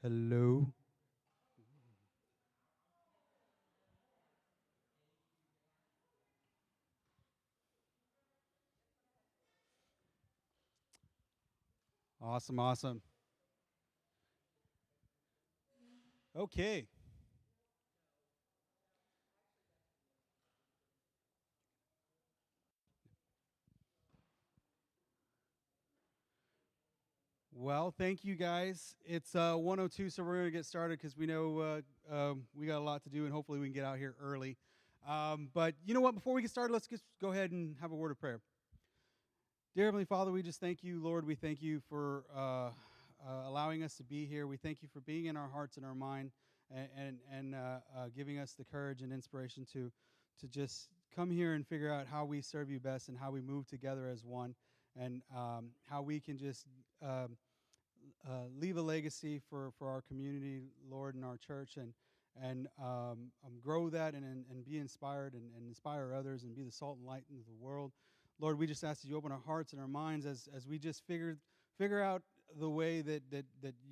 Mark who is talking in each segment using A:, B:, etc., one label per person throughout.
A: Hello. Awesome, awesome. Okay. Well, thank you guys. It's 102, so we're going to get started because we know we got a lot to do, and hopefully we can get out here early. But you know what? Before we get started, let's just go ahead and have a word of prayer. Dear Heavenly Father, we just thank you, Lord. We thank you for allowing us to be here. We thank you for being in our hearts and our mind, and giving us the courage and inspiration to just come here and figure out how we serve you best and how we move together as one, and how we can just leave a legacy for our community, Lord, and our church, and grow that and be inspired and inspire others and be the salt and light into the world. Lord, we just ask that you open our hearts and our minds as we just figure out the way that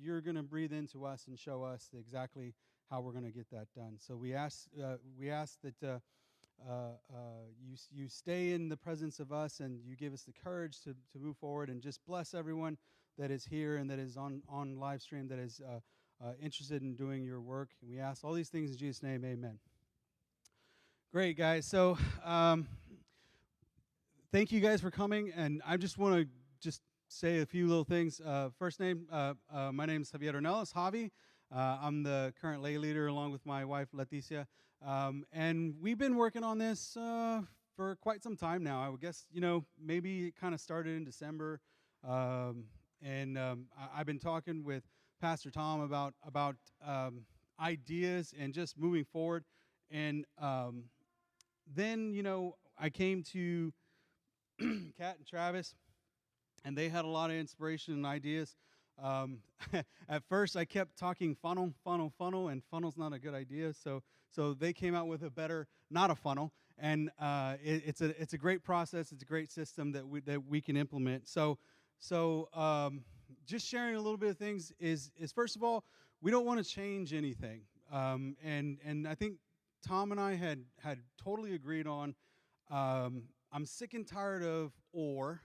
A: you're going to breathe into us and show us exactly how we're going to get that done. So we ask that you stay in the presence of us, and you give us the courage to move forward, and just bless everyone that is here and that is on live stream that is interested in doing your work. And we ask all these things in Jesus' name, amen. Great, guys. So thank you guys for coming, and I just want to just say a few little things. First name, my name is Javier Ornelas, Javi. I'm the current lay leader along with my wife, Leticia. And we've been working on this for quite some time now. I would guess, maybe it kind of started in December. I've been talking with Pastor Tom about ideas and just moving forward. And then, I came to Kat and Travis, and they had a lot of inspiration and ideas. At first, I kept talking funnel, and funnel's not a good idea. So they came out with a better, not a funnel, and it's a great process. It's a great system that we can implement. So just sharing a little bit of things is first of all, we don't want to change anything, and I think Tom and I had totally agreed on. I'm sick and tired of or.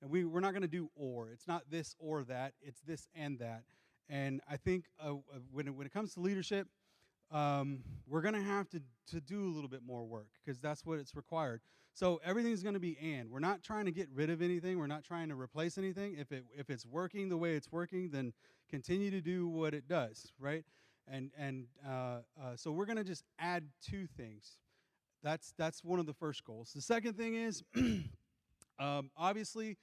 A: And we're not going to do or. It's not this or that. It's this and that. And I think when it comes to leadership, we're going to have to do a little bit more work because that's what it's required. So everything's going to be and. We're not trying to get rid of anything. We're not trying to replace anything. If it's working the way it's working, then continue to do what it does, right? So we're going to just add two things. That's one of the first goals. The second thing is. Obviously,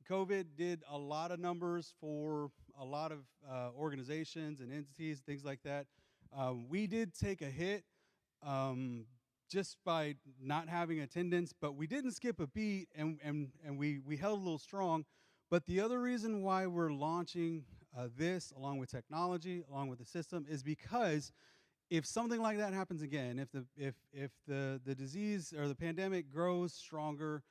A: COVID did a lot of numbers for a lot of organizations and entities, things like that. We did take a hit just by not having attendance, but we didn't skip a beat, and we held a little strong. But the other reason why we're launching this, along with technology, along with the system, is because if something like that happens again, if the disease or the pandemic grows stronger,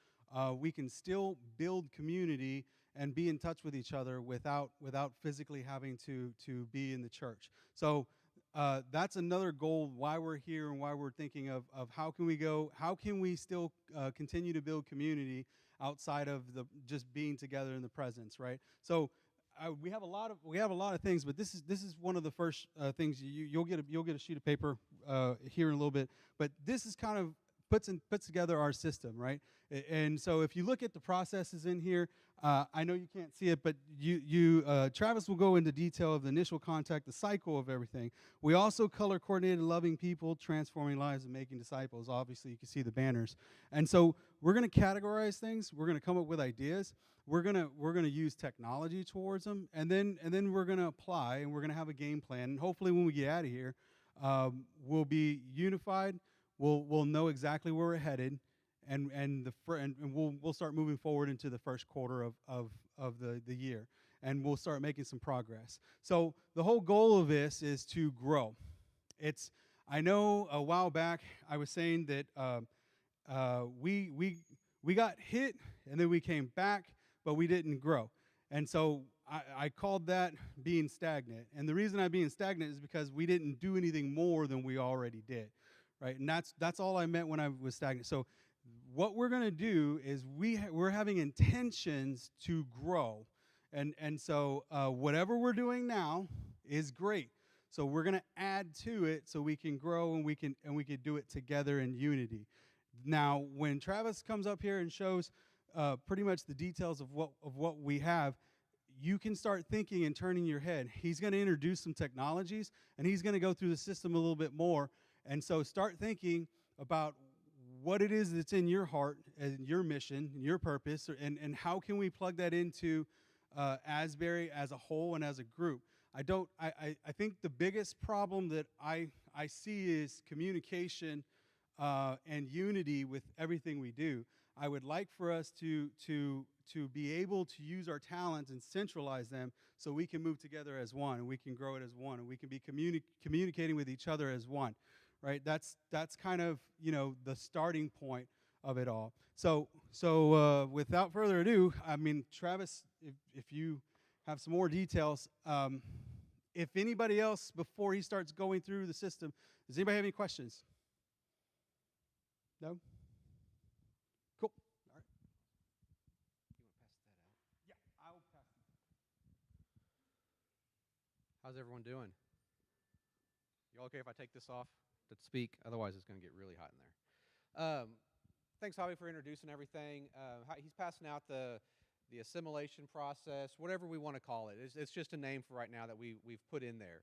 A: we can still build community and be in touch with each other without physically having to be in the church. So that's another goal why we're here and why we're thinking of how can we still continue to build community outside of the just being together in the presence, right? So we have a lot of things, but this is one of the first things. You'll get a sheet of paper here in a little bit, but this is kind of puts together our system, right? And so if you look at the processes in here, I know you can't see it, but Travis will go into detail of the initial contact, the cycle of everything. We also color coordinated loving people, transforming lives, and making disciples. Obviously, you can see the banners. And so we're going to categorize things. We're going to come up with ideas. We're going to use technology towards them, and then we're going to apply, and we're going to have a game plan. And hopefully, when we get out of here, we'll be unified. We'll know exactly where we're headed, and we'll start moving forward into the first quarter of the year, and we'll start making some progress. So the whole goal of this is to grow. I know a while back I was saying that we got hit and then we came back, but we didn't grow. And so I called that being stagnant. And the reason I'm being stagnant is because we didn't do anything more than we already did, right? And that's all I meant when I was stagnant. So what we're going to do is we're having intentions to grow. And so whatever we're doing now is great. So we're going to add to it so we can grow and we can do it together in unity. Now, when Travis comes up here and shows pretty much the details of what we have, you can start thinking and turning your head. He's going to introduce some technologies, and he's going to go through the system a little bit more. And so start thinking about what it is that's in your heart and your mission and your purpose, and how can we plug that into Asbury as a whole and as a group. I think the biggest problem that I see is communication and unity with everything we do. I would like for us to be able to use our talents and centralize them so we can move together as one, and we can grow it as one, and we can be communicating with each other as one, right? That's kind of, the starting point of it all. So without further ado, I mean, Travis, if you have some more details, if anybody else, before he starts going through the system, does anybody have any questions? No? Cool. All right.
B: You want to pass that out?
A: Yeah, I'll pass it.
B: How's everyone doing? You all okay if I take this off to speak? Otherwise, it's going to get really hot in there. Thanks, Javi, for introducing everything. He's passing out the assimilation process, whatever we want to call it. It's just a name for right now that we've put in there.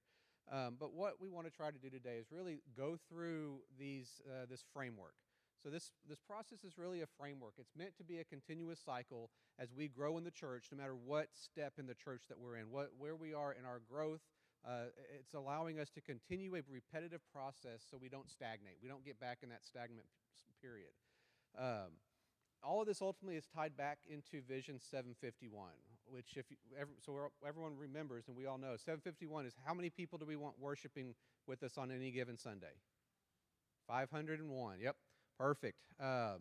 B: But what we want to try to do today is really go through this framework. So this process is really a framework. It's meant to be a continuous cycle as we grow in the church, no matter what step in the church that we're in, where we are in our growth. It's allowing us to continue a repetitive process so we don't stagnate. We don't get back in that stagnant period. All of this ultimately is tied back into Vision 751, which everyone remembers, and we all know, 751 is how many people do we want worshiping with us on any given Sunday? 501. Yep, perfect. How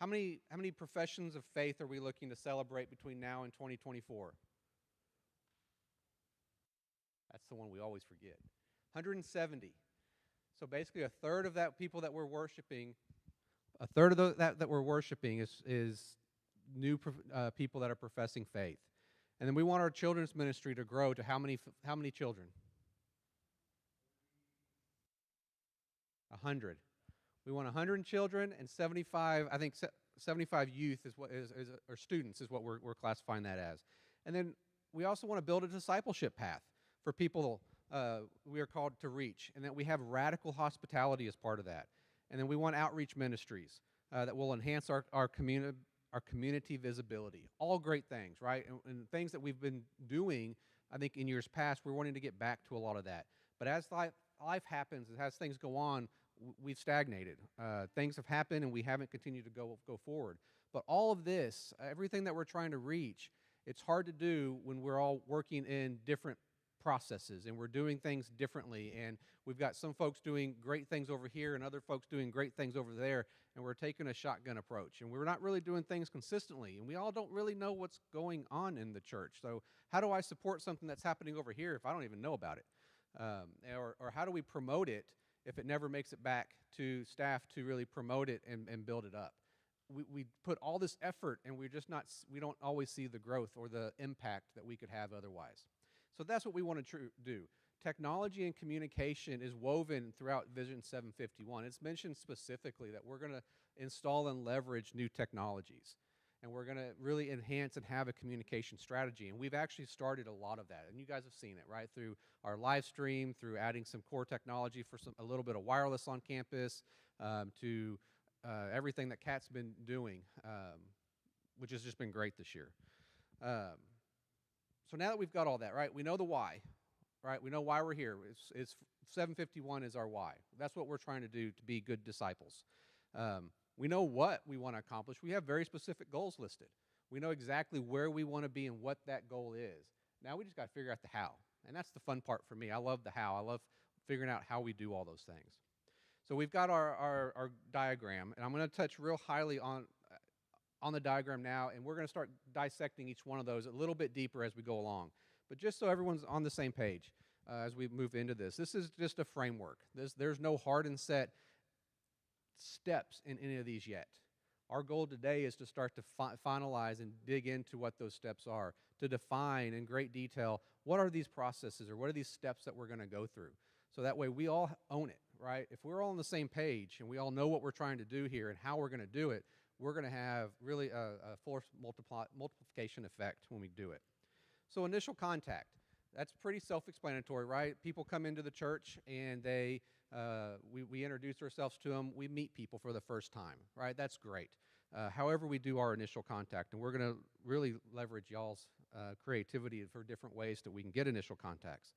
B: many professions of faith are we looking to celebrate between now and 2024? That's the one we always forget. 170. So basically, a third of that people that we're worshiping. A third of that we're worshiping is new people that are professing faith. And then we want our children's ministry to grow to how many children? 100. We want 100 children and 75, I think 75 youth or students is what we're classifying that as. And then we also want to build a discipleship path for people we are called to reach, and that we have radical hospitality as part of that. And then we want outreach ministries that will enhance our community visibility. All great things, right? And things that we've been doing, I think, in years past, we're wanting to get back to a lot of that. But as life happens, as things go on, we've stagnated. Things have happened, and we haven't continued to go forward. But all of this, everything that we're trying to reach, it's hard to do when we're all working in different processes and we're doing things differently, and we've got some folks doing great things over here and other folks doing great things over there, and we're taking a shotgun approach, and we're not really doing things consistently, and we all don't really know what's going on in the church. So how do I support something that's happening over here if I don't even know about it? Or how do we promote it if it never makes it back to staff to really promote it and build it up? We put all this effort, and we don't always see the growth or the impact that we could have otherwise. So that's what we want to do. Technology and communication is woven throughout Vision 751. It's mentioned specifically that we're going to install and leverage new technologies, and we're going to really enhance and have a communication strategy. And we've actually started a lot of that, and you guys have seen it, right? Through our live stream, through adding some core technology for a little bit of wireless on campus, to everything that Kat's been doing, which has just been great this year. So now that we've got all that, right, we know the why, right? We know why we're here. It's 751 is our why. That's what we're trying to do to be good disciples. We know what we want to accomplish. We have very specific goals listed. We know exactly where we want to be and what that goal is. Now we just got to figure out the how, and that's the fun part for me. I love the how. I love figuring out how we do all those things. So we've got our diagram, and I'm going to touch real highly on on the diagram now, and we're going to start dissecting each one of those a little bit deeper as we go along. But just so everyone's on the same page as we move into this is just a framework. There's no hard and set steps in any of these yet. Our goal today is to start to finalize and dig into what those steps are, to define in great detail what are these processes or what are these steps that we're going to go through. So that way we all own it, right? If we're all on the same page and we all know what we're trying to do here and how we're going to do it, we're going to have really a force multiplication effect when we do it. So initial contact, that's pretty self-explanatory, right? People come into the church and we introduce ourselves to them. We meet people for the first time, right? That's great. However we do our initial contact, and we're going to really leverage y'all's creativity for different ways that we can get initial contacts.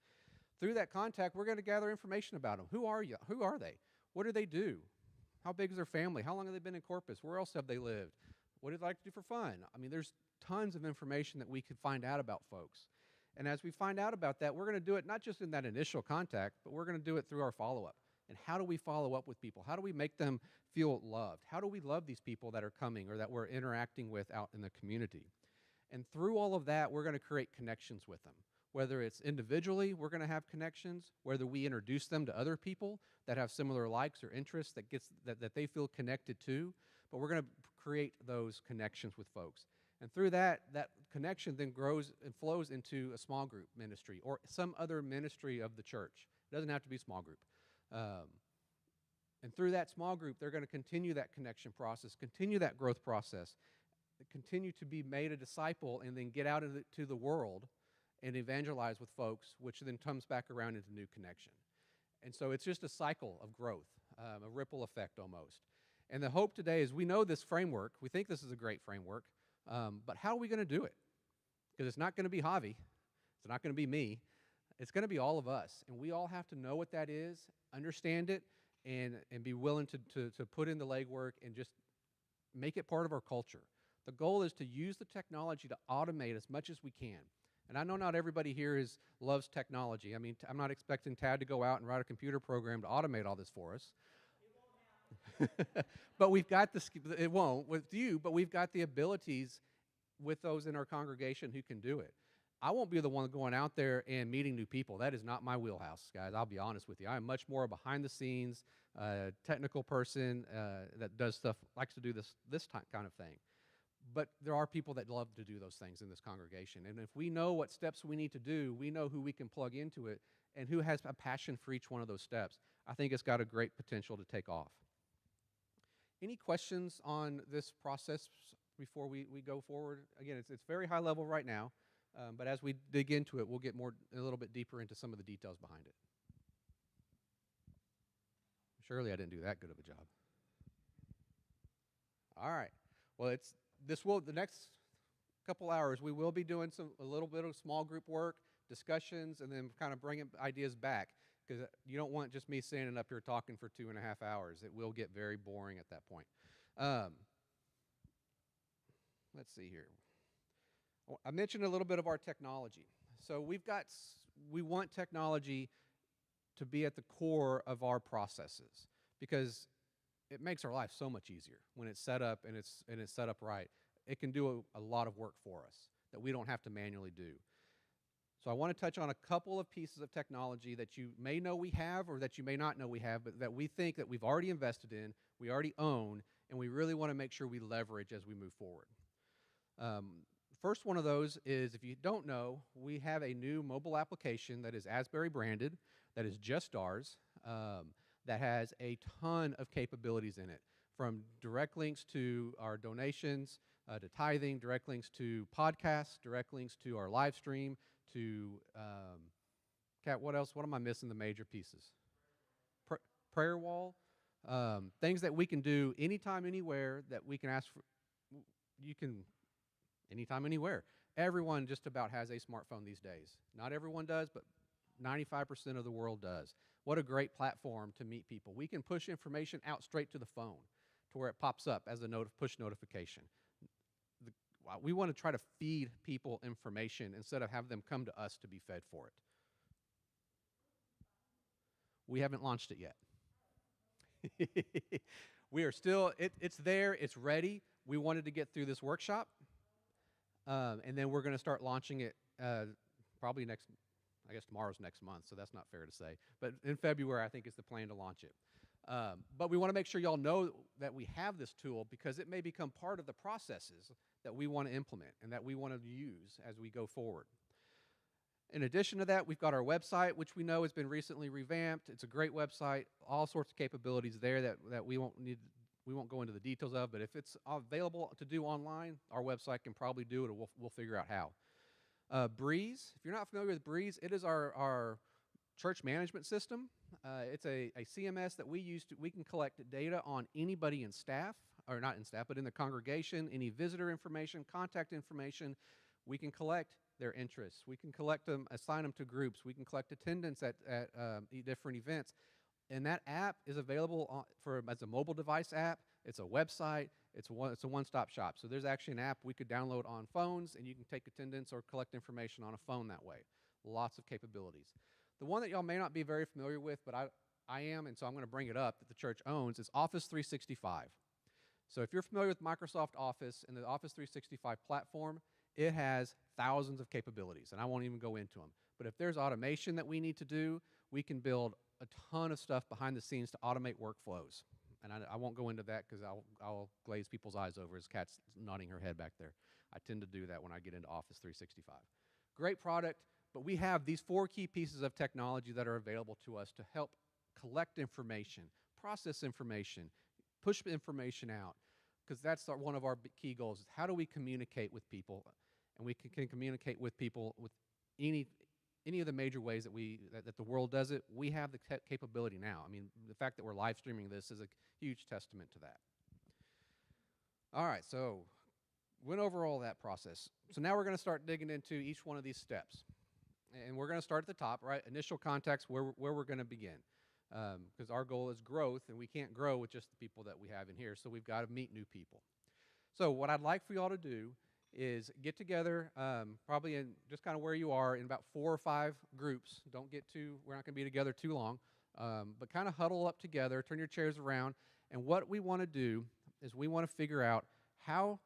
B: Through that contact, we're going to gather information about them. Who are you? Who are they? What do they do? How big is their family? How long have they been in Corpus? Where else have they lived? What do they like to do for fun? I mean, there's tons of information that we can find out about folks. And as we find out about that, we're going to do it not just in that initial contact, but we're going to do it through our follow-up. And how do we follow up with people? How do we make them feel loved? How do we love these people that are coming or that we're interacting with out in the community? And through all of that, we're going to create connections with them. Whether it's individually, we're going to have connections, whether we introduce them to other people that have similar likes or interests that they feel connected to, but we're going to create those connections with folks. And through that connection then grows and flows into a small group ministry or some other ministry of the church. It doesn't have to be a small group. And through that small group, they're going to continue that connection process, continue that growth process, continue to be made a disciple, and then get out into the world and evangelize with folks, which then comes back around into new connection. And so it's just a cycle of growth, a ripple effect almost. And the hope today is we know this framework. We think this is a great framework, but how are we going to do it? Because it's not going to be Javi. It's not going to be me. It's going to be all of us. And we all have to know what that is, understand it, and be willing to put in the legwork and just make it part of our culture. The goal is to use the technology to automate as much as we can. And I know not everybody here loves technology. I mean, I'm not expecting Tad to go out and write a computer program to automate all this for us. But we've got it won't with you, but we've got the abilities with those in our congregation who can do it. I won't be the one going out there and meeting new people. That is not my wheelhouse, guys. I'll be honest with you. I am much more a behind-the-scenes technical person that does stuff, likes to do this kind of thing. But there are people that love to do those things in this congregation. And if we know what steps we need to do, we know who we can plug into it and who has a passion for each one of those steps. I think it's got a great potential to take off. Any questions on this process before we go forward? Again, it's very high level right now, but as we dig into it, we'll get a little bit deeper into some of the details behind it. Surely I didn't do that good of a job. All right. Well, the next couple hours, we will be doing a little bit of small group work, discussions, and then kind of bringing ideas back, because you don't want just me standing up here talking for 2.5 hours. It will get very boring at that point. Let's see here. I mentioned a little bit of our technology. So we want technology to be at the core of our processes, because it makes our life so much easier when it's set up and it's set up right. It can do a lot of work for us that we don't have to manually do. So I want to touch on a couple of pieces of technology that you may know we have or that you may not know we have, but that we think that we've already invested in, we already own, and we really want to make sure we leverage as we move forward. First one of those is, if you don't know, we have a new mobile application that is Asbury branded, that is just ours, that has a ton of capabilities in it, from direct links to our donations, to tithing, direct links to podcasts, direct links to our live stream, to, Kat, what else? What am I missing the major pieces? Prayer wall. Things that we can do anytime, anywhere, that we can ask for. You can, anytime, anywhere. Everyone just about has a smartphone these days. Not everyone does, but 95% of the world does. What a great platform to meet people. We can push information out straight to the phone to where it pops up as a push notification. We want to try to feed people information instead of have them come to us to be fed for it. We haven't launched it yet. We are still, it's there, it's ready. We wanted to get through this workshop, and then we're going to start launching it probably next. I guess tomorrow's next month, so that's not fair to say. But in February, I think is the plan to launch it. But we want to make sure y'all know that we have this tool because it may become part of the processes that we want to implement and that we want to use as we go forward. In addition to that, we've got our website, which we know has been recently revamped. It's a great website, all sorts of capabilities there that we won't go into the details of, but if it's available to do online, our website can probably do it, or we'll figure out how. Breeze, if you're not familiar with Breeze, it is our church management system. It's a CMS that we can collect data on anybody in staff, or not in staff, but in the congregation, any visitor information, contact information. We can collect their interests. We can collect them, assign them to groups. We can collect attendance at different events. And that app is available as a mobile device app. It's a website. It's a one-stop shop. So there's actually an app we could download on phones, and you can take attendance or collect information on a phone that way. Lots of capabilities. The one that y'all may not be very familiar with, but I am, and so I'm going to bring it up, that the church owns, is Office 365. So if you're familiar with Microsoft Office and the Office 365 platform, it has thousands of capabilities, and I won't even go into them. But if there's automation that we need to do, we can build a ton of stuff behind the scenes to automate workflows. And I won't go into that because I'll glaze people's eyes over as Kat's nodding her head back there. I tend to do that when I get into Office 365. Great product, but we have these 4 key pieces of technology that are available to us to help collect information, process information, push information out, because that's one of our key goals is how do we communicate with people, and we can communicate with people with any of the major ways that the world does it. We have the capability now. I mean, the fact that we're live streaming this is a huge testament to that. All right, so went over all that process. So now we're going to start digging into each one of these steps. And we're going to start at the top, right? Initial contacts, where we're going to begin. Because our goal is growth, and we can't grow with just the people that we have in here, so we've got to meet new people. So what I'd like for y'all to do is get together, probably in just kind of where you are, in about 4 or 5 groups. We're not going to be together too long, but kind of huddle up together, turn your chairs around, and what we want to do is we want to figure out how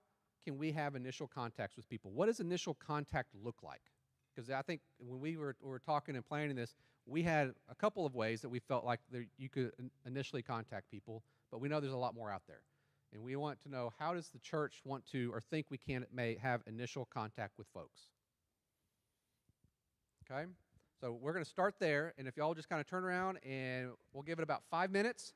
B: can we have initial contacts with people. What does initial contact look like? Because I think when we were talking and planning this, we had a couple of ways that we felt like you could initially contact people, but we know there's a lot more out there. And we want to know, how does the church want to or think we may have initial contact with folks? Okay? So we're going to start there, and if y'all just kind of turn around, and we'll give it about 5 minutes,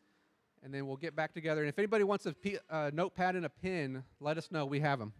B: and then we'll get back together. And if anybody wants a notepad and a pen, let us know. We have them.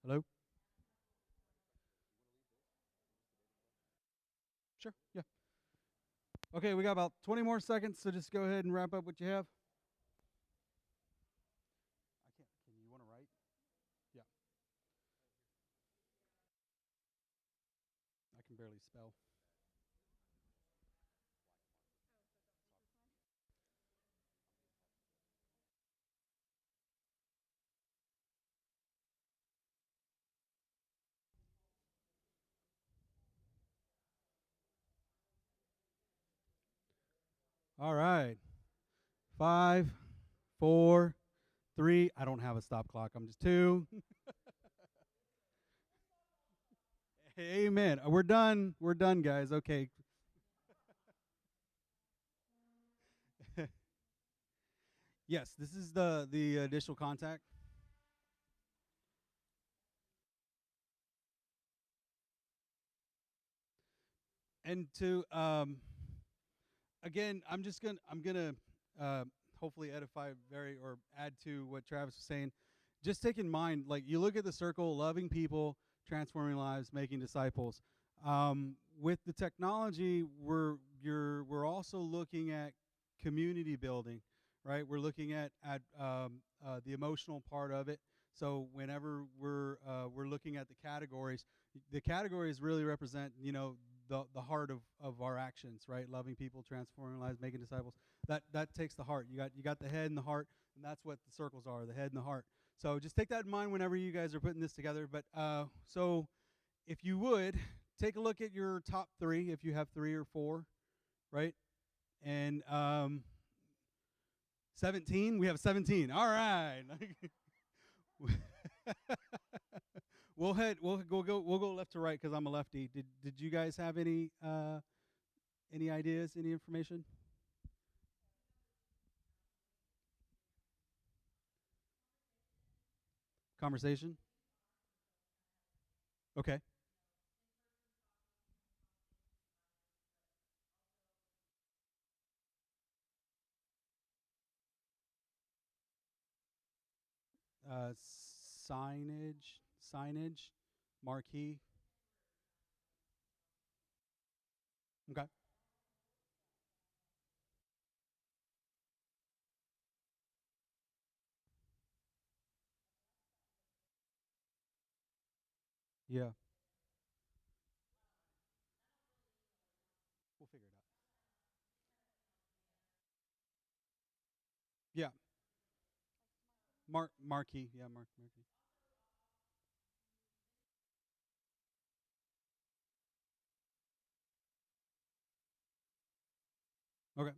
A: Hello? Sure. Yeah. Okay, we got about 20 more seconds, so just go ahead and wrap up what you have. I can't. Can you want to write? Yeah. I can barely spell. All right. 5, 4, 3. I don't have a stop clock. I'm just 2. Amen. We're done. We're done, guys. Okay. Yes, this is the initial contact. And to again, I'm gonna hopefully edify very or add to what Travis was saying. Just take in mind, like you look at the circle, loving people, transforming lives, making disciples. With the technology, we're also looking at community building, right? We're looking at the emotional part of it. So whenever we're looking at the categories really represent the heart of our actions, right? Loving people, transforming lives, making disciples. That takes the heart. You got the head and the heart, and that's what the circles are, the head and the heart. So just take that in mind whenever you guys are putting this together. But so if you would take a look at your top 3, if you have 3 or 4, right? And 17, we have 17. All right. We'll go left to right because I'm a lefty. Did you guys have any ideas, any information? Conversation? Okay. Uh, signage, marquee. Okay. Yeah. We'll figure it out. Yeah. Marquee. Yeah, marquee. Okay.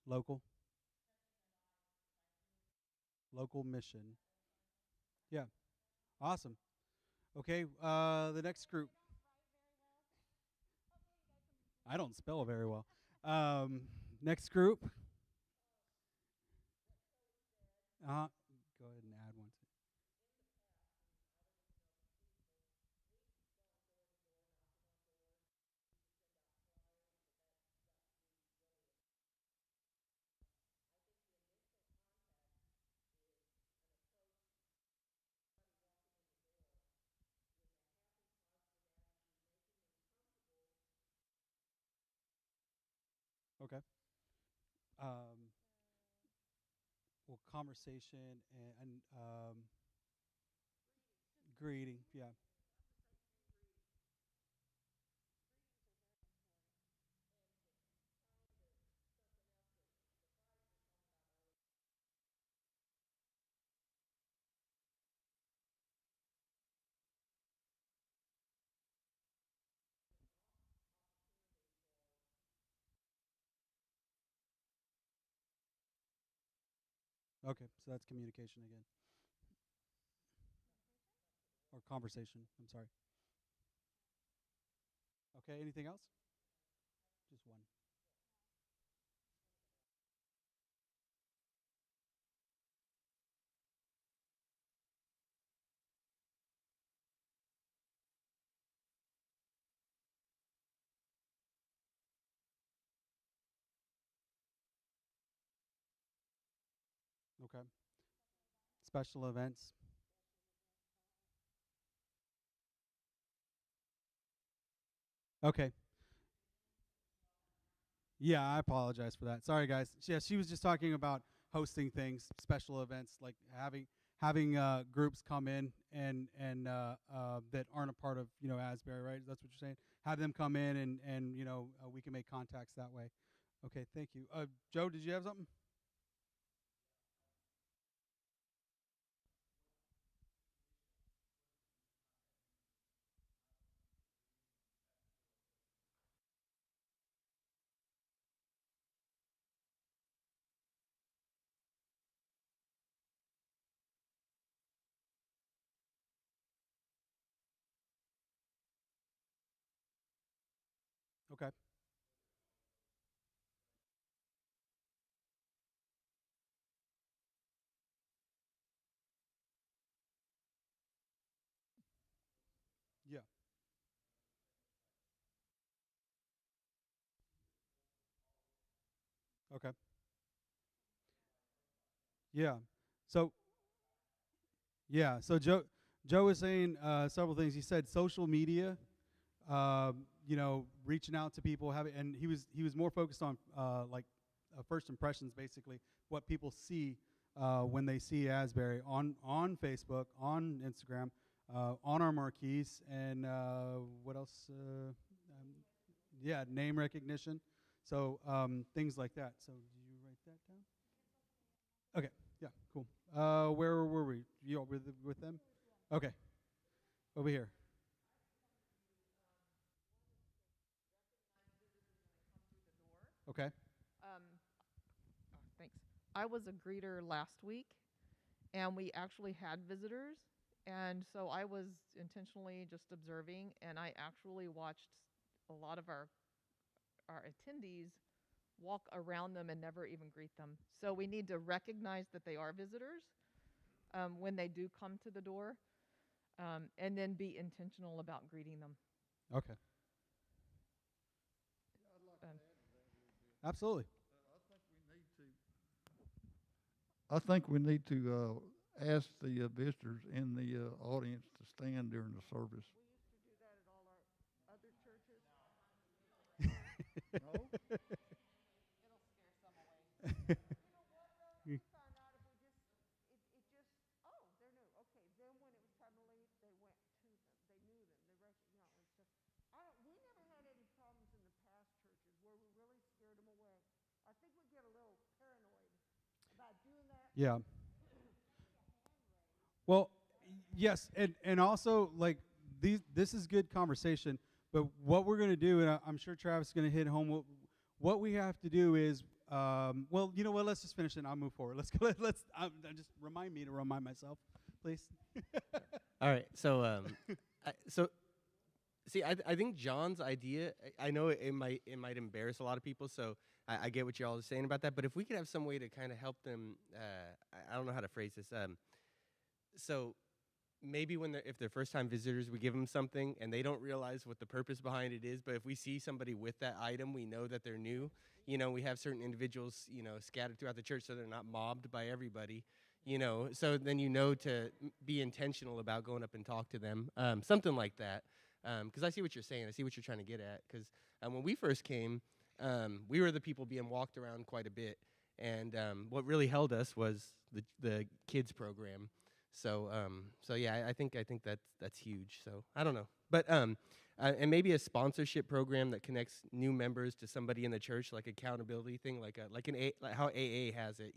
A: Local. Local mission. Yeah. Awesome. Okay. The next group. I don't spell very well. Next group. Go ahead and add one. Okay. Um, well, conversation and greeting. Yeah. Okay. So that's communication again, or conversation. I'm sorry. Okay. Anything else? Just one. Okay. Special events. Okay. Yeah, I apologize for that. Sorry, guys. Yeah, she was just talking about hosting things, special events, like having groups come in and that aren't a part of Asbury, right? That's what you're saying. Have them come in and we can make contacts that way. Okay, thank you. Joe, did you have something? Okay. Yeah. Okay. Yeah. So Joe was saying several things. He said social media, reaching out to people, having, and he was more focused on like first impressions, basically what people see when they see Asbury on Facebook, on Instagram, on our marquees, and what else? Yeah, name recognition. So things like that. So did you write that down? Okay. Yeah. Cool. Where were we? You with them? Okay. Over here. Okay.
C: Um, Thanks. I was a greeter last week, and we actually had visitors. And so I was intentionally just observing, and I actually watched a lot of our attendees walk around them and never even greet them. So we need to recognize that they are visitors when they do come to the door, and then be intentional about greeting them.
A: Okay.
C: Um,
A: Absolutely.
D: I think we need to ask the visitors in the audience to stand during the service. No?
A: Yeah. Well, yes, and also like these. This is good conversation. But what we're going to do, and I'm sure Travis is going to hit home. What we have to do is, well, you know what? Let's just finish it. And I'll move forward. Let's go. Let's just remind me to remind myself, please.
E: All right. So, so see, I think John's idea. I know it might embarrass a lot of people. So I get what y'all are saying about that. But if we could have some way to kind of help them, I don't know how to phrase this. So maybe if they're first time visitors, we give them something and they don't realize what the purpose behind it is. But if we see somebody with that item, we know that they're new. We have certain individuals, scattered throughout the church so they're not mobbed by everybody. So then to be intentional about going up and talk to them, something like that. Because I see what you're saying. I see what you're trying to get at. Because when we first came, we were the people being walked around quite a bit. And what really held us was the kids program. So yeah, I think that's huge. So I don't know, but and maybe a sponsorship program that connects new members to somebody in the church, like accountability thing, like how AA has it,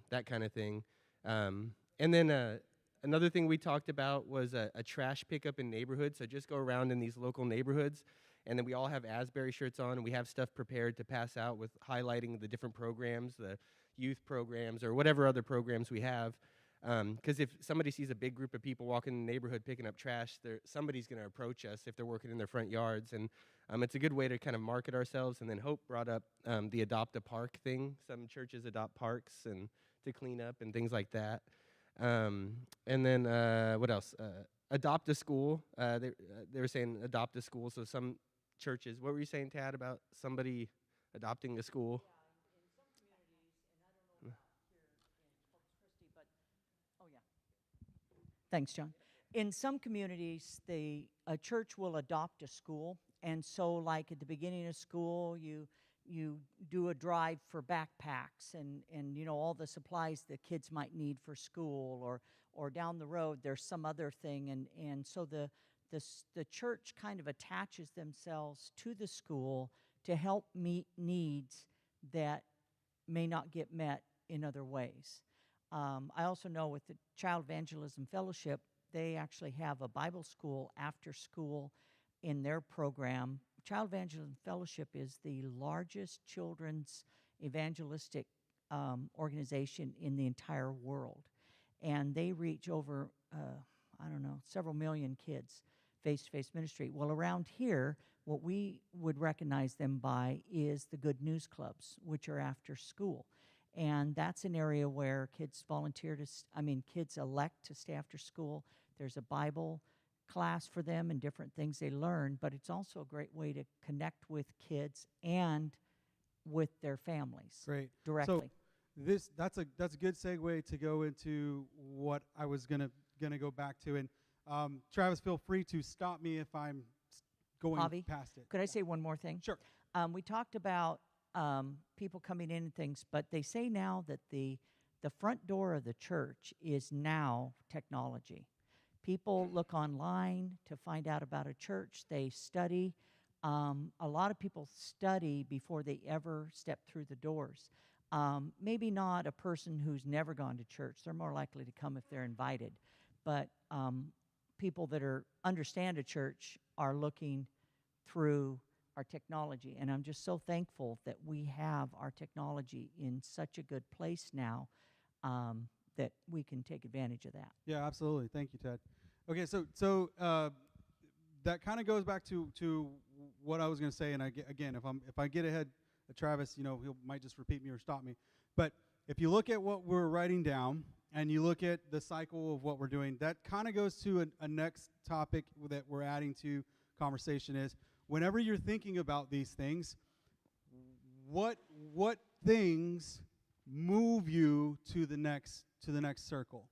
E: that kind of thing. And then another thing we talked about was a trash pickup in neighborhoods. So just go around in these local neighborhoods, and then we all have Asbury shirts on, and we have stuff prepared to pass out with highlighting the different programs, the youth programs, or whatever other programs we have. Because if somebody sees a big group of people walking in the neighborhood picking up trash, somebody's going to approach us if they're working in their front yards. And it's a good way to kind of market ourselves. And then Hope brought up the adopt a park thing. Some churches adopt parks and to clean up and things like that. And then what else? Adopt a school. They were saying adopt a school. So some churches. What were you saying, Tad, about somebody adopting a school?
F: Thanks, John. in some communities, a church will adopt a school, and so like at the beginning of school, you do a drive for backpacks and all the supplies the kids might need for school, or down the road there's some other thing, and so the church kind of attaches themselves to the school to help meet needs that may not get met in other ways. I also know with the Child Evangelism Fellowship, they actually have a Bible school after school in their program. Child Evangelism Fellowship is the largest children's evangelistic organization in the entire world. And they reach over, I don't know, several million kids, face-to-face ministry. Well, around here, what we would recognize them by is the Good News Clubs, which are after school. And that's an area where kids volunteer to, kids elect to stay after school. There's a Bible class for them and different things they learn, but it's also a great way to connect with kids and with their families.
A: Great.
F: Directly.
A: So that's a good segue to go into what I was gonna go back to. And Travis, feel free to stop me if I'm going
F: Javi,
A: past it.
F: could I say one more thing?
A: Sure.
F: We talked about people coming in and things, but they say now that the front door of the church is now technology. People look online to find out about a church. They study. A lot of people study before they ever step through the doors. Maybe not a person who's never gone to church. They're more likely to come if they're invited. But people that understand a church are looking through our technology. And I'm just so thankful that we have our technology in such a good place now that we can take advantage of that.
A: Yeah, absolutely. Thank you, Ted. Okay, so that kind of goes back to what I was going to say. And again, if I get ahead of Travis, he might just repeat me or stop me. But if you look at what we're writing down and you look at the cycle of what we're doing, that kind of goes to a next topic that we're adding to conversation is whenever you're thinking about these things, what things move you to the next circle?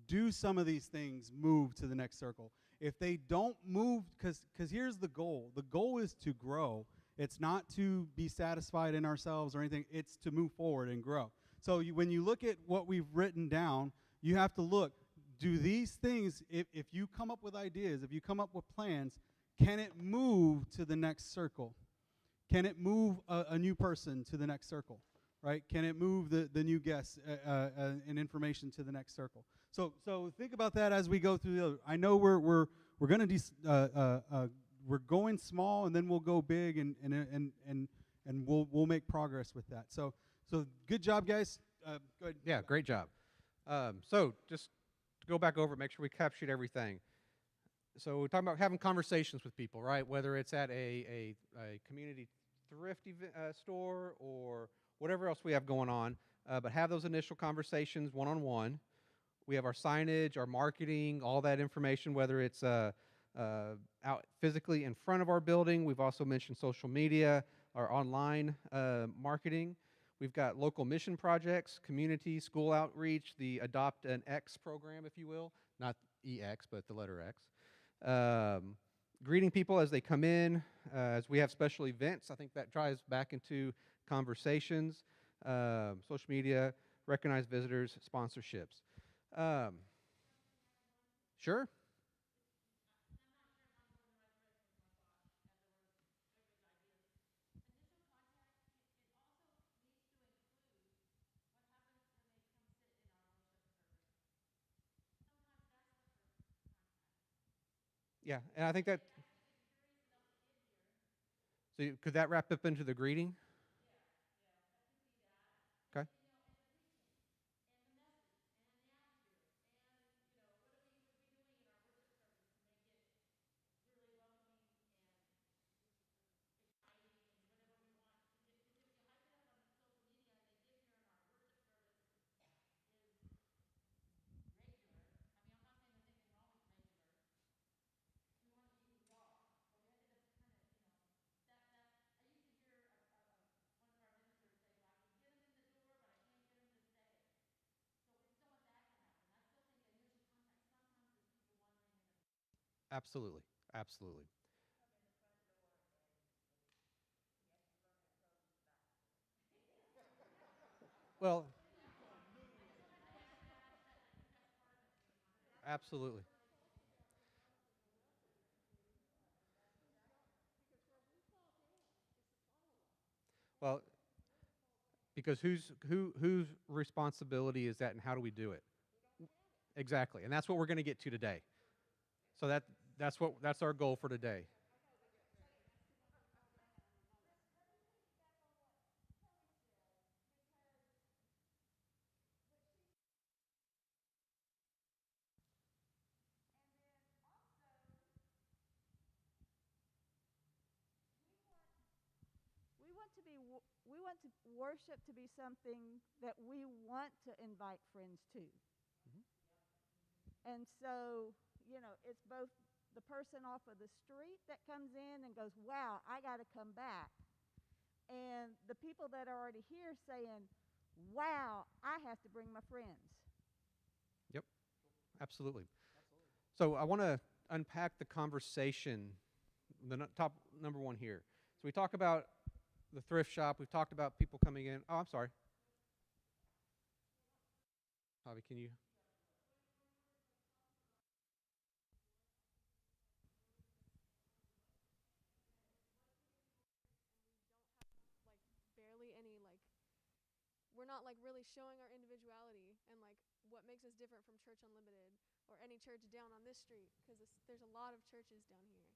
A: Do some of these things move to the next circle? If they don't move, because here's the goal. The goal is to grow. It's not to be satisfied in ourselves or anything. It's to move forward and grow. So when you look at what we've written down, you have to look, do these things, if you come up with ideas, if you come up with plans, can it move to the next circle? Can it move a new person to the next circle? Right? Can it move the new guests and information to the next circle? So think about that as we go through the other. I know we're going to we're going small and then we'll go big and we'll make progress with that. So good job, guys. Go ahead.
B: Yeah, great job. So just to go back over, make sure we captured everything. So we're talking about having conversations with people, right? Whether it's at a community thrift store or whatever else we have going on, but have those initial conversations one-on-one. We have our signage, our marketing, all that information, whether it's out physically in front of our building. We've also mentioned social media, our online marketing. We've got local mission projects, community, school outreach, the Adopt an X program, if you will. Not EX, but the letter X. Greeting people as they come in, as we have special events. I think that drives back into conversations, social media, recognized visitors, sponsorships. Sure. Yeah, and I think that. So could that wrap up into the greeting? Okay. Absolutely. Absolutely. Well, absolutely. Well, because whose responsibility is that, and how do we do it? Exactly, and that's what we're going to get to today. So that's our goal for today.
G: We want to worship to be something that we want to invite friends to.
B: Mhm.
G: And so, it's both the person off of the street that comes in and goes, "Wow, I got to come back." And the people that are already here saying, "Wow, I have to bring my friends."
B: Yep, absolutely. So I want to unpack the conversation, top number one here. So we talk about the thrift shop. We've talked about people coming in. Oh, I'm sorry. Javi, can you?
H: Barely any we're not really showing our individuality and what makes us different from Church Unlimited or any church down on this street, because there's a lot of churches down here.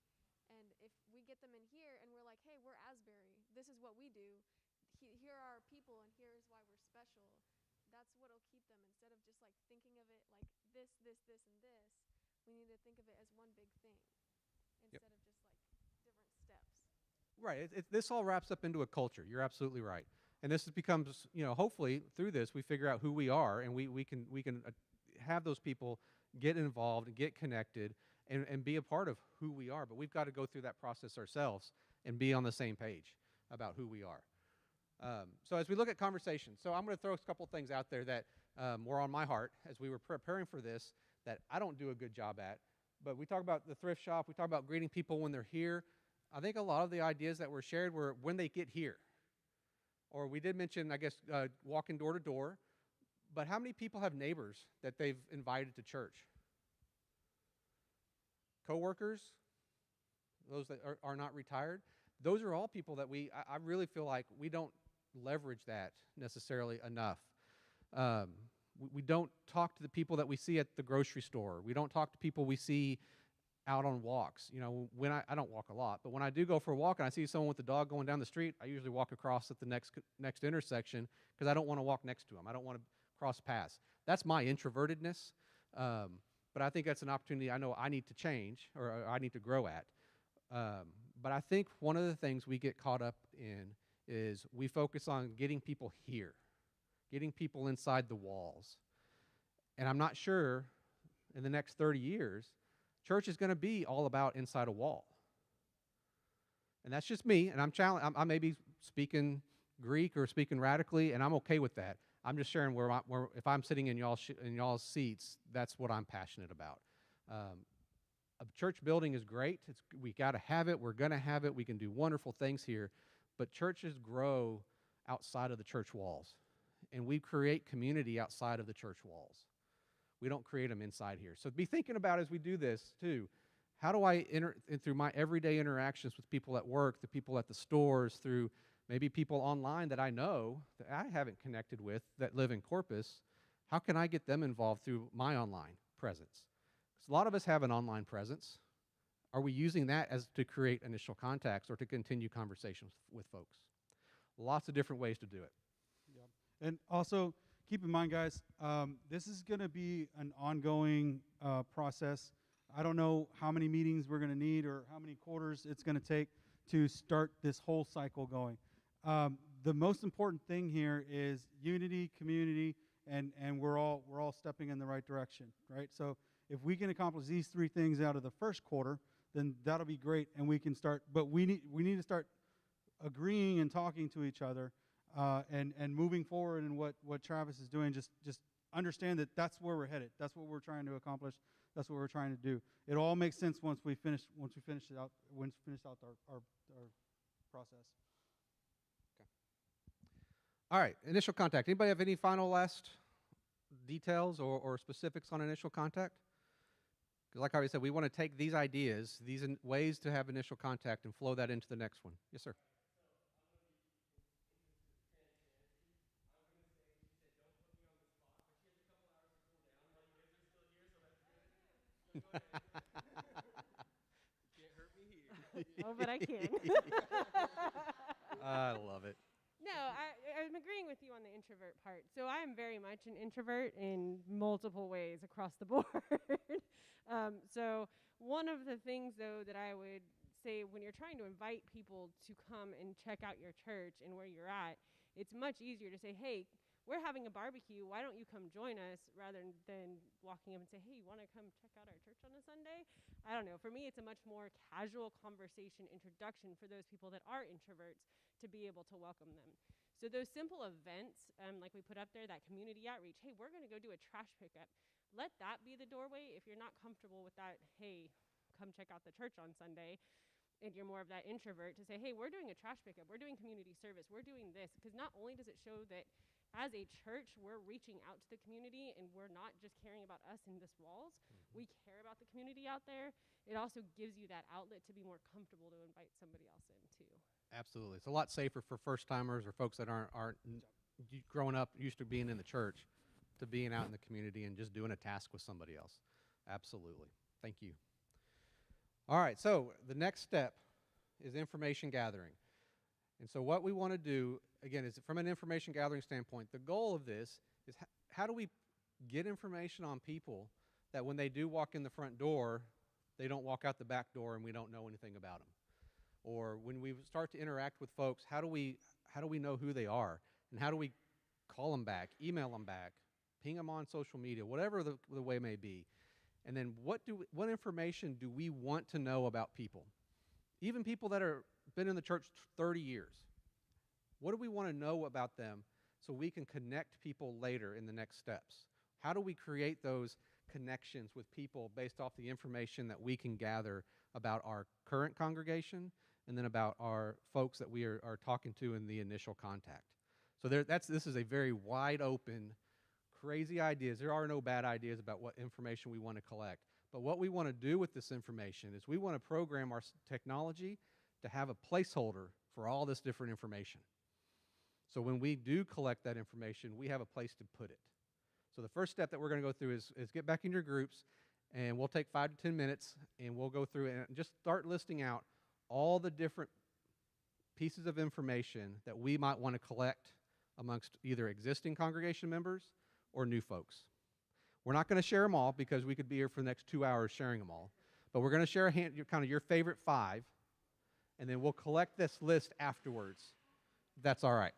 H: And if we get them in here and we're like, "Hey, we're Asbury, this is what we do, here are our people, and here's why we're special," that's what'll keep them. Instead of just thinking of it like this and this, we need to think of it as one big thing
B: Yep.
H: instead of just different steps.
B: Right. This all wraps up into a culture. You're absolutely right. And this becomes, hopefully through this we figure out who we are, and we can have those people get involved and get connected and be a part of who we are. But we've got to go through that process ourselves and be on the same page about who we are. So as we look at conversations, so I'm going to throw a couple things out there that were on my heart as we were preparing for this that I don't do a good job at. But we talk about the thrift shop. We talk about greeting people when they're here. I think a lot of the ideas that were shared were when they get here. Or we did mention, I guess, walking door to door. But how many people have neighbors that they've invited to church? Coworkers? Those that are not retired? Those are all people that I really feel like we don't leverage that necessarily enough. We don't talk to the people that we see at the grocery store. We don't talk to people we see out on walks. When I don't walk a lot, but when I do go for a walk and I see someone with a dog going down the street, I usually walk across at the next intersection because I don't want to walk next to them. I don't want to cross paths. That's my introvertedness, but I think that's an opportunity I know I need to change or I need to grow at. But I think one of the things we get caught up in is we focus on getting people here, getting people inside the walls. And I'm not sure in the next 30 years, church is going to be all about inside a wall. And that's just me, and I may be speaking Greek or speaking radically, and I'm okay with that. I'm just sharing where if I'm sitting in y'all's seats, that's what I'm passionate about. A church building is great. We got to have it. We're going to have it. We can do wonderful things here. But churches grow outside of the church walls, and we create community outside of the church walls. We don't create them inside here. So be thinking about as we do this, too, how do I through my everyday interactions with people at work, the people at the stores, through maybe people online that I know that I haven't connected with that live in Corpus, how can I get them involved through my online presence? Because a lot of us have an online presence. Are we using that as to create initial contacts or to continue conversations with folks? Lots of different ways to do it.
A: Yeah. And also, keep in mind, guys, this is going to be an ongoing process. I don't know how many meetings we're going to need or how many quarters it's going to take to start this whole cycle going. The most important thing here is unity, community, and we're all stepping in the right direction, right? So if we can accomplish these three things out of the first quarter, then that'll be great, and we can start. But we need to start agreeing and talking to each other and moving forward in what Travis is doing, just understand that that's where we're headed. That's what we're trying to accomplish. That's what we're trying to do. It all makes sense once we finish our process.
B: All right, initial contact. Anybody have any final last details or specifics on initial contact? Because like I already said, we want to take these ideas, these ways to have initial contact, and flow that into the next one. Yes, sir.
I: Oh, but I can.
B: I love it.
I: No, I'm agreeing with you on the introvert part. So I am very much an introvert in multiple ways across the board. So one of the things, though, that I would say when you're trying to invite people to come and check out your church and where you're at, it's much easier to say, hey, we're having a barbecue. Why don't you come join us, rather than walking up and say, hey, you want to come check out our church on a Sunday? I don't know. For me, it's a much more casual conversation introduction for those people that are introverts to be able to welcome them. So those simple events, like we put up there, that community outreach, hey, we're going to go do a trash pickup. Let that be the doorway. If you're not comfortable with that, hey, come check out the church on Sunday, and you're more of that introvert, to say, hey, we're doing a trash pickup. We're doing community service. We're doing this. Because not only does it show that as a church, we're reaching out to the community and we're not just caring about us in this walls. We care about the community out there. It also gives you that outlet to be more comfortable to invite somebody else in too.
B: Absolutely. It's a lot safer for first timers or folks that aren't growing up used to being in the church to being out in the community and just doing a task with somebody else. Absolutely. Thank you. All right, so the next step is information gathering. And so what we want to do, again, is from an information gathering standpoint, the goal of this is how do we get information on people that when they do walk in the front door, they don't walk out the back door and we don't know anything about them? Or when we start to interact with folks, how do we know who they are? And how do we call them back, email them back, ping them on social media, whatever the way may be? And then what information do we want to know about people? Even people that are been in the church 30 years. What do we want to know about them so we can connect people later in the next steps? How do we create those connections with people based off the information that we can gather about our current congregation and then about our folks that we are talking to in the initial contact? So this is a very wide open, crazy ideas. There are no bad ideas about what information we want to collect. But what we want to do with this information is we want to program our technology to have a placeholder for all this different information. So when we do collect that information, we have a place to put it. So the first step that we're going to go through is get back in your groups, and we'll take 5 to 10 minutes, and we'll go through and just start listing out all the different pieces of information that we might want to collect amongst either existing congregation members or new folks. We're not going to share them all because we could be here for the next 2 hours sharing them all, but we're going to share kind of your favorite 5, and then we'll collect this list afterwards. That's all right.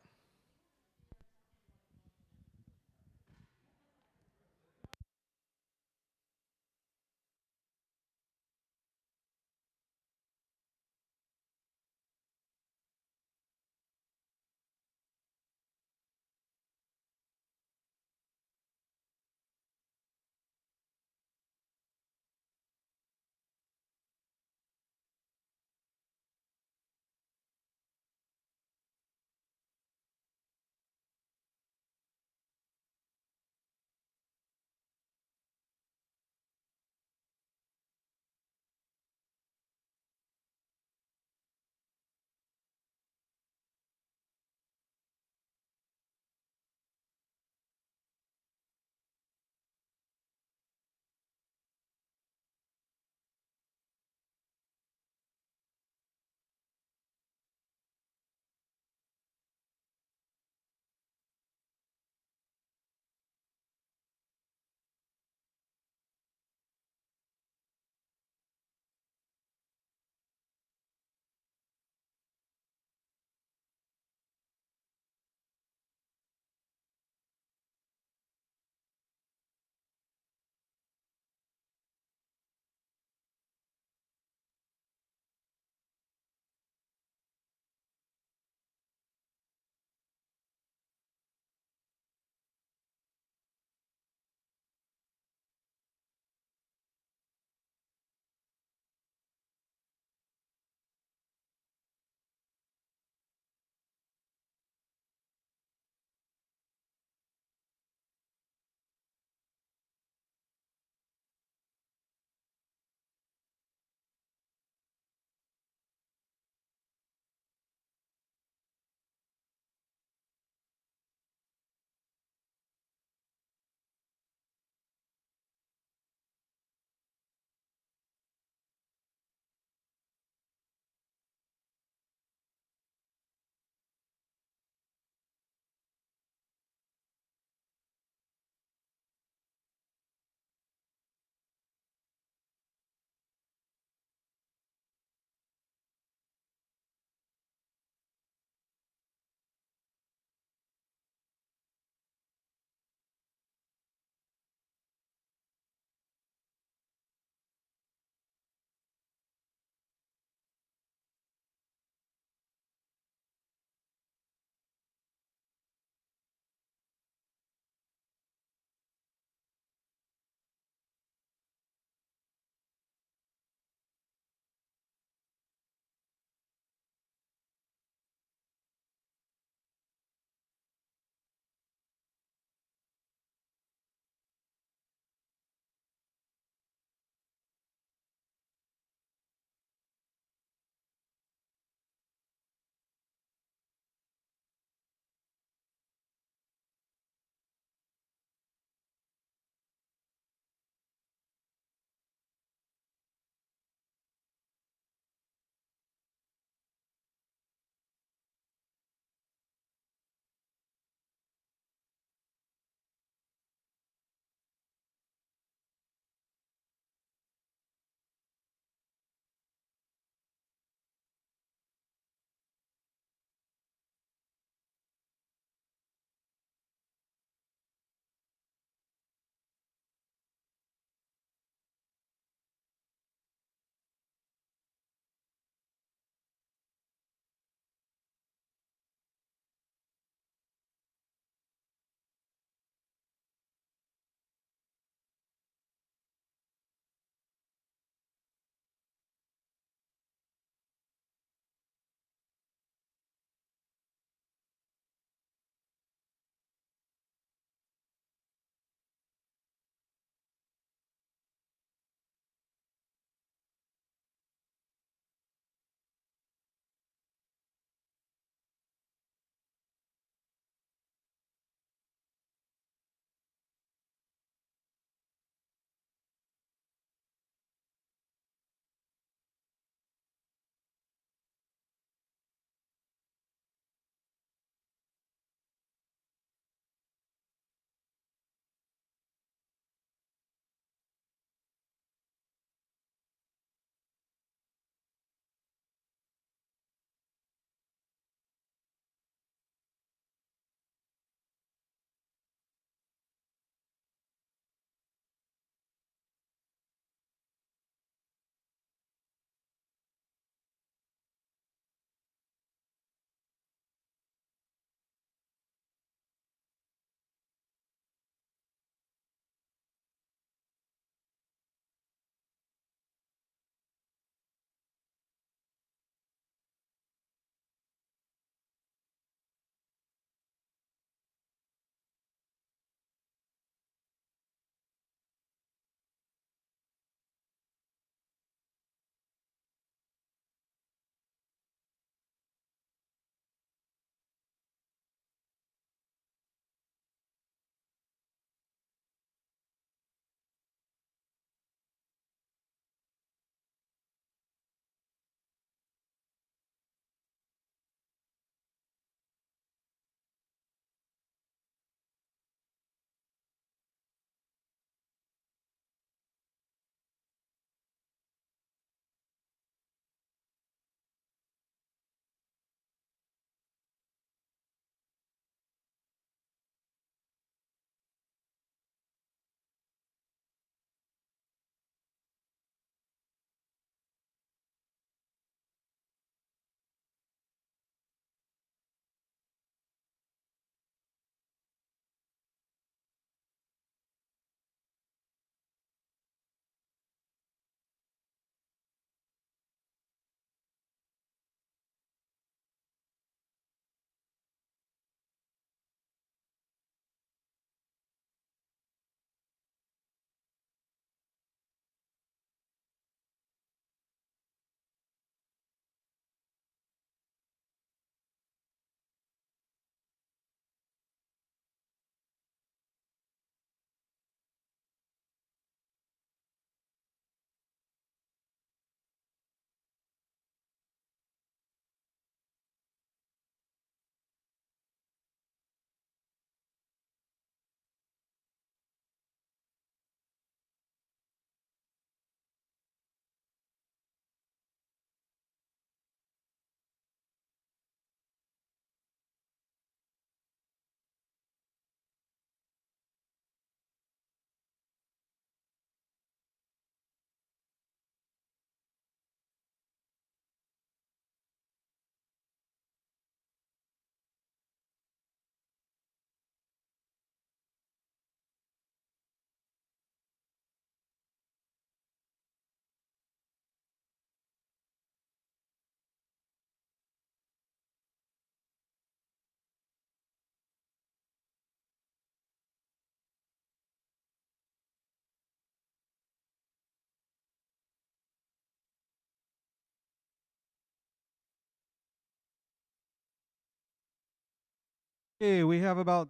A: Okay, we have about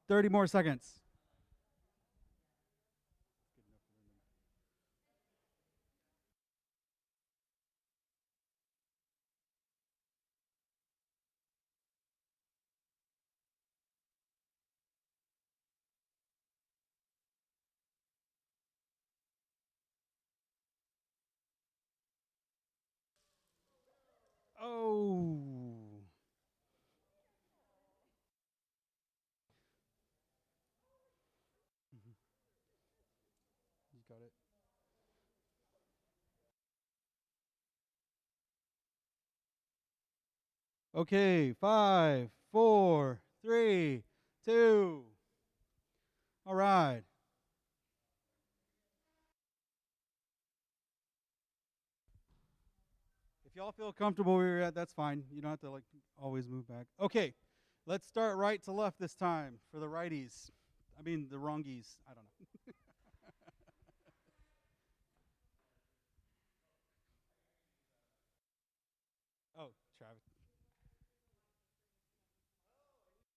A: 30 more seconds. Oh. You got it. Okay, 5, 4, 3, 2. All right. If y'all feel comfortable where you're at, that's fine. You don't have to like always move back. Okay, let's start right to left this time for the righties. I mean the wrongies. I don't know. Oh, Travis.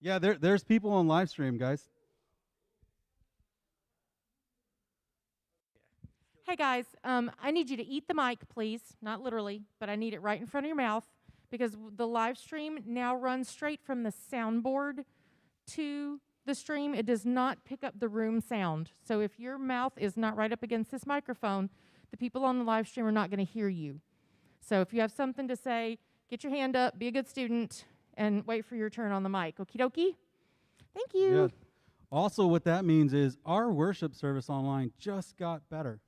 A: Yeah, there's people on live stream, guys.
J: Hey guys, I need you to eat the mic, please. Not literally, but I need it right in front of your mouth because the live stream now runs straight from the soundboard to the stream. It does not pick up the room sound. So if your mouth is not right up against this microphone, the people on the live stream are not going to hear you. So if you have something to say, get your hand up, be a good student, and wait for your turn on the mic. Okie dokie? Thank you.
A: Yeah. Also, what that means is our worship service online just got better.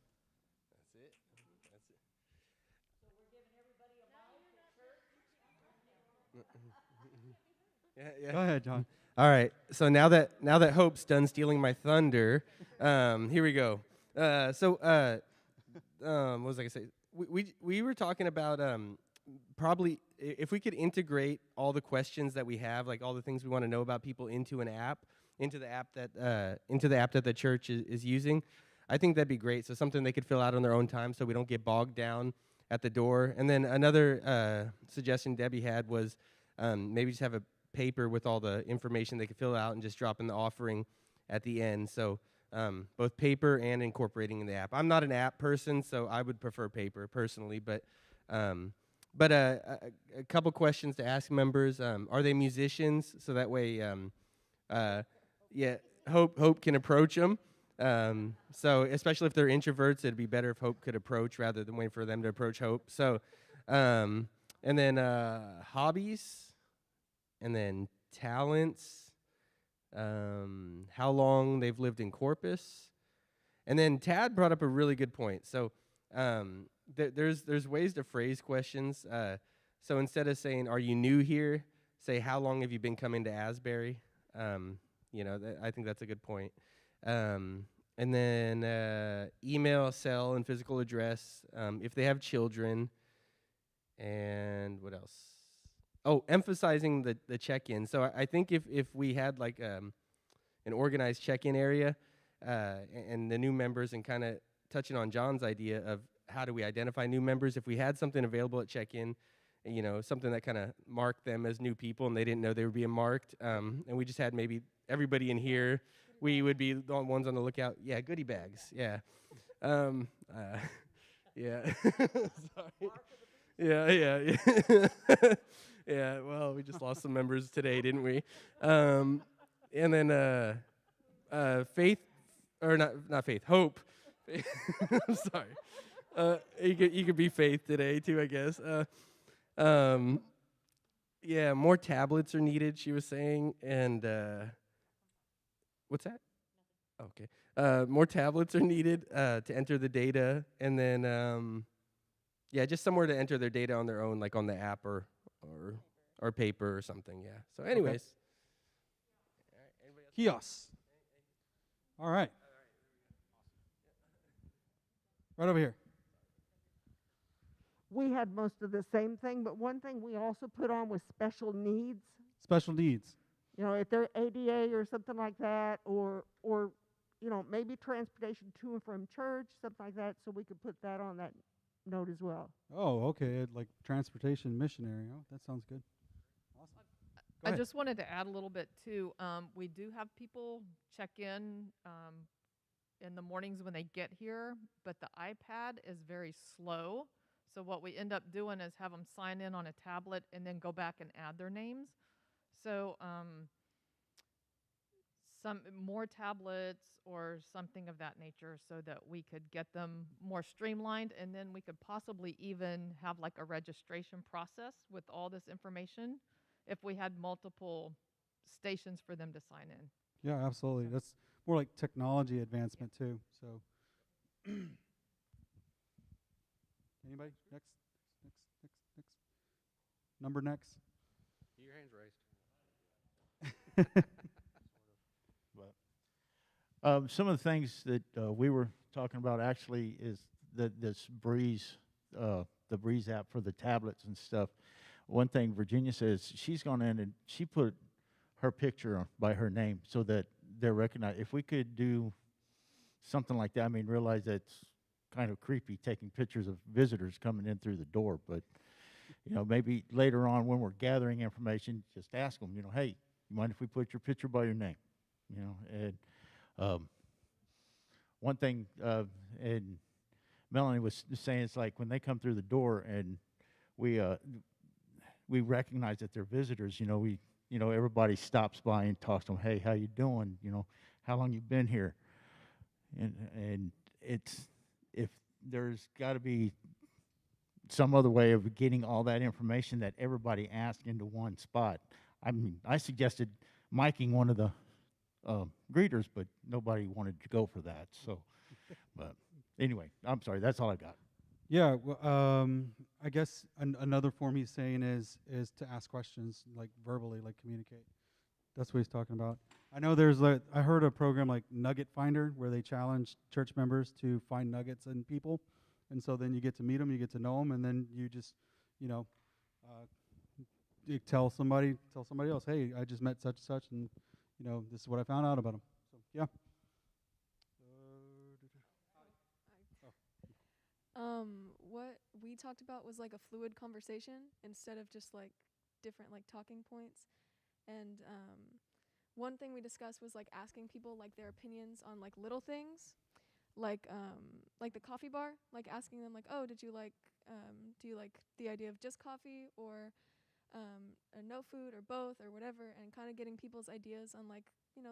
E: Yeah.
A: Go ahead, John.
E: All right. So now that Hope's done stealing my thunder, here we go. What was I gonna say? We were talking about probably if we could integrate all the questions that we have, like all the things we want to know about people, into an app, into the app that the church is using. I think that'd be great. So something they could fill out on their own time, so we don't get bogged down at the door. And then another suggestion Debbie had was maybe just have a paper with all the information they could fill out and just drop in the offering at the end. So both paper and incorporating in the app. I'm not an app person, so I would prefer paper personally. But a couple questions to ask members: are they musicians? So that way, Hope can approach them. So especially if they're introverts, it'd be better if Hope could approach rather than wait for them to approach Hope. So, and then hobbies. And then talents, how long they've lived in Corpus. And then Tad brought up a really good point. So there's ways to phrase questions. So instead of saying, are you new here, say, how long have you been coming to Asbury? I think that's a good point. And then email, cell, and physical address if they have children. And what else? Oh, emphasizing the check-in. So I think if we had like an organized check-in area and the new members, and kind of touching on John's idea of how do we identify new members, if we had something available at check-in, something that kind of marked them as new people and they didn't know they were being marked, and we just had maybe everybody in here, we would be the ones on the lookout. Yeah, goodie bags. Yeah. Yeah. Sorry. Yeah. Yeah, well, we just lost some members today, didn't we? And then Faith, or not Faith, Hope. I'm sorry. You could be Faith today too, I guess. Yeah, more tablets are needed, she was saying, and what's that? Okay. More tablets are needed to enter the data, and then just somewhere to enter their data on their own, like on the app or paper or something. Yeah. So, anyways,
A: Kiosks. All right. Right over here.
K: We had most of the same thing, but one thing we also put on was special needs.
A: Special needs.
K: If they're ADA or something like that, or maybe transportation to and from church, something like that, so we could put that on that note as well.
A: Oh, okay. Like transportation missionary. Oh, that sounds good. Awesome.
C: I
A: ahead.
C: just wanted to add a little bit too. We do have people check in the mornings when they get here, but the iPad is very slow. So what we end up doing is have them sign in on a tablet and then go back and add their names. So some more tablets or something of that nature so that we could get them more streamlined, and then we could possibly even have like a registration process with all this information if we had multiple stations for them to sign in.
A: Yeah, absolutely.
C: So-
A: That's more like technology advancement too. So, anybody next? Next. Number next.
B: Your hand's raised.
L: But some of the things that we were talking about actually is this the Breeze app for the tablets and stuff. One thing Virginia says, she's gone in and she put her picture by her name so that they're recognized. If we could do something like that, I mean, realize that's kind of creepy taking pictures of visitors coming in through the door, but maybe later on when we're gathering information, just ask them, hey, you mind if we put your picture by your name? And one thing, and Melanie was saying, it's like when they come through the door and we recognize that they're visitors. Everybody stops by and talks to them. Hey, how you doing? How long you been here? And it's, if there's got to be some other way of getting all that information that everybody asked into one spot. I mean, I suggested miking one of the greeters, but nobody wanted to go for that. So, but anyway, I'm sorry. That's all I got.
A: Yeah, I guess another form he's saying is to ask questions, like verbally, like communicate. That's what he's talking about. I know I heard a program like Nugget Finder where they challenge church members to find nuggets in people, and so then you get to meet them, you get to know them, and then you just, you tell somebody else, hey, I just met such and such, and this is what I found out about them. So yeah.
H: What we talked about was like a fluid conversation instead of just like different like talking points. And one thing we discussed was like asking people like their opinions on like little things, like the coffee bar, like asking them like, oh, do you like the idea of just coffee or no food or both or whatever, and kind of getting people's ideas on like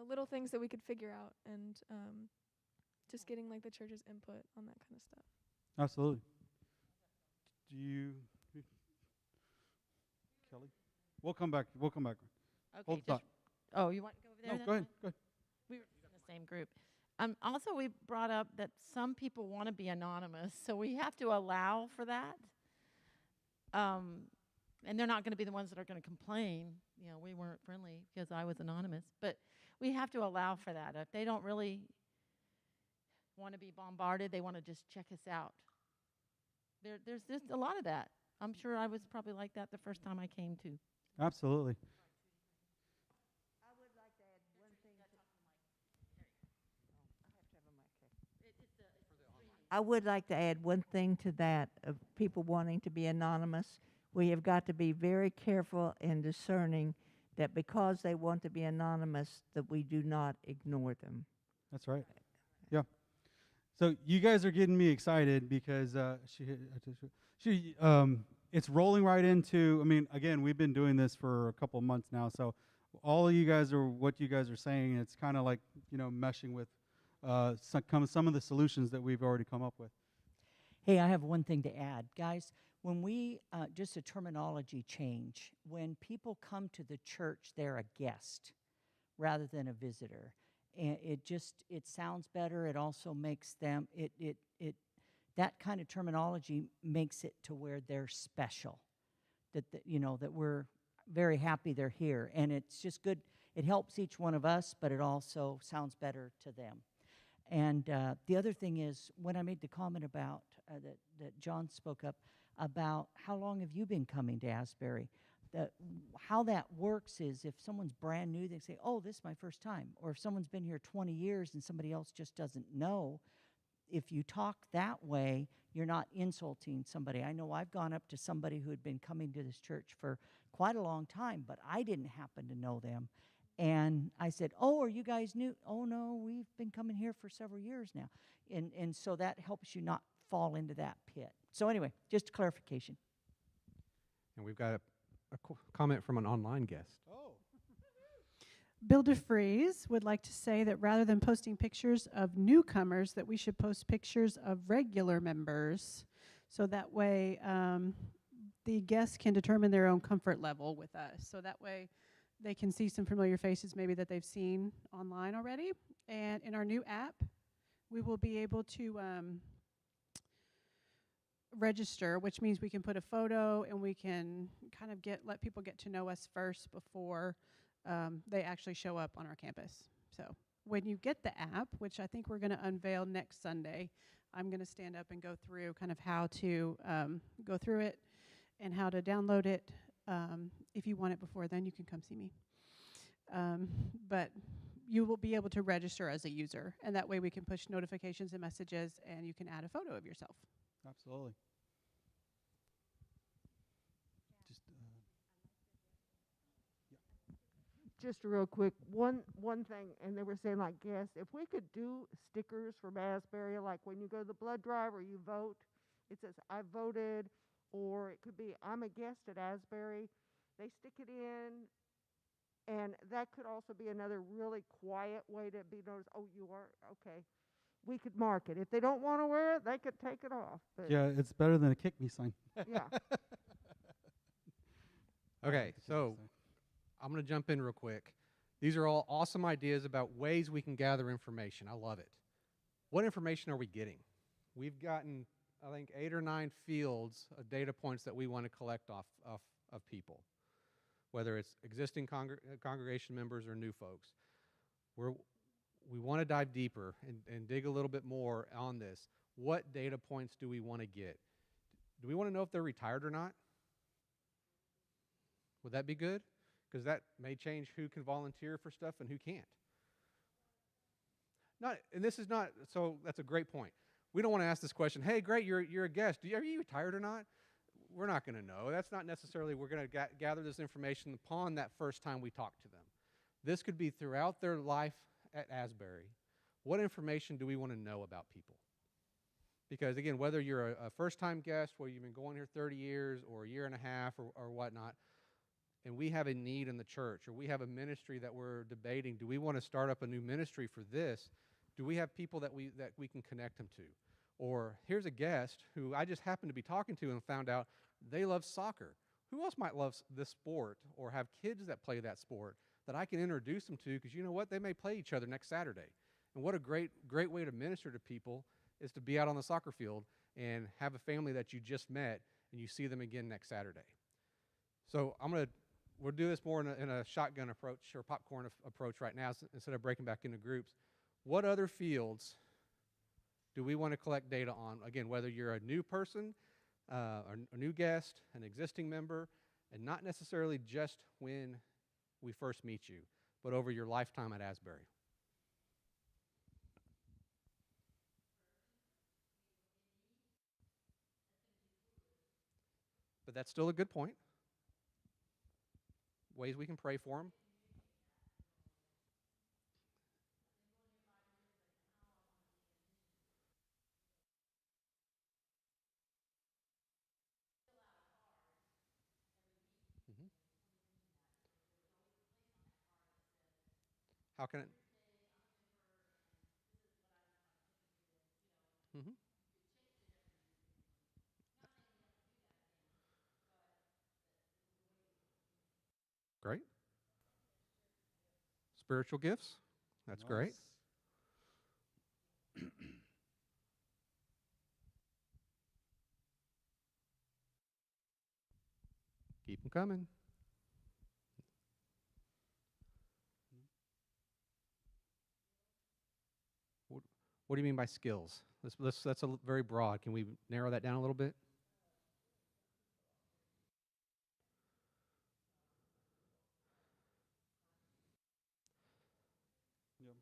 H: little things that we could figure out, and just getting like the church's input on that kind of stuff.
A: Absolutely. Do you, Kelly? We'll come back.
F: Okay,
A: Hold the thought.
F: oh, you want to go over there?
A: No,
F: That's
A: go ahead.
F: fine.
A: Go ahead.
F: We were in the same group. Also, we brought up that some people want to be anonymous, so we have to allow for that. And they're not going to be the ones that are going to complain. We weren't friendly because I was anonymous, but we have to allow for that. If they don't really want to be bombarded, they want to just check us out. There's just a lot of that. I'm sure I was probably like that the first time I came to.
A: Absolutely.
G: I would like to add one thing. I would like to add one thing to that of people wanting to be anonymous. We have got to be very careful and discerning that because they want to be anonymous, that we do not ignore them.
A: That's right. Yeah. So you guys are getting me excited because it's rolling right into. I mean, again, we've been doing this for a couple of months now, so all of you guys are what you guys are saying. It's kind of like meshing with some of the solutions that we've already come up with.
F: Hey, I have one thing to add. Guys, when we, just a terminology change, when people come to the church, they're a guest rather than a visitor. And it sounds better. It also makes them, that kind of terminology makes it to where they're special, that we're very happy they're here. And it's just good. It helps each one of us, but it also sounds better to them. And the other thing is, when I made the comment about that John spoke up about how long have you been coming to Asbury? How that works is if someone's brand new, they say, oh, this is my first time. Or if someone's been here 20 years and somebody else just doesn't know, if you talk that way, you're not insulting somebody. I know I've gone up to somebody who had been coming to this church for quite a long time, but I didn't happen to know them. And I said, "Oh, are you guys new?" "Oh, no, we've been coming here for several years now." And so that helps you not fall into that pit. So anyway, just a clarification.
B: And we've got a comment from an online guest.
A: Oh.
M: Bill DeFreeze would like to say that rather than posting pictures of newcomers, that we should post pictures of regular members, so that way the guests can determine their own comfort level with us. So that way they can see some familiar faces maybe that they've seen online already. And in our new app, we will be able to register, which means we can put a photo and we can kind of let people get to know us first before they actually show up on our campus. So when you get the app, which I think we're going to unveil next Sunday, I'm going to stand up and go through kind of how to go through it and how to download it. If you want it before then, you can come see me. But you will be able to register as a user, and that way we can push notifications and messages, and you can add a photo of yourself.
A: Absolutely.
K: Just real quick, one thing, and they were saying, like, yes, if we could do stickers from Asbury, like when you go to the blood drive or you vote, it says I voted, or it could be I'm a guest at Asbury. They stick it in, and that could also be another really quiet way to be noticed. Oh, you are okay. We could mark it. If they don't want to wear it, they could take it off. But
A: Yeah, it's better than a kick me sign.
K: yeah.
B: Okay, so I'm going to jump in real quick. These are all awesome ideas about ways we can gather information. I love it. What information are we getting? We've gotten, I think, 8 or 9 fields of data points that we want to collect off of people, whether it's existing congregation members or new folks. We want to dive deeper and dig a little bit more on this. What data points do we want to get? Do we want to know if they're retired or not? Would that be good? Because that may change who can volunteer for stuff and who can't. And this is not, so that's a great point. We don't want to ask this question, hey, great, you're a guest. Are you retired or not? We're not going to know. That's not necessarily, we're going to gather this information upon that first time we talk to them. This could be throughout their life at Asbury. What information do we want to know about people? Because again, whether you're a first-time guest, where you've been going here 30 years or a year and a half or whatnot, and we have a need in the church, or we have a ministry that we're debating, do we want to start up a new ministry for this? Do we have people that we can connect them to? Or here's a guest who I just happened to be talking to and found out they love soccer. Who else might love this sport or have kids that play that sport that I can introduce them to? Because you know what? They may play each other next Saturday. And what a great way to minister to people is to be out on the soccer field and have a family that you just met and you see them again next Saturday. So we'll do this more in a shotgun approach or popcorn approach right now instead of breaking back into groups. What other fields do we want to collect data on? Again, whether you're a new person, or a new guest, an existing member, and not necessarily just when we first meet you, but over your lifetime at Asbury. But that's still a good point. Ways we can pray for them. Mm-hmm. How can it? Mm-hmm. Great. Spiritual gifts. That's great. Keep them coming. What do you mean by skills? That's very broad. Can we narrow that down a little bit?
A: Yep.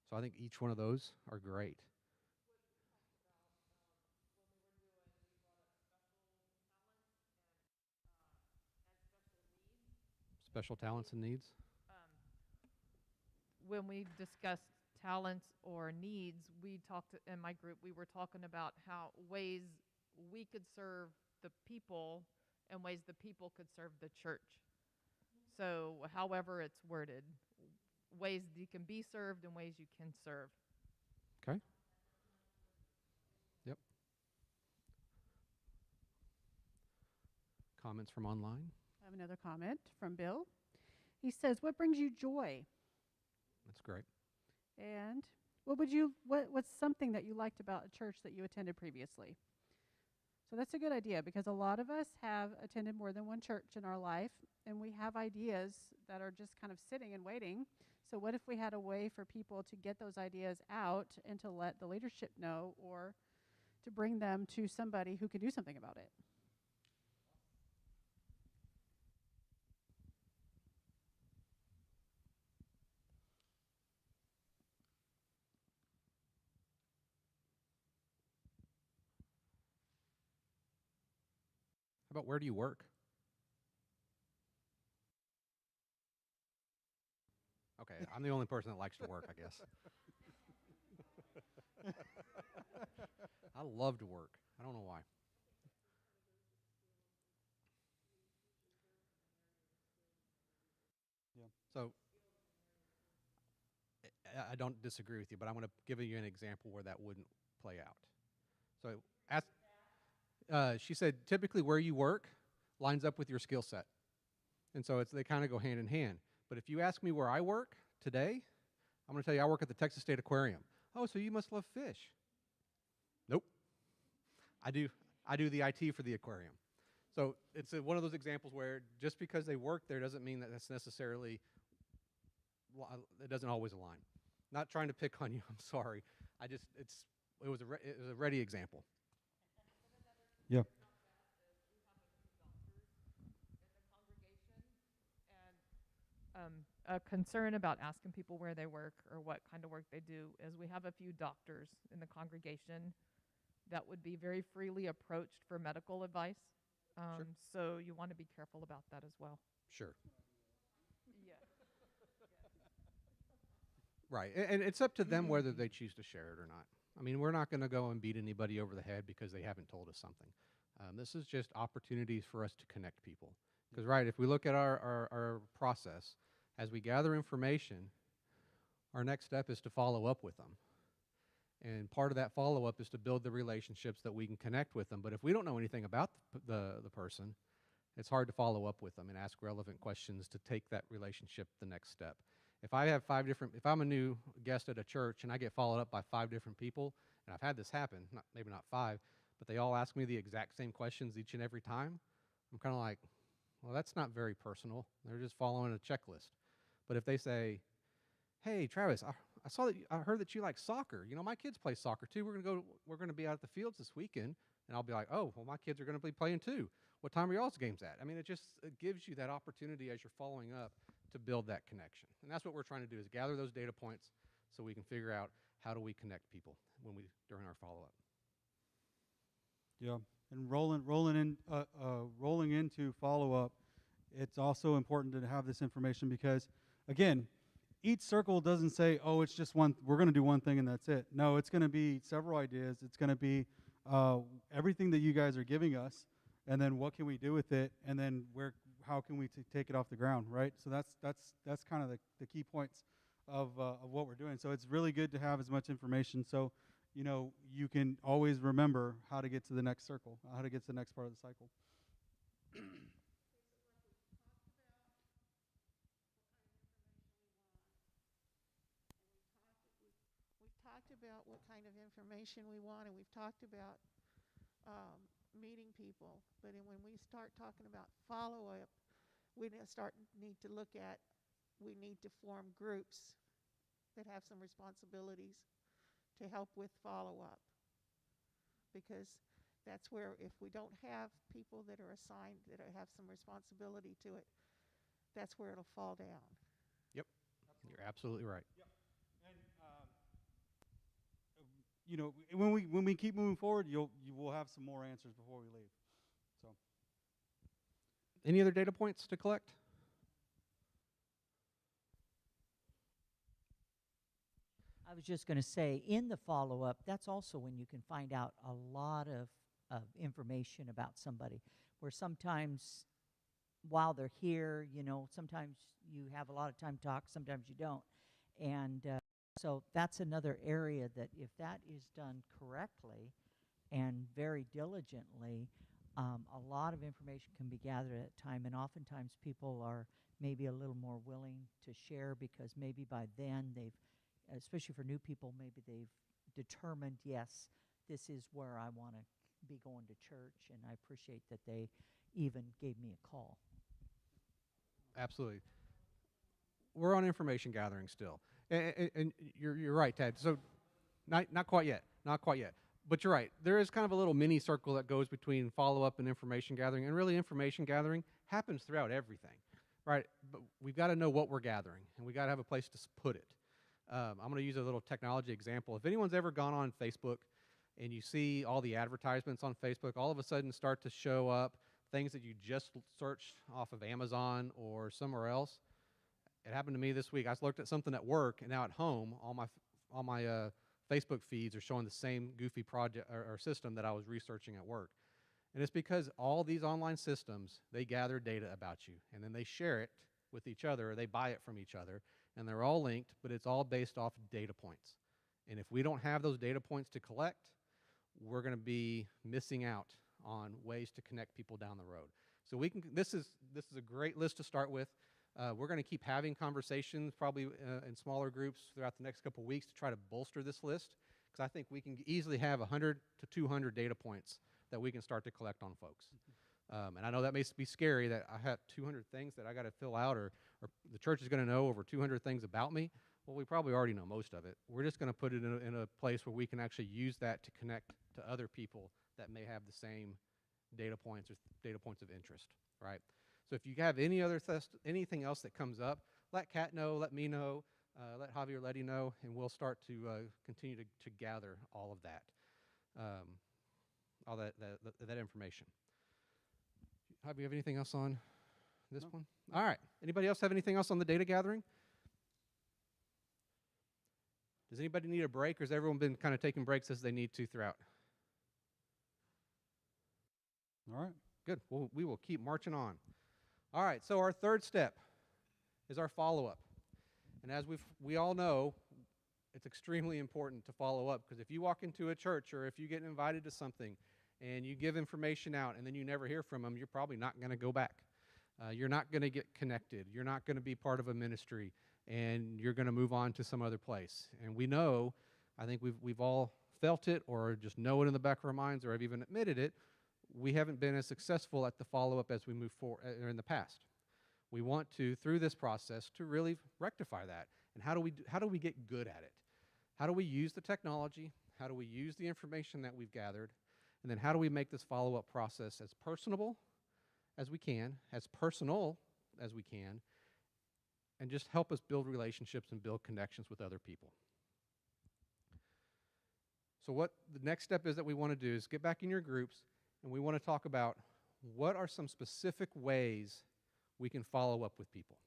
B: So I think each one of those are great. Special talents and needs.
C: When we discussed talents or needs, we talked in my group, we were talking about how ways we could serve the people and ways the people could serve the church. So however it's worded, ways you can be served and ways you can serve.
B: Okay. Yep. Comments from online?
M: I have another comment from Bill. He says, "What brings you joy?"
B: That's great.
M: And what's something that you liked about a church that you attended previously? So that's a good idea, because a lot of us have attended more than one church in our life, and we have ideas that are just kind of sitting and waiting. So what if we had a way for people to get those ideas out and to let the leadership know, or to bring them to somebody who can do something about it?
B: How about where do you work? Okay, I'm the only person that likes to work, I guess. I love to work. I don't know why.
A: Yeah.
B: So I don't disagree with you, but I'm going to give you an example where that wouldn't play out. So she said typically where you work lines up with your skill set. And so they kind of go hand in hand. But if you ask me where I work today, I'm going to tell you I work at the Texas State Aquarium. Oh, so you must love fish. Nope. I do the IT for the aquarium. So it's one of those examples where just because they work there doesn't mean that that's necessarily, it doesn't always align. Not trying to pick on you, I'm sorry. It was a ready example.
A: Yeah.
C: A concern about asking people where they work or what kind of work they do is we have a few doctors in the congregation that would be very freely approached for medical advice.
B: Sure.
C: So you want to be careful about that as well.
B: Sure.
C: Yeah.
B: Right, and it's up to them whether they choose to share it or not. I mean, we're not going to go and beat anybody over the head because they haven't told us something. This is just opportunities for us to connect people. Because, right, if we look at our process, as we gather information, our next step is to follow up with them. And part of that follow-up is to build the relationships that we can connect with them. But if we don't know anything about the person, it's hard to follow up with them and ask relevant questions to take that relationship the next step. If I'm a new guest at a church and I get followed up by 5 different people, and I've had this happen, maybe not 5, but they all ask me the exact same questions each and every time, I'm kind of like, well, that's not very personal. They're just following a checklist. But if they say, hey, Travis, I heard that you like soccer. You know, my kids play soccer too. We're gonna be out at the fields this weekend, and I'll be like, oh, well, my kids are gonna be playing too. What time are y'all's games at? I mean, it gives you that opportunity as you're following up to build that connection. And that's what we're trying to do, is gather those data points so we can figure out how do we connect people during our follow-up.
A: Yeah, and rolling into follow-up, it's also important to have this information because, again, each circle doesn't say, oh, it's just one, we're going to do one thing and that's it. No, it's going to be several ideas. It's going to be everything that you guys are giving us, and then what can we do with it, and then how can we take it off the ground, right? So that's kind of the key points of what we're doing. So it's really good to have as much information so you can always remember how to get to the next circle, how to get to the next part of the cycle.
K: We've talked about what kind of information we want, and we've talked about meeting people. But when we start talking about follow-up, we need to look at, we need to form groups that have some responsibilities to help with follow-up. Because that's where, if we don't have people that are assigned, that have some responsibility to it, that's where it'll fall down.
B: Yep, you're absolutely right.
A: Yep. And when we keep moving forward, you will have some more answers before we leave. So,
B: any other data points to collect?
F: was just going to say, in the follow-up, that's also when you can find out a lot of information about somebody, where sometimes while they're here, sometimes you have a lot of time to talk, sometimes you don't. And so that's another area that if that is done correctly and very diligently, a lot of information can be gathered at a time, and oftentimes people are maybe a little more willing to share because maybe by then they've, especially for new people, maybe they've determined, yes, this is where I want to be going to church, and I appreciate that they even gave me a call.
B: Absolutely. We're on information gathering still. And you're right, Tad. So not quite yet. Not quite yet. But you're right. There is kind of a little mini circle that goes between follow-up and information gathering. And really information gathering happens throughout everything, right? But we've got to know what we're gathering, and we've got to have a place to put it. I'm going to use a little technology example. If anyone's ever gone on Facebook and you see all the advertisements on Facebook, all of a sudden start to show up things that you just searched off of Amazon or somewhere else. It happened to me this week. I looked at something at work, and now at home, all my Facebook feeds are showing the same goofy project or system that I was researching at work. And it's because all these online systems, they gather data about you, and then they share it with each other, or they buy it from each other, and they're all linked, but it's all based off data points. And if we don't have those data points to collect, we're going to be missing out on ways to connect people down the road. So this is a great list to start with. We're going to keep having conversations, probably in smaller groups throughout the next couple of weeks, to try to bolster this list, because I think we can easily have 100 to 200 data points that we can start to collect on folks. And I know that may be scary, that I have 200 things that I got to fill out, or the church is going to know over 200 things about me. Well, we probably already know most of it. We're just going to put it in a place where we can actually use that to connect to other people that may have the same data points or data points of interest, right? So if you have anything else that comes up, let Kat know, let me know, let Javier Letty know, and we'll start to continue to gather all of that, all that information. Javier, you have anything else on this one? All right. Anybody else have anything else on the data gathering? Does anybody need a break, or has everyone been kind of taking breaks as they need to throughout?
A: All right.
B: Good. Well, we will keep marching on. All right, so our third step is our follow-up. And as we all know, it's extremely important to follow up, because if you walk into a church or if you get invited to something and you give information out and then you never hear from them, you're probably not going to go back. You're not going to get connected. You're not going to be part of a ministry, and you're going to move on to some other place. And we know, I think we've all felt it or just know it in the back of our minds or have even admitted it, we haven't been as successful at the follow-up as we move forward or in the past. We want to, through this process, to really rectify that. And how do we get good at it? How do we use the technology? How do we use the information that we've gathered? And then how do we make this follow-up process as personable as we can, as personal as we can, and just help us build relationships and build connections with other people? So what the next step is that we want to do is get back in your groups, and we want to talk about what are some specific ways we can follow up with people.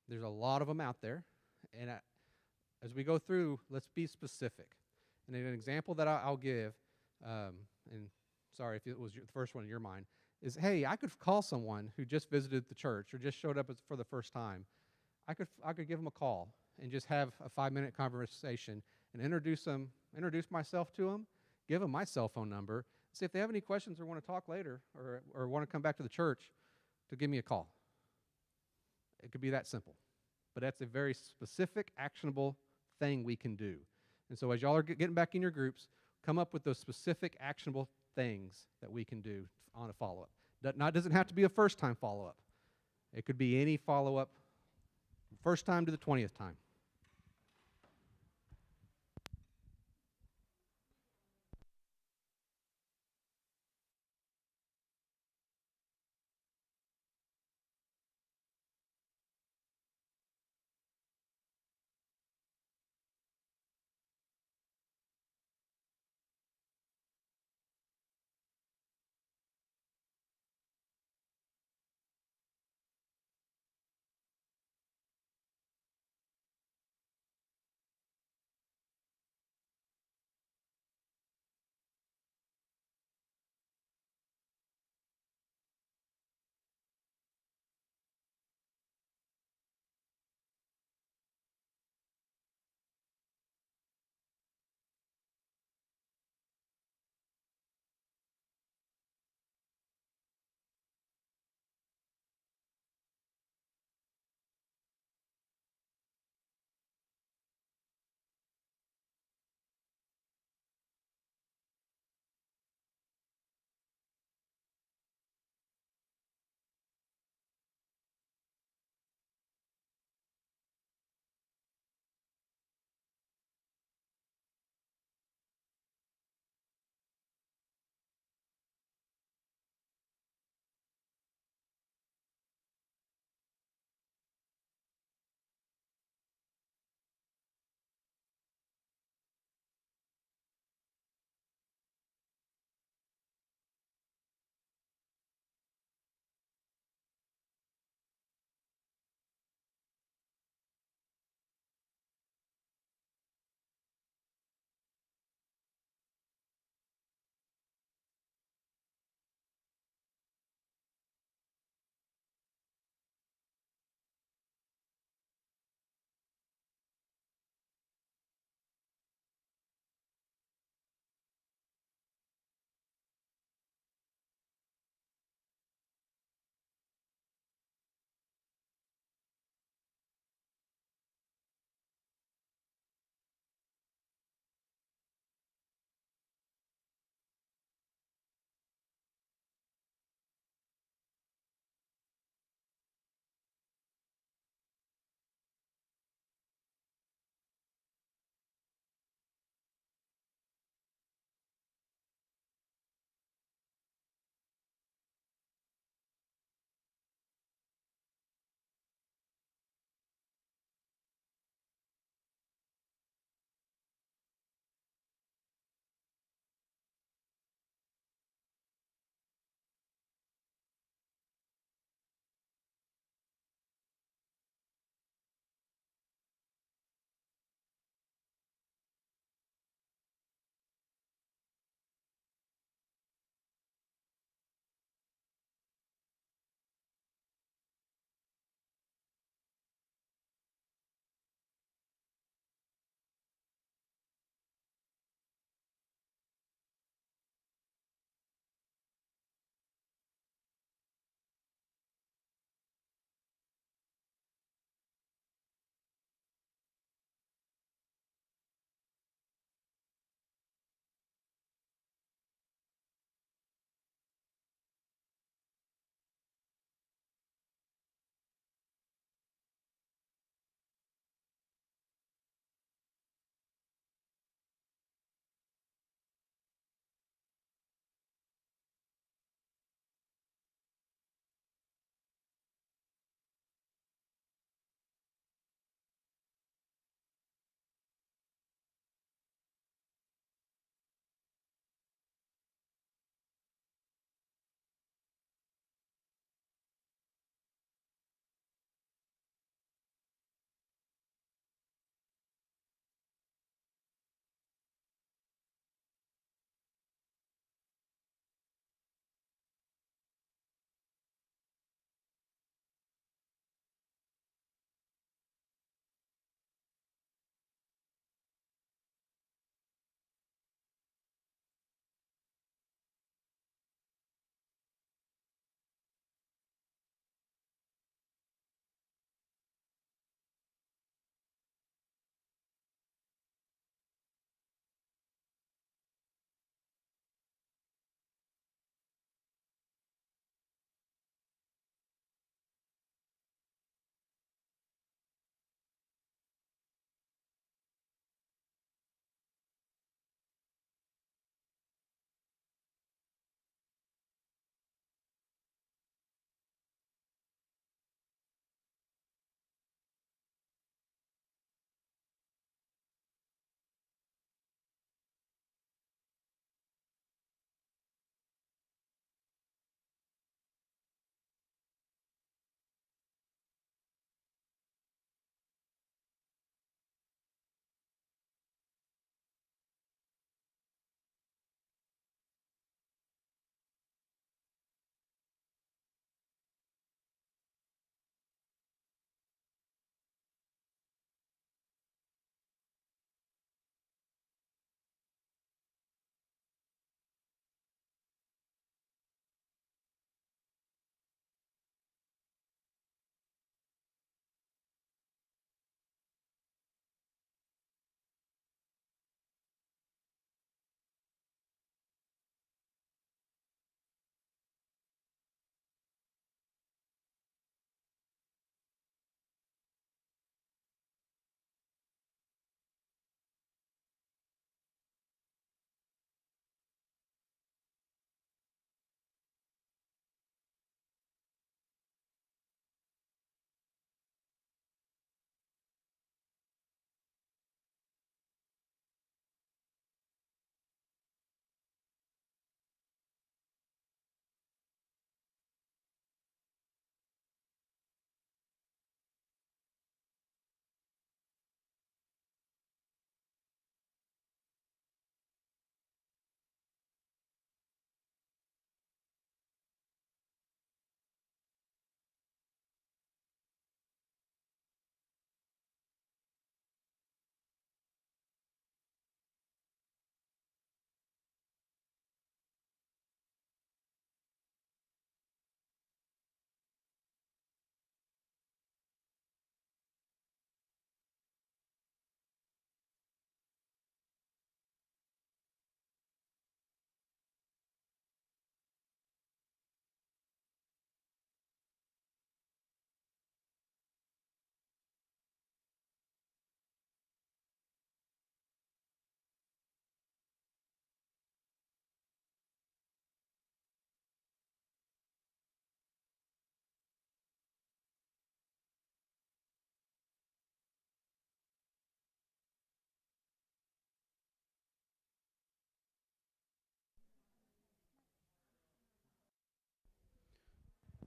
B: There's a lot of them out there, and as we go through, let's be specific. And an example that I'll give, and sorry if it was the first one in your mind, is, hey, I could call someone who just visited the church or just showed up for the first time. I could give them a call and just have a 5-minute conversation and introduce myself to them, give them my cell phone number, see if they have any questions or want to talk later or want to come back to the church, to give me a call. It could be that simple. But that's a very specific, actionable thing we can do. And so as y'all are getting back in your groups, come up with those specific, actionable things that we can do on a follow-up. That doesn't have to be a first-time follow-up. It could be any follow-up, first time to the 20th time.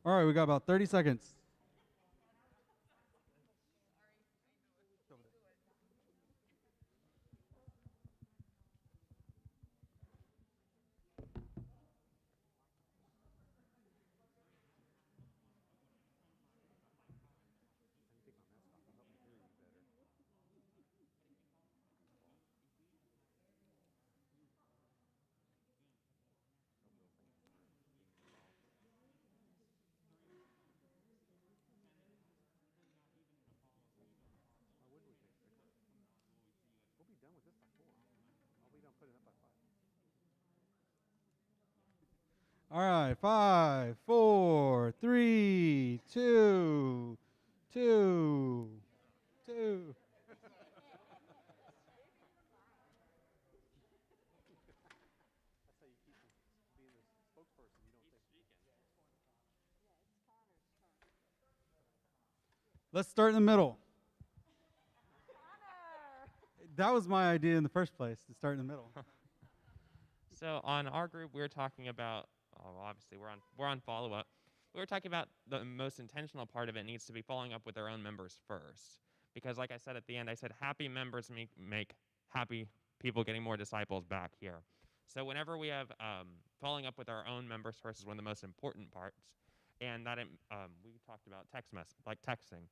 A: All right, we got about 30 seconds. All right, 5, 4, 3, 2, 2, 2. Let's start in the middle. That was my idea in the first place, to start in the middle.
N: So on our group, we were talking about, obviously we're on follow up. We were talking about the most intentional part of it needs to be following up with our own members first, because like I said at the end, I said happy members make happy people getting more disciples back here. So whenever we have following up with our own members first is one of the most important parts, and that we talked about texting.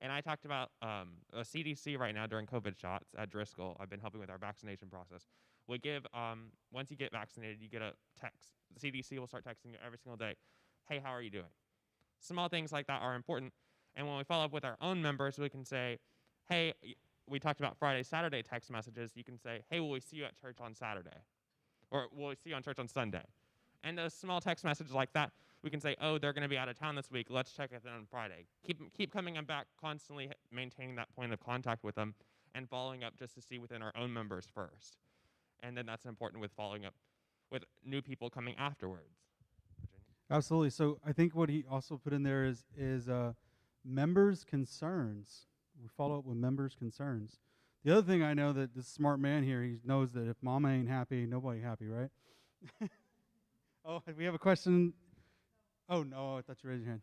N: And I talked about a CDC right now during COVID shots at Driscoll. I've been helping with our vaccination process. We give, once you get vaccinated, you get a text. The CDC will start texting you every single day. Hey, how are you doing? Small things like that are important. And when we follow up with our own members, we can say, hey, we talked about Friday, Saturday text messages. You can say, hey, will we see you at church on Saturday? Or will we see you on church on Sunday? And those small text messages like that, we can say, oh, they're going to be out of town this week. Let's check it on Friday. Keep coming back, constantly maintaining that point of contact with them and following up just to see within our own members first. And then that's important with following up with new people coming afterwards.
A: Absolutely. So I think what he also put in there is members' concerns. We follow up with members' concerns. The other thing I know that this smart man here, he knows that if mama ain't happy, nobody happy, right? Oh, we have a question. Oh no, I thought you raised your hand.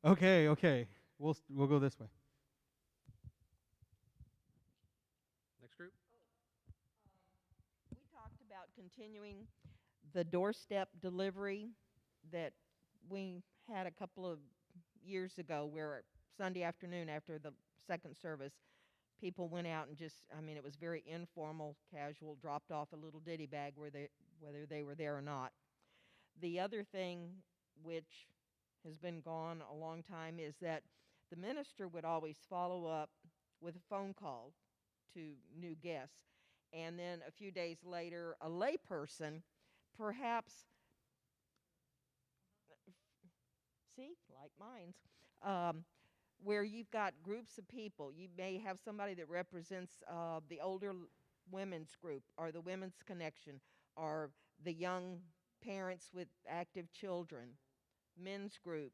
A: Okay. We'll go this way.
B: Next group.
O: We talked about continuing the doorstep delivery that we had a couple of years ago, where Sunday afternoon after the second service, people went out and just, it was very informal, casual, dropped off a little ditty bag whether they were there or not. The other thing, which has been gone a long time, is that the minister would always follow up with a phone call to new guests. And then a few days later, a layperson, perhaps, like mine's, where you've got groups of people. You may have somebody that represents the older women's group, or the women's connection, or the young parents with active children, men's group,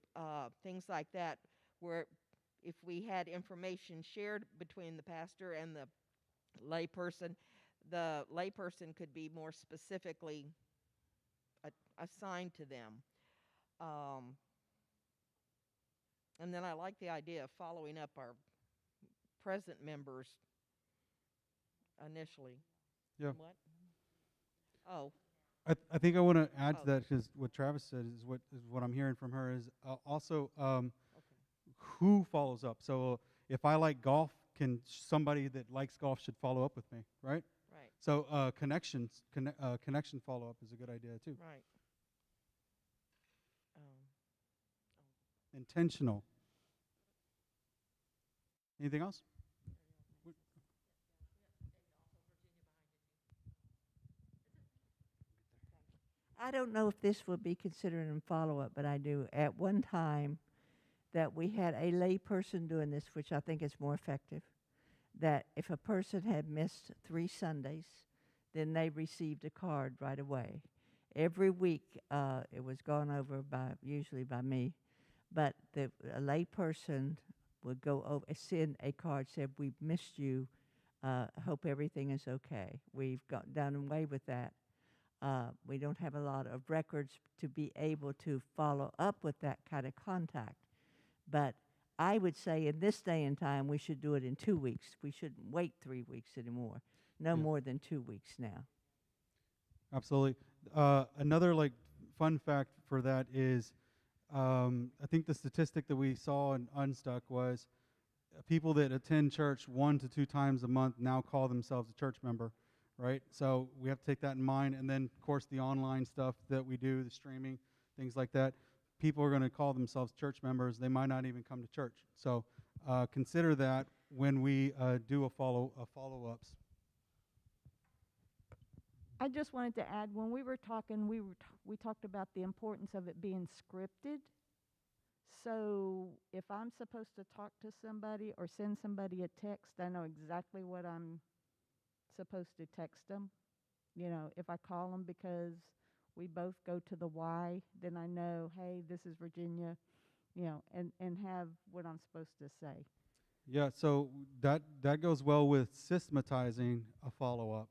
O: things like that, where if we had information shared between the pastor and the layperson could be more specifically assigned to them. And then I like the idea of following up our present members initially.
A: Yeah.
O: What? Oh.
A: I think I want to add to that, because what Travis said is what I'm hearing from her is also who follows up. So if I like golf, somebody that likes golf should follow up with me, right?
O: Right.
A: So connection follow up is a good idea too.
O: Right.
A: Intentional. Anything else?
P: I don't know if this would be considered in follow-up, but I do. At one time, that we had a lay person doing this, which I think is more effective, that if a person had missed 3 Sundays, then they received a card right away. Every week, it was gone over usually by me, but a lay person would go over, send a card, said, "We've missed you. Hope everything is okay." We've done away with that. We don't have a lot of records to be able to follow up with that kind of contact. But I would say in this day and time, we should do it in 2 weeks. We shouldn't wait 3 weeks anymore. No
A: Yeah.
P: more than 2 weeks now.
A: Absolutely. Another like fun fact for that is, I think the statistic that we saw in Unstuck was people that attend church 1 to 2 times a month now call themselves a church member, right? So we have to take that in mind. And then, of course, the online stuff that we do, the streaming, things like that. People are going to call themselves church members. They might not even come to church. So consider that when we do a follow-ups.
G: I just wanted to add, when we were talking, we talked about the importance of it being scripted. So if I'm supposed to talk to somebody or send somebody a text, I know exactly what I'm supposed to text them. You know, if I call them because we both go to the Y, then I know, hey, this is Virginia, you know, and have what I'm supposed to say.
A: Yeah, so that goes well with systematizing a follow-up.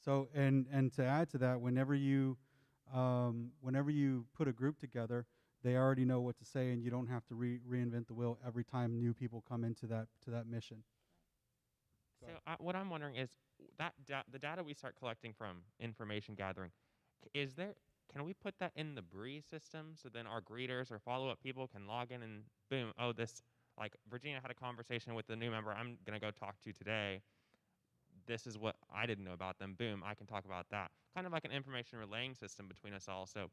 A: So and to add to that, whenever you put a group together, they already know what to say, and you don't have to reinvent the wheel every time new people come into that mission.
N: So what I'm wondering is that the data we start collecting from information gathering, can we put that in the Bree system so then our greeters or follow-up people can log in and boom, oh, this, like Virginia had a conversation with the new member I'm going to go talk to today. This is what I didn't know about them. Boom, I can talk about that. Kind of like an information relaying system between us all. So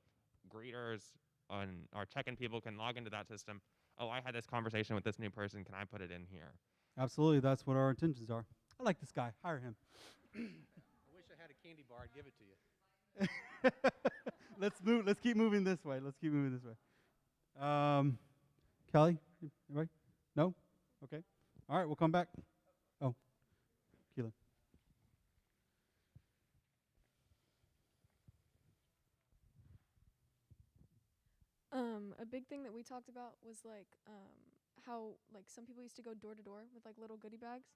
N: greeters and our check-in people can log into that system. Oh, I had this conversation with this new person. Can I put it in here?
A: Absolutely, that's what our intentions are. I like this guy. Hire him.
B: I wish I had a candy bar. I'd give it to you.
A: Let's move. Let's keep moving this way. Kelly, anybody? No? Okay. All right, we'll come back. Oh, Keelan.
H: A big thing that we talked about was like how like some people used to go door to door with like little goodie bags.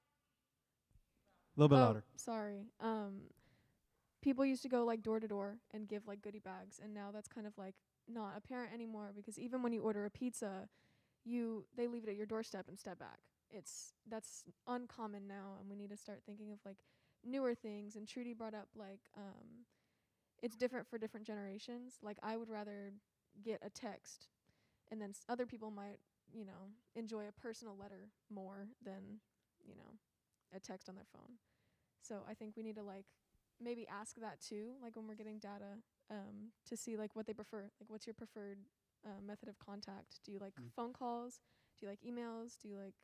A: A little bit
H: Oh,
A: louder.
H: sorry. People used to go like door to door and give like goodie bags, and now that's kind of like not apparent anymore because even when you order a pizza, they leave it at your doorstep and step back. That's uncommon now, and we need to start thinking of like newer things. And Trudy brought up like it's different for different generations. Like I would rather get a text, and then other people might, you know, enjoy a personal letter more than, you know, a text on their phone. So I think we need to like maybe ask that too, like when we're getting data, to see like what they prefer. Like what's your preferred method of contact? Do you like phone calls? Do you like emails? Do you like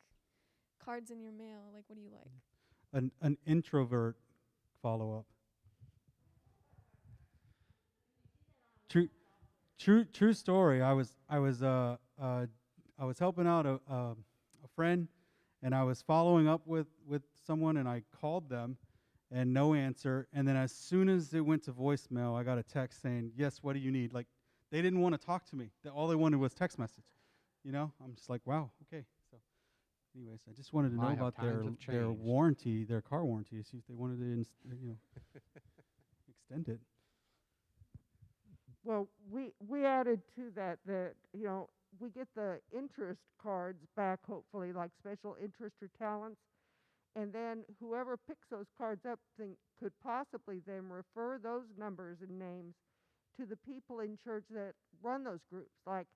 H: cards in your mail? Like what do you like?
A: An introvert follow-up. True story. I was helping out a friend, and I was following up with someone, and I called them, and no answer. And then as soon as it went to voicemail, I got a text saying, "Yes, what do you need?" Like they didn't want to talk to me. All they wanted was text message. You know, I'm just like, wow, okay. So, anyways, I just wanted to know about their warranty, their car warranty, see if they wanted to, extend it.
K: Well, we added to that, you know, we get the interest cards back, hopefully, like special interest or talents. And then whoever picks those cards up could possibly then refer those numbers and names to the people in church that run those groups, like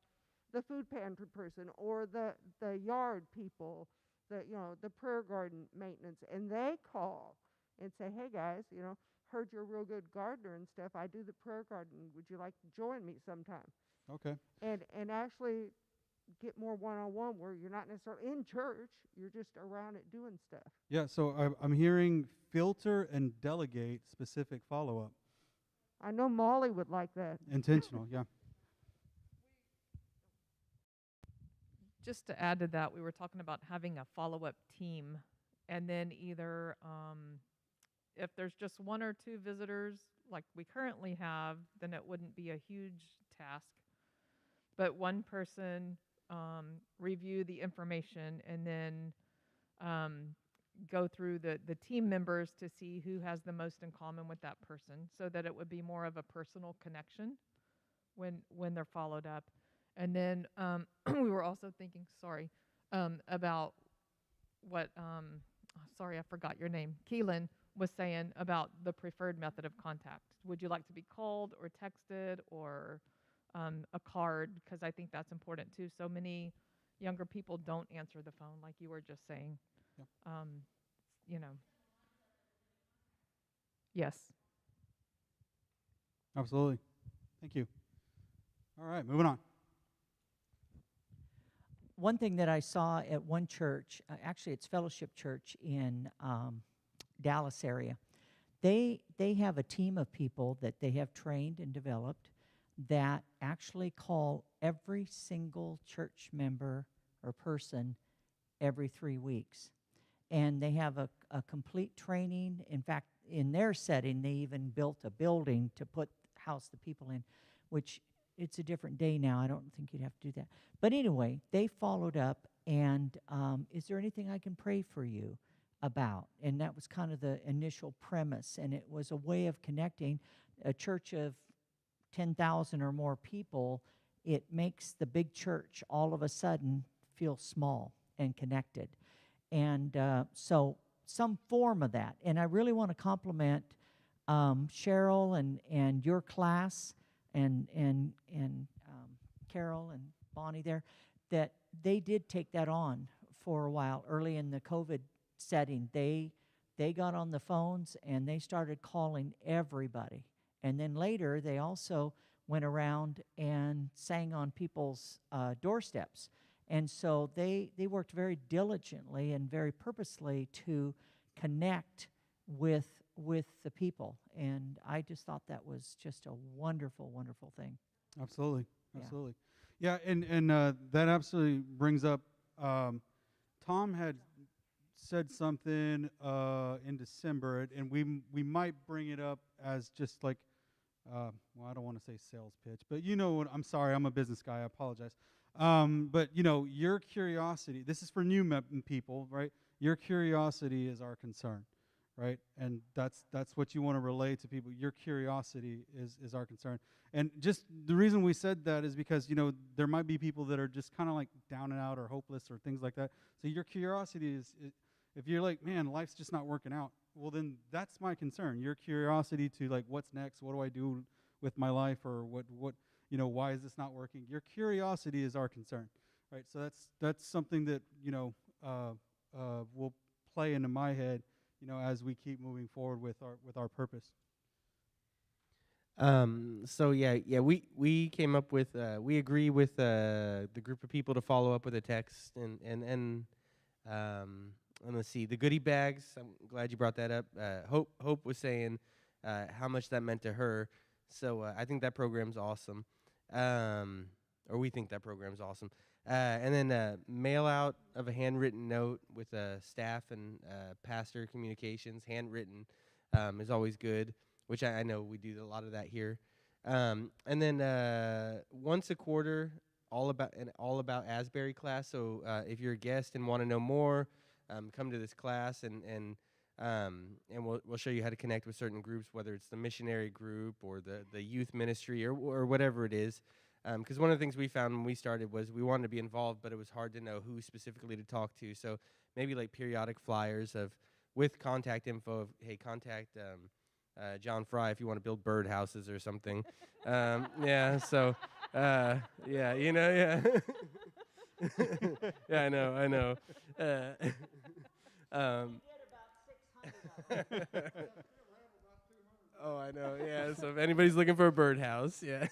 K: the food pantry person or the yard people, the prayer garden maintenance. And they call and say, hey, guys, you know, heard you're a real good gardener and stuff. I do the prayer garden. Would you like to join me sometime?
A: Okay.
K: And actually get more one-on-one where you're not necessarily in church. You're just around it doing stuff.
A: Yeah, so I'm hearing filter and delegate specific follow-up.
K: I know Molly would like that.
A: Intentional, yeah.
C: Just to add to that, we were talking about having a follow-up team, and then either if there's just 1 or 2 visitors like we currently have, then it wouldn't be a huge task. But one person review the information and then go through the team members to see who has the most in common with that person, so that it would be more of a personal connection when they're followed up. And then we were also thinking, about what, sorry, I forgot your name, Keelan was saying about the preferred method of contact. Would you like to be called or texted or a card? Because I think that's important too. So many younger people don't answer the phone, like you were just saying.
A: Yeah.
C: You know. Yes.
A: Absolutely. Thank you. All right, moving on.
F: One thing that I saw at one church, actually it's Fellowship Church in Dallas area, they have a team of people that they have trained and developed that actually call every single church member or person every 3 weeks. And they have a complete training. In fact, in their setting, they even built a building to house the people in, which it's a different day now. I don't think you'd have to do that. But anyway, they followed up, and is there anything I can pray for you about? And that was kind of the initial premise, and it was a way of connecting. A church of 10,000 or more people, it makes the big church all of a sudden feel small and connected. And so some form of that. And I really want to compliment Cheryl and your class and Carol and Bonnie there, that they did take that on for a while. Early in the COVID setting, they got on the phones and they started calling everybody. And then later, they also went around and sang on people's doorsteps. And so they worked very diligently and very purposely to connect with the people. And I just thought that was just a wonderful, wonderful thing.
A: Absolutely.
F: Yeah.
A: Absolutely. Yeah, and that absolutely brings up, Tom had said something in December, and we might bring it up as just like, well, I don't want to say sales pitch, but you know what, I'm sorry, I'm a business guy, I apologize. But, you know, your curiosity, this is for new people, right? Your curiosity is our concern, right? And that's what you want to relay to people. Your curiosity is our concern. And just the reason we said that is because, you know, there might be people that are just kind of like down and out or hopeless or things like that. So your curiosity is if you're like, man, life's just not working out, well, then that's my concern. Your curiosity to like, what's next? What do I do with my life? Or what you know, why is this not working? Your curiosity is our concern, right? So that's something that, you know, will play into my head, you know, as we keep moving forward with our purpose.
E: So we came up with we agree with the group of people to follow up with a text and let's see, the goodie bags. I'm glad you brought that up. Hope was saying how much that meant to her. So I think that program's awesome. Or we think that program's awesome. And then mail out of a handwritten note with staff and pastor communications, handwritten, is always good, which I know we do a lot of that here. And then once a quarter, all about Asbury class. So if you're a guest and want to know more, come to this class and we'll show you how to connect with certain groups, whether it's the missionary group or the youth ministry or whatever it is. Because one of the things we found when we started was we wanted to be involved, but it was hard to know who specifically to talk to. So maybe like periodic flyers with contact info of, hey, contact John Fry if you want to build birdhouses or something. Yeah, so, yeah, you know, yeah. Yeah, I know. Oh, I know, yeah, so if anybody's looking for a birdhouse, yeah.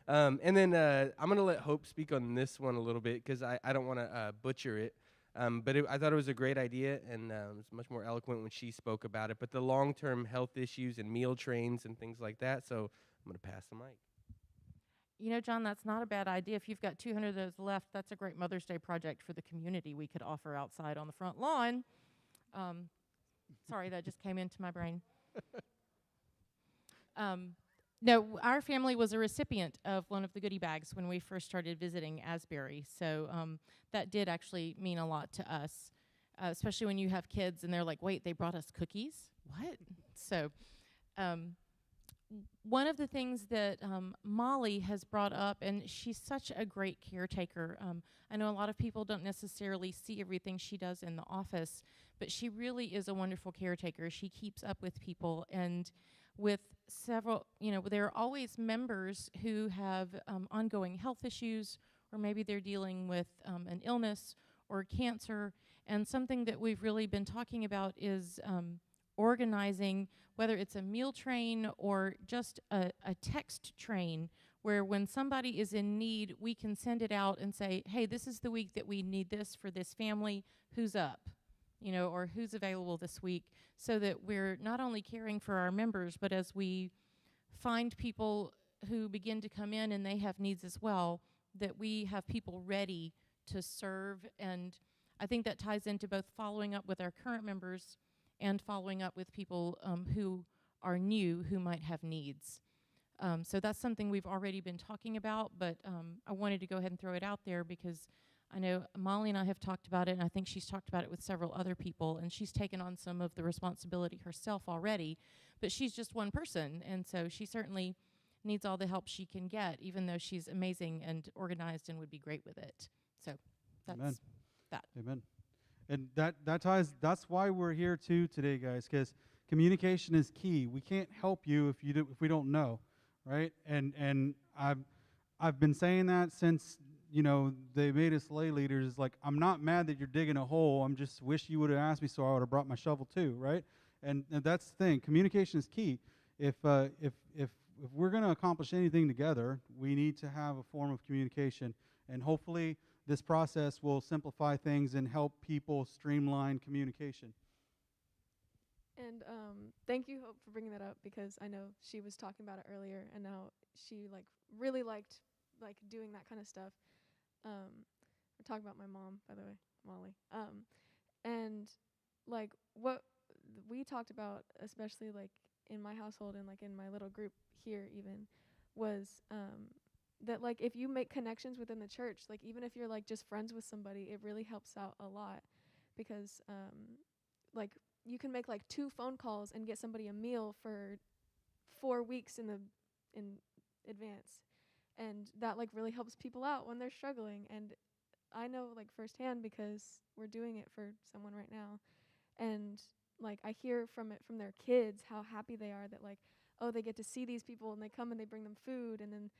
E: And then I'm going to let Hope speak on this one a little bit because I don't want to butcher it. But I thought it was a great idea, and it was much more eloquent when she spoke about it. But the long-term health issues and meal trains and things like that, so I'm going to pass the mic.
J: You know, John, that's not a bad idea. If you've got 200 of those left, that's a great Mother's Day project for the community we could offer outside on the front lawn. Sorry, that just came into my brain. No, our family was a recipient of one of the goodie bags when we first started visiting Asbury, so that did actually mean a lot to us. especially when you have kids and they're like, wait, they brought us cookies? What? So one of the things that Molly has brought up, and she's such a great caretaker. I know a lot of people don't necessarily see everything she does in the office, but she really is a wonderful caretaker. She keeps up with people, and with several, there are always members who have ongoing health issues, or maybe they're dealing with an illness or cancer. And something that we've really been talking about is organizing, whether it's a meal train or just a text train, where when somebody is in need, we can send it out and say, hey, this is the week that we need this for this family, who's up? Or who's available this week, so that we're not only caring for our members, but as we find people who begin to come in and they have needs as well, that we have people ready to serve. And I think that ties into both following up with our current members and following up with people who are new, who might have needs. So that's something we've already been talking about, but I wanted to go ahead and throw it out there because I know Molly and I have talked about it, and I think she's talked about it with several other people, and she's taken on some of the responsibility herself already, but she's just one person, and so she certainly needs all the help she can get, even though she's amazing and organized and would be great with it. So that's
A: Amen.
J: that.
A: Amen. And that ties. That's why we're here too today, guys, because communication is key. We can't help you if we don't know, right? And I've been saying that since they made us lay leaders. Like, I'm not mad that you're digging a hole. I'm just wish you would have asked me, so I would have brought my shovel too, right? And that's the thing. Communication is key. If we're going to accomplish anything together, we need to have a form of communication, and hopefully this process will simplify things and help people streamline communication.
H: And thank you, Hope, for bringing that up, because I know she was talking about it earlier, and now she really liked doing that kind of stuff. We're talking about my mom, by the way, Molly. And what we talked about, especially in my household and in my little group here, even, was that if you make connections within the church, even if you're just friends with somebody, it really helps out a lot, because you can make 2 phone calls and get somebody a meal for 4 weeks in advance, and that really helps people out when they're struggling. And I know firsthand, because we're doing it for someone right now, and I hear from their kids how happy they are that oh, they get to see these people and they come and they bring them food, and then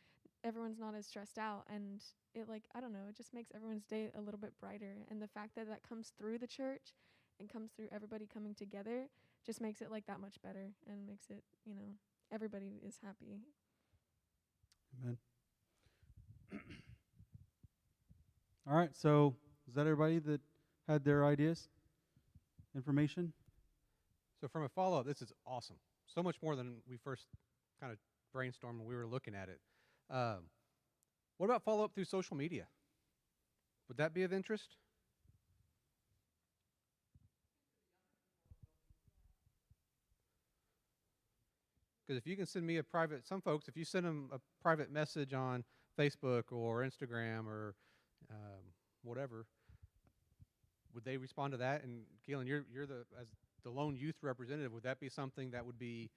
H: everyone's not as stressed out, and it I don't know, it just makes everyone's day a little bit brighter. And the fact that that comes through the church and comes through everybody coming together just makes it that much better, and makes it, everybody is happy.
A: Amen. All right, so is that everybody that had their ideas, information?
B: So from a follow-up, this is awesome. So much more than we first kind of brainstormed when we were looking at it. What about follow-up through social media? Would that be of interest? Because if you can send me some folks, if you send them a private message on Facebook or Instagram or whatever, would they respond to that? And Keelan, you're as the lone youth representative, would that be something that would be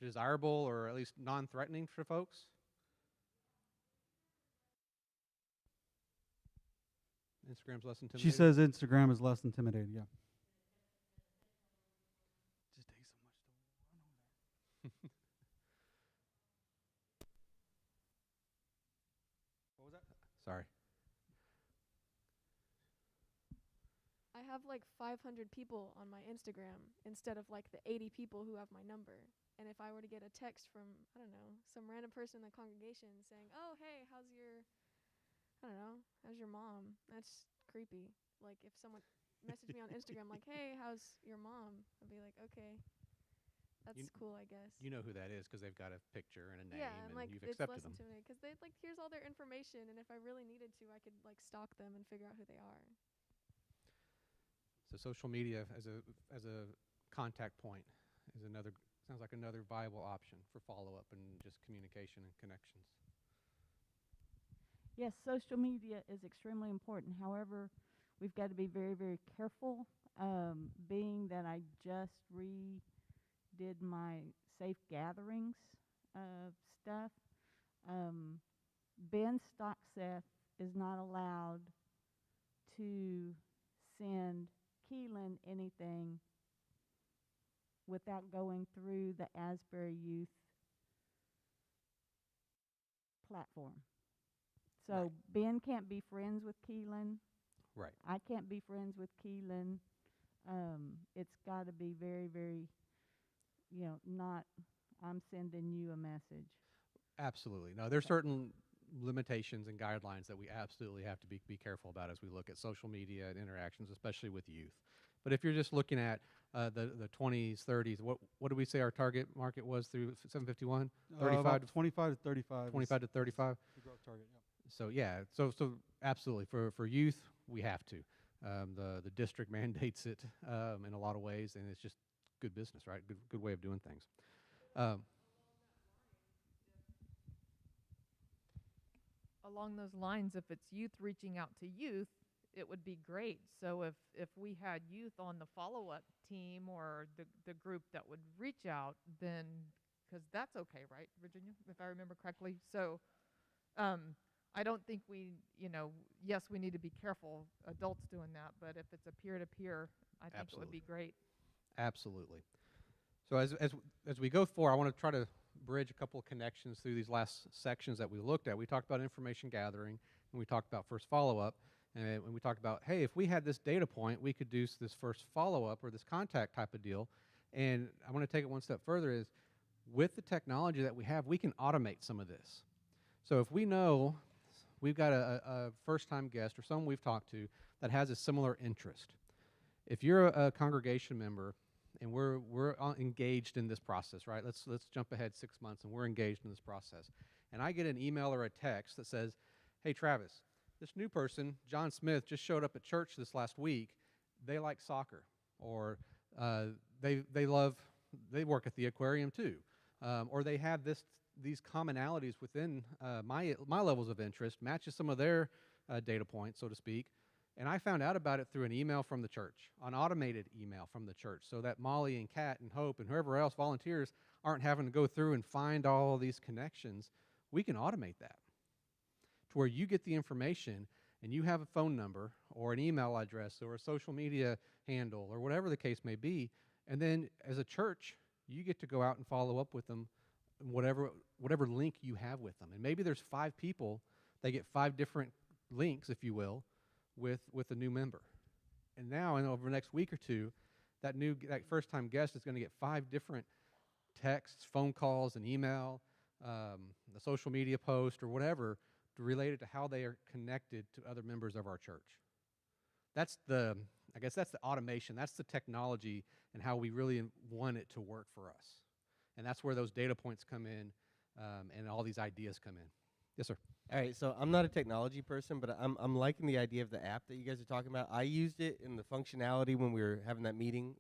B: desirable or at least non-threatening for folks? Instagram's less intimidating?
A: She says Instagram is less intimidating, yeah. Just takes so much to run over there. What was that?
B: Sorry.
H: I have 500 people on my Instagram instead of the 80 people who have my number. And if I were to get a text from, I don't know, some random person in the congregation saying, oh, hey, how's your mom? That's creepy. If someone messaged me on Instagram hey, how's your mom? I'd be like, okay, that's cool, I guess.
B: You know who that is because they've got a picture and a name,
H: yeah, and
B: you've
H: it's
B: accepted
H: less
B: them.
H: intimidating because they here's all their information, and if I really needed to, I could stalk them and figure out who they are.
B: So social media as a contact point is sounds like another viable option for follow-up and just communication and connections.
Q: Yes, social media is extremely important. However,
G: we've got to be very, very careful. Being that I just redid my safe gatherings stuff, Ben Stockseth is not allowed to send Keelan anything without going through the Asbury Youth platform. So
B: Right.
G: Ben can't be friends with Keelan.
B: Right.
G: I can't be friends with Keelan. It's got to be very, very, not I'm sending you a message.
B: Absolutely. No, there's certain limitations and guidelines that we absolutely have to be careful about as we look at social media and interactions, especially with youth. But if you're just looking at the 20s, 30s, what did we say our target market was through 751? 35
A: about
B: to
A: 25 to 35.
B: 25 to 35.
A: The growth target. Yep.
B: So yeah, so absolutely for youth we have to. The district mandates it in a lot of ways, and it's just good business, right? Good way of doing things.
C: Along those lines, if it's youth reaching out to youth, it would be great. So if we had youth on the follow-up team or the group that would reach out, then, because that's okay, right, Virginia, if I remember correctly? So I don't think yes, we need to be careful, adults doing that, but if it's a peer-to-peer, I think it would be great.
B: Absolutely. So as we go forward, I want to try to bridge a couple of connections through these last sections that we looked at. We talked about information gathering, and we talked about first follow-up, and we talked about, hey, if we had this data point, we could do this first follow-up or this contact type of deal. And I want to take it one step further is, with the technology that we have, we can automate some of this. So if we know we've got a first-time guest or someone we've talked to that has a similar interest, if you're a congregation member and we're engaged in this process, right? Let's jump ahead 6 months and we're engaged in this process. And I get an email or a text that says, hey, Travis, this new person, John Smith, just showed up at church this last week. They like soccer, or they work at the aquarium too, or they have these commonalities within my levels of interest, matches some of their data points, so to speak. And I found out about it through an email from the church, an automated email from the church, so that Molly and Kat and Hope and whoever else volunteers aren't having to go through and find all these connections. We can automate that to where you get the information and you have a phone number or an email address or a social media handle or whatever the case may be. And then as a church, you get to go out and follow up with them, whatever link you have with them. And maybe there's 5 people, they get 5 different links, if you will, with a new member. And now, over the next week or two, that first-time guest is going to get 5 different texts, phone calls, an email, a social media post, or whatever, related to how they are connected to other members of our church. That's the automation. That's the technology and how we really want it to work for us. And that's where those data points come in, and all these ideas come in. Yes, sir.
E: All right, so I'm not a technology person, but I'm liking the idea of the app that you guys are talking about. I used it, and the functionality when we were having that meeting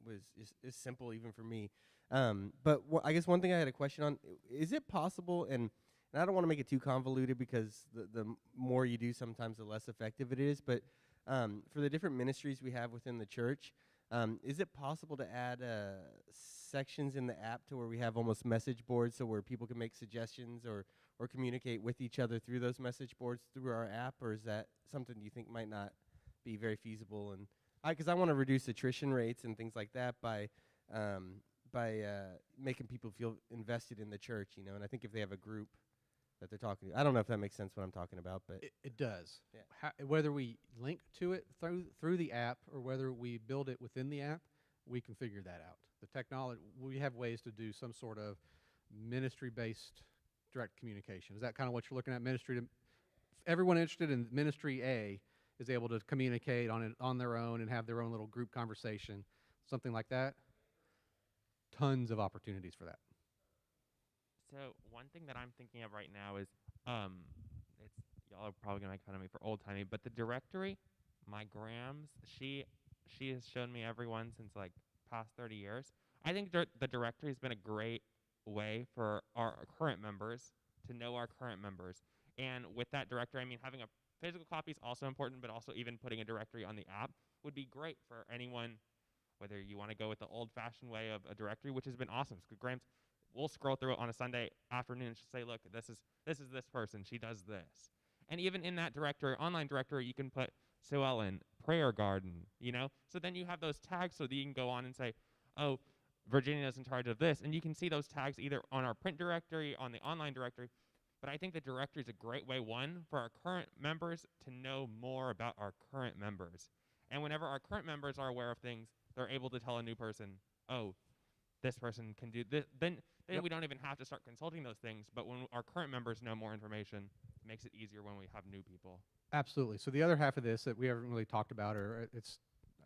E: is simple even for me. But I guess one thing I had a question on, is it possible, and I don't want to make it too convoluted because the more you do, sometimes the less effective it is, but for the different ministries we have within the church, is it possible to add sections in the app to where we have almost message boards, so where people can make suggestions or communicate with each other through those message boards through our app, or is that something you think might not be very feasible? And because I want to reduce attrition rates and things like that by making people feel invested in the church, and I think if they have a group that they're talking to, I don't know if that makes sense what I'm talking about, but
B: it does.
E: Yeah.
B: Whether we link to it through the app or whether we build it within the app, we can figure that out. The technology, we have ways to do some sort of ministry-based direct communication. Is that kind of what you're looking at? Everyone interested in ministry A is able to communicate on their own and have their own little group conversation, something like that. Tons of opportunities for that.
N: So one thing that I'm thinking of right now is, y'all are probably gonna make fun of me for old timey, but the directory, my Grams, she has shown me everyone since like past 30 years. I think the directory has been a great way for our current members to know our current members. And with that directory, I mean, having a physical copy is also important, but also even putting a directory on the app would be great for anyone, whether you want to go with the old-fashioned way of a directory, which has been awesome. Grams, we'll scroll through it on a Sunday afternoon and just say, look, this is this person. She does this. And even in that directory, online directory, you can put Sue Ellen, Prayer Garden, you know? So then you have those tags so that you can go on and say, oh, Virginia is in charge of this. And you can see those tags either on our print directory, on the online directory. But I think the directory is a great way, one, for our current members to know more about our current members. And whenever our current members are aware of things, they're able to tell a new person, oh, this person can do this. Then we don't even have to start consulting those things. But when our current members know more information, it makes it easier when we have new people.
B: Absolutely. So the other half of this that we haven't really talked about, or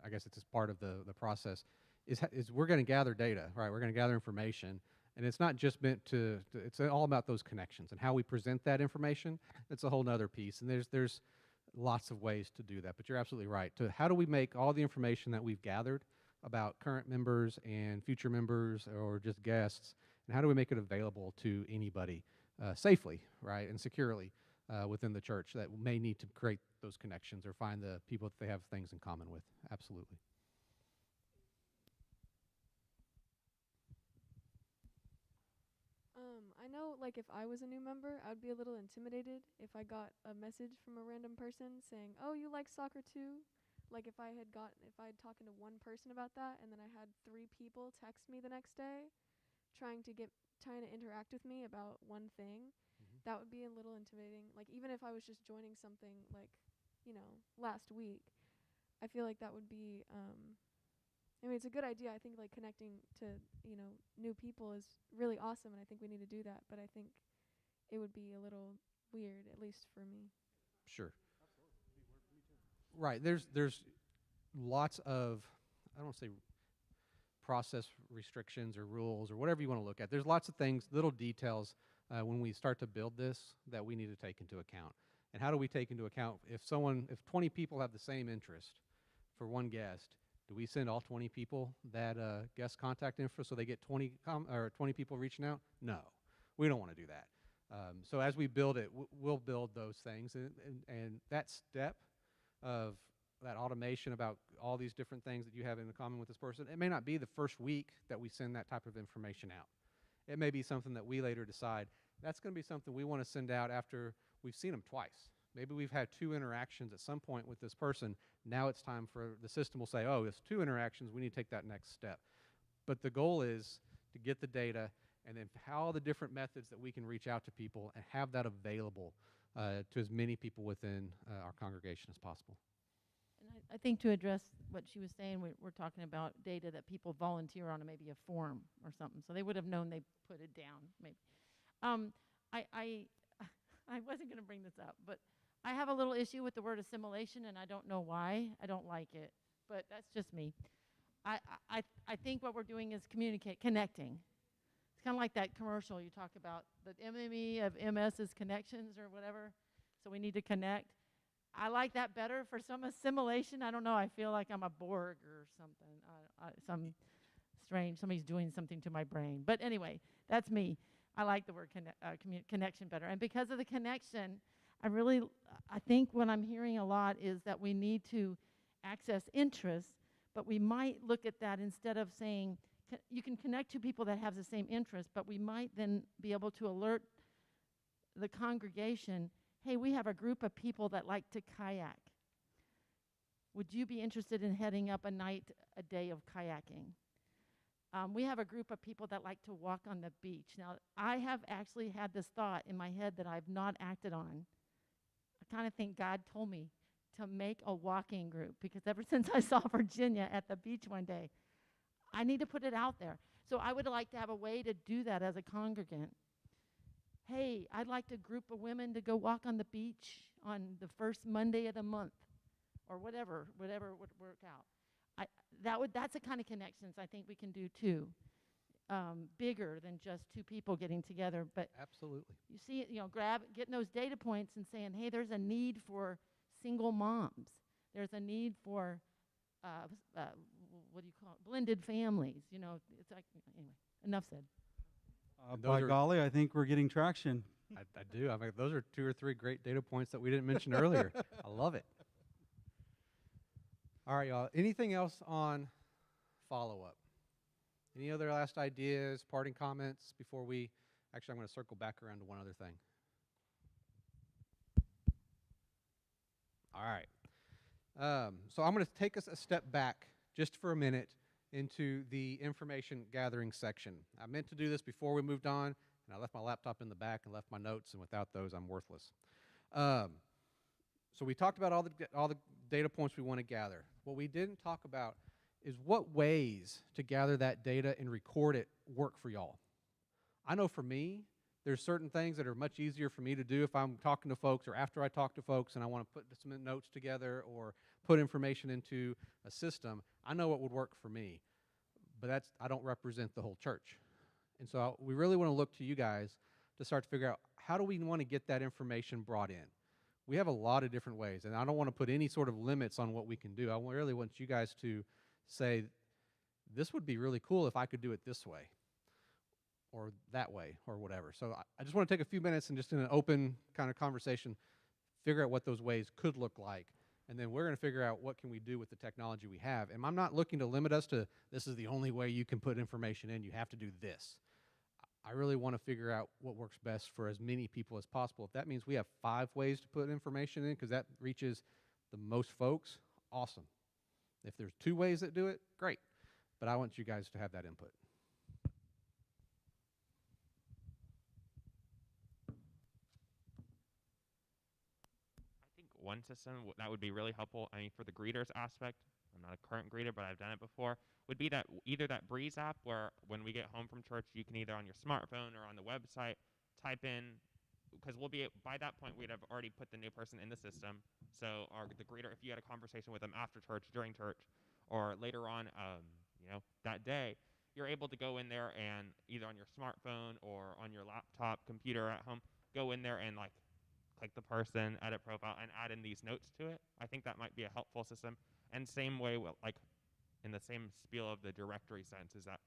B: I guess it's just part of the process, is we're going to gather data, right? We're going to gather information, and it's not just meant to it's all about those connections and how we present that information. It's a whole nother piece, and there's lots of ways to do that. But you're absolutely right. How do we make all the information that we've gathered about current members and future members or just guests, and how do we make it available to anybody safely, right, and securely within the church that may need to create those connections or find the people that they have things in common with? Absolutely.
H: I know, like, if I was a new member, I would be a little intimidated if I got a message from a random person saying, oh, you like soccer too? Like, if I had talked to one person about that, and then I had 3 people text me the next day trying to interact with me about one thing, that would be a little intimidating. Like, even if I was just joining something, like, you know, last week, I feel like that would be, I mean, it's a good idea. I think, like, connecting to, you know, new people is really awesome, and I think we need to do that. But I think it would be a little weird, at least for me.
B: Sure. Right. There's lots of, I don't want to say process restrictions or rules or whatever you want to look at. There's lots of things, little details when we start to build this that we need to take into account. And how do we take into account if 20 people have the same interest for one guest, do we send all 20 people that guest contact info so they get 20 people reaching out? No, we don't want to do that. So as we build it, we'll build those things. And that step of that automation about all these different things that you have in common with this person, it may not be the first week that we send that type of information out. It may be something that we later decide that's going to be something we want to send out after we've seen them twice. Maybe we've had 2 interactions at some point with this person. Now it's time for the system will say, oh, it's 2 interactions. We need to take that next step. But the goal is to get the data and then how the different methods that we can reach out to people and have that available to as many people within our congregation as possible.
Q: And I think to address what she was saying, we're talking about data that people volunteer on, maybe a form or something. So they would have known they put it down, maybe. I wasn't going to bring this up, but I have a little issue with the word assimilation, and I don't know why. I don't like it, but that's just me. I think what we're doing is connecting. It's kind of like that commercial you talk about. The MME of MS is connections or whatever, so we need to connect. I like that better for some assimilation. I don't know. I feel like I'm a Borg or something. Some strange. Somebody's doing something to my brain. But anyway, that's me. I like the word connection better. And because of the connection, I think what I'm hearing a lot is that we need to access interests, but we might look at that instead of saying, you can connect to people that have the same interest, but we might then be able to alert the congregation, hey, we have a group of people that like to kayak. Would you be interested in heading up a day of kayaking? We have a group of people that like to walk on the beach. Now, I have actually had this thought in my head that I've not acted on. I kind of think God told me to make a walking group, because ever since I saw Virginia at the beach one day, I need to put it out there. So I would like to have a way to do that as a congregant. Hey, I'd like a group of women to go walk on the beach on the first Monday of the month, or whatever would work out. That's the kind of connections I think we can do too. Bigger than just 2 people getting together, but
B: absolutely.
Q: You see, getting those data points and saying, hey, there's a need for single moms. There's a need for what do you call it? Blended families. It's like, anyway, enough said.
A: By golly, I think we're getting traction.
B: I do. I mean, those are 2 or 3 great data points that we didn't mention earlier. I love it. All right, y'all. Anything else on follow-up? Any other last ideas, parting comments before we... Actually, I'm going to circle back around to one other thing. All right. So I'm going to take us a step back just for a minute into the information gathering section. I meant to do this before we moved on, and I left my laptop in the back and left my notes, and without those, I'm worthless. So we talked about all the data points we want to gather. What we didn't talk about is what ways to gather that data and record it work for y'all. I know for me, there's certain things that are much easier for me to do if I'm talking to folks or after I talk to folks and I want to put some notes together or put information into a system. I know what would work for me, but I don't represent the whole church. And so we really want to look to you guys to start to figure out, how do we want to get that information brought in? We have a lot of different ways, and I don't want to put any sort of limits on what we can do. I really want you guys to say, this would be really cool if I could do it this way or that way or whatever. So I just want to take a few minutes and just in an open kind of conversation, figure out what those ways could look like. And then we're going to figure out what can we do with the technology we have. And I'm not looking to limit us to this is the only way you can put information in. You have to do this. I really want to figure out what works best for as many people as possible. If that means we have 5 ways to put information in because that reaches the most folks, awesome. If there's 2 ways that do it, great. But I want you guys to have that input.
N: One system that would be really helpful, I mean, for the greeters aspect, I'm not a current greeter, but I've done it before, would be that either that Breeze app where when we get home from church, you can either on your smartphone or on the website type in, because by that point, we'd have already put the new person in the system. So the greeter, if you had a conversation with them after church, during church, or later on, that day, you're able to go in there and either on your smartphone or on your laptop, computer at home, go in there and click the person, edit profile, and add in these notes to it. I think that might be a helpful system. And same way, in the same spiel of the directory sense, is that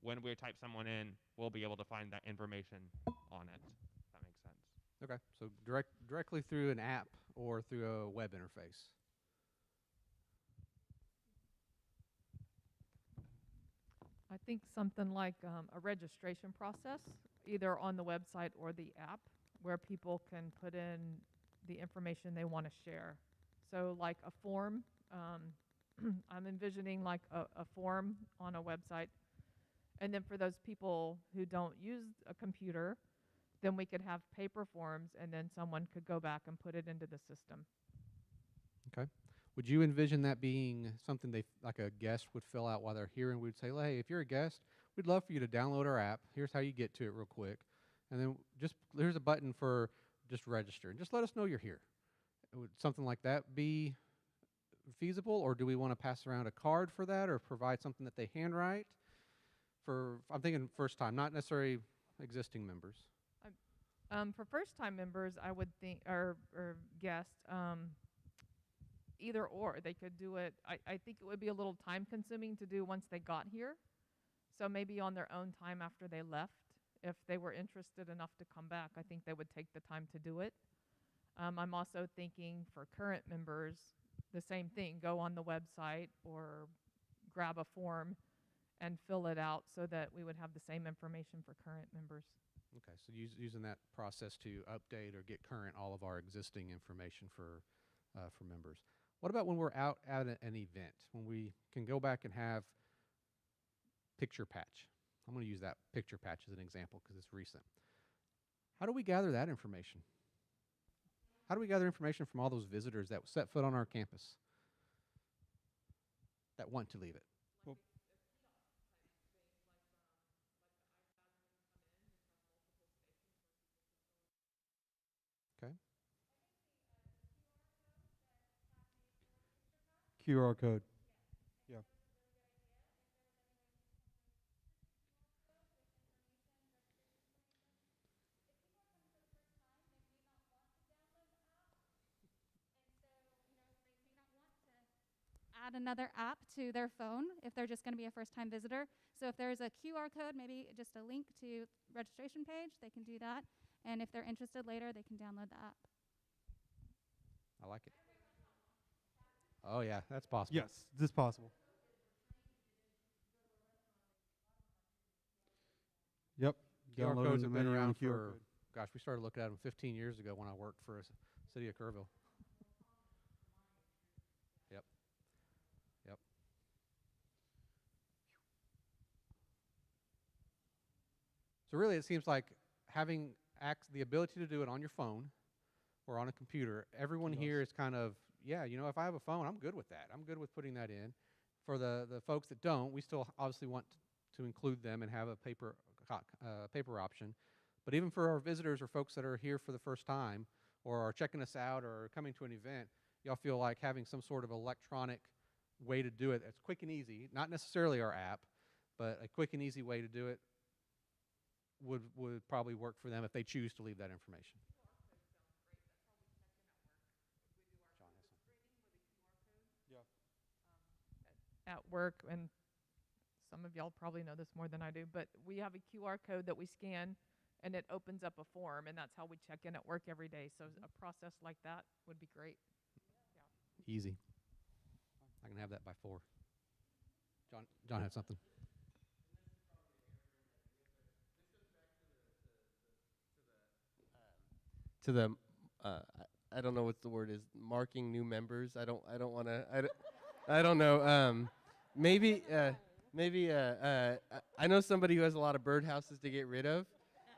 N: when we type someone in, we'll be able to find that information on it. If that makes sense.
B: Okay, so directly through an app or through a web interface.
C: I think something like a registration process, either on the website or the app, where people can put in the information they want to share. So like a form, I'm envisioning like a form on a website. And then for those people who don't use a computer, then we could have paper forms and then someone could go back and put it into the system.
B: Okay. Would you envision that being something like a guest would fill out while they're here, and we'd say, hey, if you're a guest, we'd love for you to download our app. Here's how you get to it real quick. And then here's a button for just register. And just let us know you're here. Would something like that be feasible, or do we want to pass around a card for that or provide something that they handwrite? I'm thinking first time, not necessarily existing members.
C: For first-time members, I would think, or guests, either or. They could do it. I think it would be a little time-consuming to do once they got here. So maybe on their own time after they left. If they were interested enough to come back, I think they would take the time to do it. I'm also thinking for current members, the same thing. Go on the website or grab a form and fill it out so that we would have the same information for current members.
B: Okay, so using that process to update or get current all of our existing information for members. What about when we're out at an event, when we can go back and have picture patch? I'm going to use that picture patch as an example because it's recent. How do we gather that information? How do we gather information from all those visitors that set foot on our campus that want to leave it?
A: Well,
B: okay.
A: QR code. Yeah.
R: Add another app to their phone if they're just going to be a first-time visitor. So if there's a QR code, maybe just a link to registration page, they can do that. And if they're interested later, they can download the app.
B: I like it. Oh yeah, that's possible.
A: Yes, this is possible. Yep.
B: QR
A: Downloading
B: codes
A: the
B: have been
A: menu on
B: around
A: the QR
B: for,
A: code.
B: gosh, we started looking at them 15 years ago when I worked for city of Kerrville. Yep. Yep. So really, it seems like having the ability to do it on your phone or on a computer, everyone here is kind of, yeah, you know, if I have a phone, I'm good with that. I'm good with putting that in. For the folks that don't, we still obviously want to include them and have a paper option. But even for our visitors or folks that are here for the first time or are checking us out or coming to an event, y'all feel like having some sort of electronic way to do it that's quick and easy, not necessarily our app, but a quick and easy way to do it would probably work for them if they choose to leave that information.
C: At work, and some of y'all probably know this more than I do, but we have a QR code that we scan and it opens up a form, and that's how we check in at work every day. So a process like that would be great.
B: Easy. I can have that by 4. John had something.
E: To the I don't know what the word is, marking new members. I don't want to I don't know. Maybe I know somebody who has a lot of birdhouses to get rid of.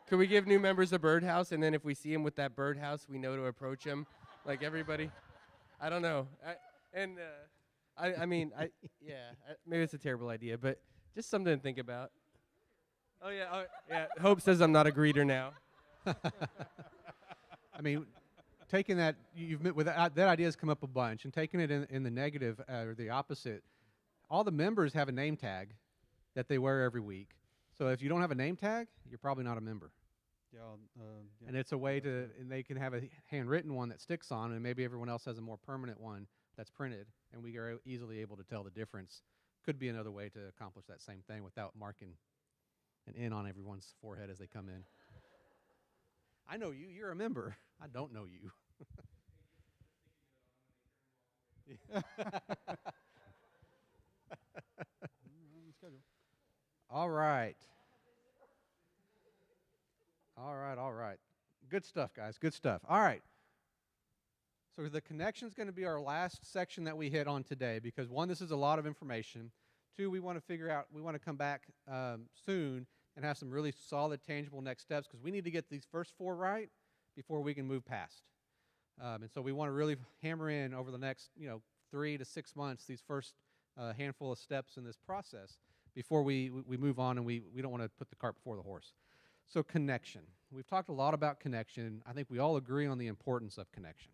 E: Could we give new members a birdhouse, and then if we see him with that birdhouse, we know to approach him, like everybody? I don't know. Maybe it's a terrible idea, but just something to think about. Oh yeah. Hope says I'm not a greeter now.
B: I mean, taking that, that idea's come up a bunch, and taking it in the negative or the opposite. All the members have a name tag that they wear every week. So if you don't have a name tag, you're probably not a member.
A: Yeah,
B: and it's a way to, and they can have a handwritten one that sticks on, and maybe everyone else has a more permanent one that's printed, and we are easily able to tell the difference. Could be another way to accomplish that same thing without marking an N on everyone's forehead as they come in. I know you. You're a member. I don't know you. All right. Good stuff, guys. Good stuff. All right. So the connection is going to be our last section that we hit on today because, 1, this is a lot of information. 2, we want to figure out, we want to come back soon and have some really solid, tangible next steps because we need to get these first 4 right before we can move past. And so we want to really hammer in over the next 3 to 6 months these first handful of steps in this process before we move on, and we don't want to put the cart before the horse. So connection. We've talked a lot about connection. I think we all agree on the importance of connection.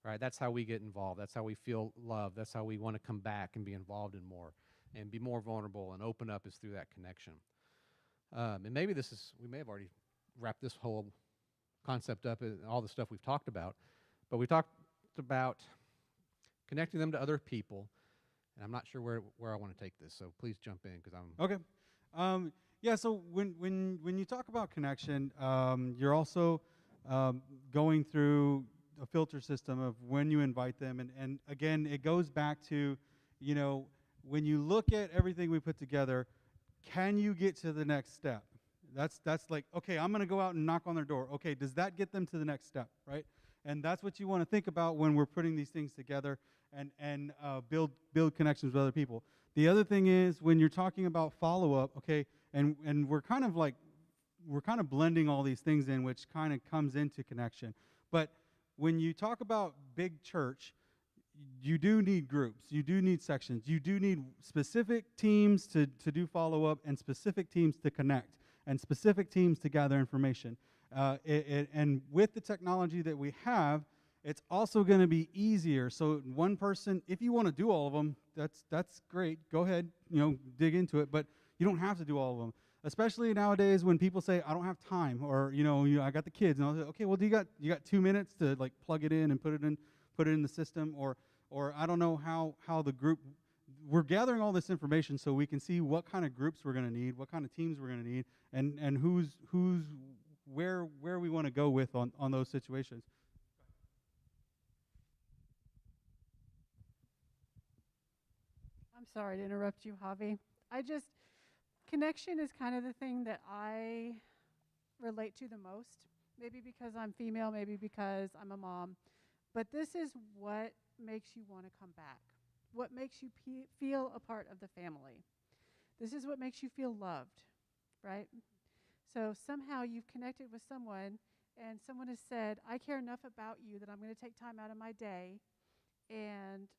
B: Right? That's how we get involved. That's how we feel loved. That's how we want to come back and be involved in more and be more vulnerable and open up is through that connection. And maybe we may have already wrapped this whole concept up in all the stuff we've talked about, but we talked about connecting them to other people, and I'm not sure where I want to take this, so please jump in because I'm...
A: Okay. Yeah, so when you talk about connection, you're also going through a filter system of when you invite them, and again, it goes back to, when you look at everything we put together, can you get to the next step? That's like, okay, I'm going to go out and knock on their door. Okay, does that get them to the next step, right? And that's what you want to think about when we're putting these things together and build connections with other people. The other thing is when you're talking about follow-up, okay, and we're kind of blending all these things in, which kind of comes into connection. But when you talk about big church, you do need groups, you do need sections, you do need specific teams to do follow-up and specific teams to connect and specific teams to gather information. And with the technology that we have, it's also going to be easier. So one person, if you want to do all of them, that's great. Go ahead, dig into it, but you don't have to do all of them. Especially nowadays when people say, I don't have time, or I got the kids, and I'll say, okay, well, do you got 2 minutes to like plug it in and put it in the system, or I don't know how the group. We're gathering all this information so we can see what kind of groups we're going to need, what kind of teams we're going to need, and who's where we want to go with on those situations.
M: I'm sorry to interrupt you, Javi. Connection is kind of the thing that I relate to the most. Maybe because I'm female, maybe because I'm a mom. But this is what makes you want to come back. What makes you feel a part of the family. This is what makes you feel loved, right? So somehow you've connected with someone and someone has said, I care enough about you that I'm going to take time out of my day and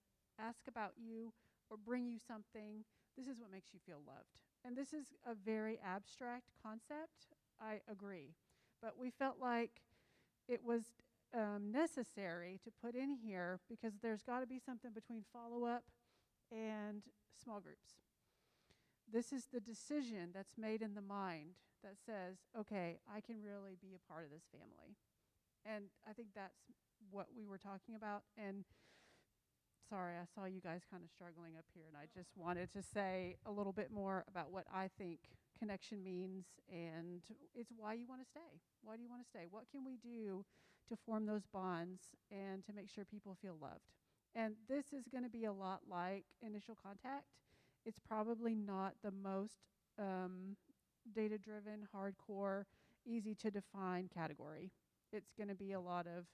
M: ask about you or bring you something. This is what makes you feel loved. And this is a very abstract concept. I agree. But we felt like it was necessary to put in here because there's got to be something between follow-up and small groups. This is the decision that's made in the mind that says, okay, I can really be a part of this family. And I think that's what we were talking about. And sorry, I saw you guys kind of struggling up here, and I just wanted to say a little bit more about what I think connection means, and it's why you want to stay. Why do you want to stay? What can we do to form those bonds and to make sure people feel loved? And this is going to be a lot like initial contact. It's probably not the most data-driven, hardcore, easy-to-define category. It's going to be a lot of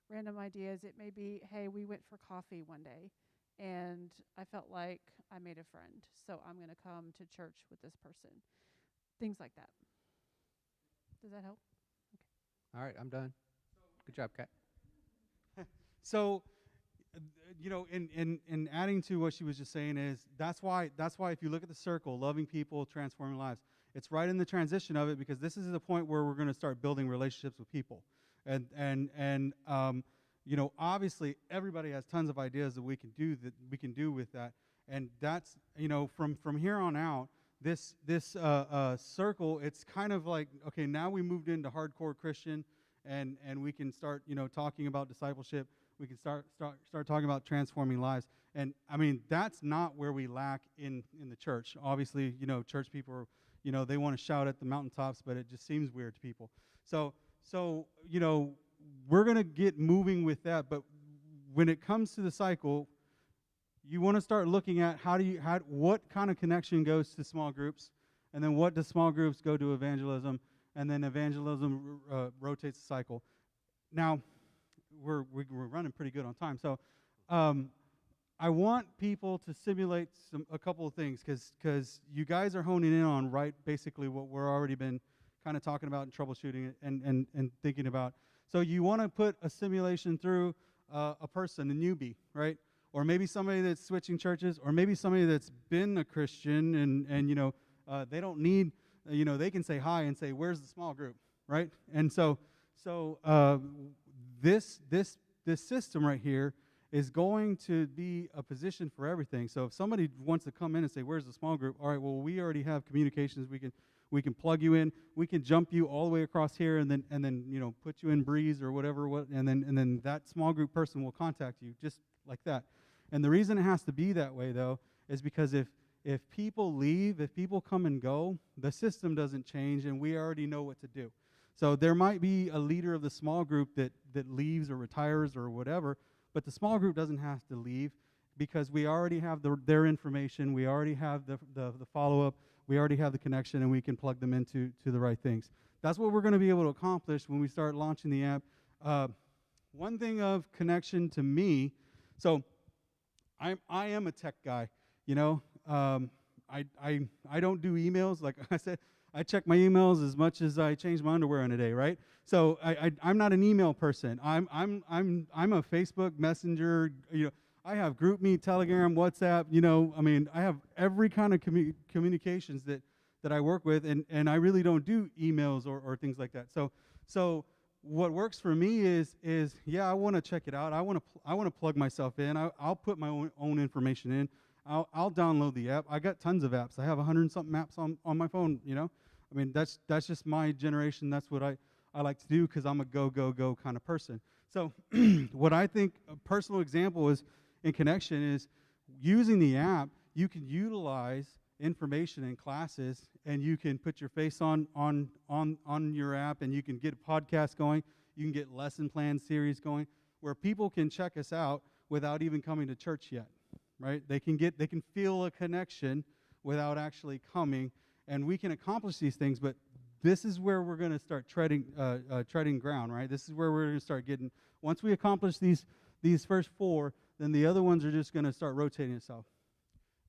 M: random ideas. It may be, hey, we went for coffee one day, and I felt like I made a friend, so I'm going to come to church with this person. Things like that. Does that help?
B: All right, I'm done. Good job, Kat.
A: So, in adding to what she was just saying is that's why if you look at the circle, loving people, transforming lives, it's right in the transition of it because this is the point where we're going to start building relationships with people, and obviously everybody has tons of ideas that we can do with that, and that's from here on out. This circle, it's kind of like, okay, now we moved into hardcore Christian, and we can start talking about discipleship. We can start talking about transforming lives, and I mean that's not where we lack in the church. Obviously, church people are, they want to shout at the mountaintops, but it just seems weird to people. So we're gonna get moving with that. But when it comes to the cycle, you want to start looking at what kind of connection goes to small groups, and then what does small groups go to evangelism, and then evangelism rotates the cycle. Now, we're running pretty good on time, so I want people to simulate a couple of things because you guys are honing in on basically what we're already been kind of talking about and troubleshooting and thinking about. So you want to put a simulation through a person, a newbie, right? Or maybe somebody that's switching churches, or maybe somebody that's been a Christian and they don't need, they can say hi and say, where's the small group, right? And so this system right here is going to be a position for everything. So if somebody wants to come in and say, where's the small group? All right, well, we already have communications. We can plug you in. We can jump you all the way across here and then put you in Breeze or whatever, and then that small group person will contact you just like that. And the reason it has to be that way, though, is because if people leave, if people come and go, the system doesn't change, and we already know what to do. So there might be a leader of the small group that leaves or retires or whatever, but the small group doesn't have to leave because we already have their information, we already have the follow-up, we already have the connection, and we can plug them into the right things. That's what we're going to be able to accomplish when we start launching the app. One thing of connection to me, so I am a tech guy, I don't do emails. Like I said, I check my emails as much as I change my underwear in a day, right? So I'm not an email person. I'm a Facebook Messenger. I have GroupMe, Telegram, WhatsApp. I have every kind of communications that I work with, and I really don't do emails or things like that. So what works for me is I want to check it out. I want to plug myself in. I'll put my own information in. I'll download the app. I got tons of apps. I have 100-something apps on my phone. That's just my generation. That's what I like to do because I'm a go kind of person. So what I think a personal example is in connection is using the app. You can utilize information in classes, and you can put your face on your app, and you can get a podcast going. You can get lesson plan series going, where people can check us out without even coming to church yet, right? They can feel a connection without actually coming, and we can accomplish these things. But this is where we're going to start treading ground, right? This is where we're going to start getting. Once we accomplish these first 4, then the other ones are just going to start rotating itself.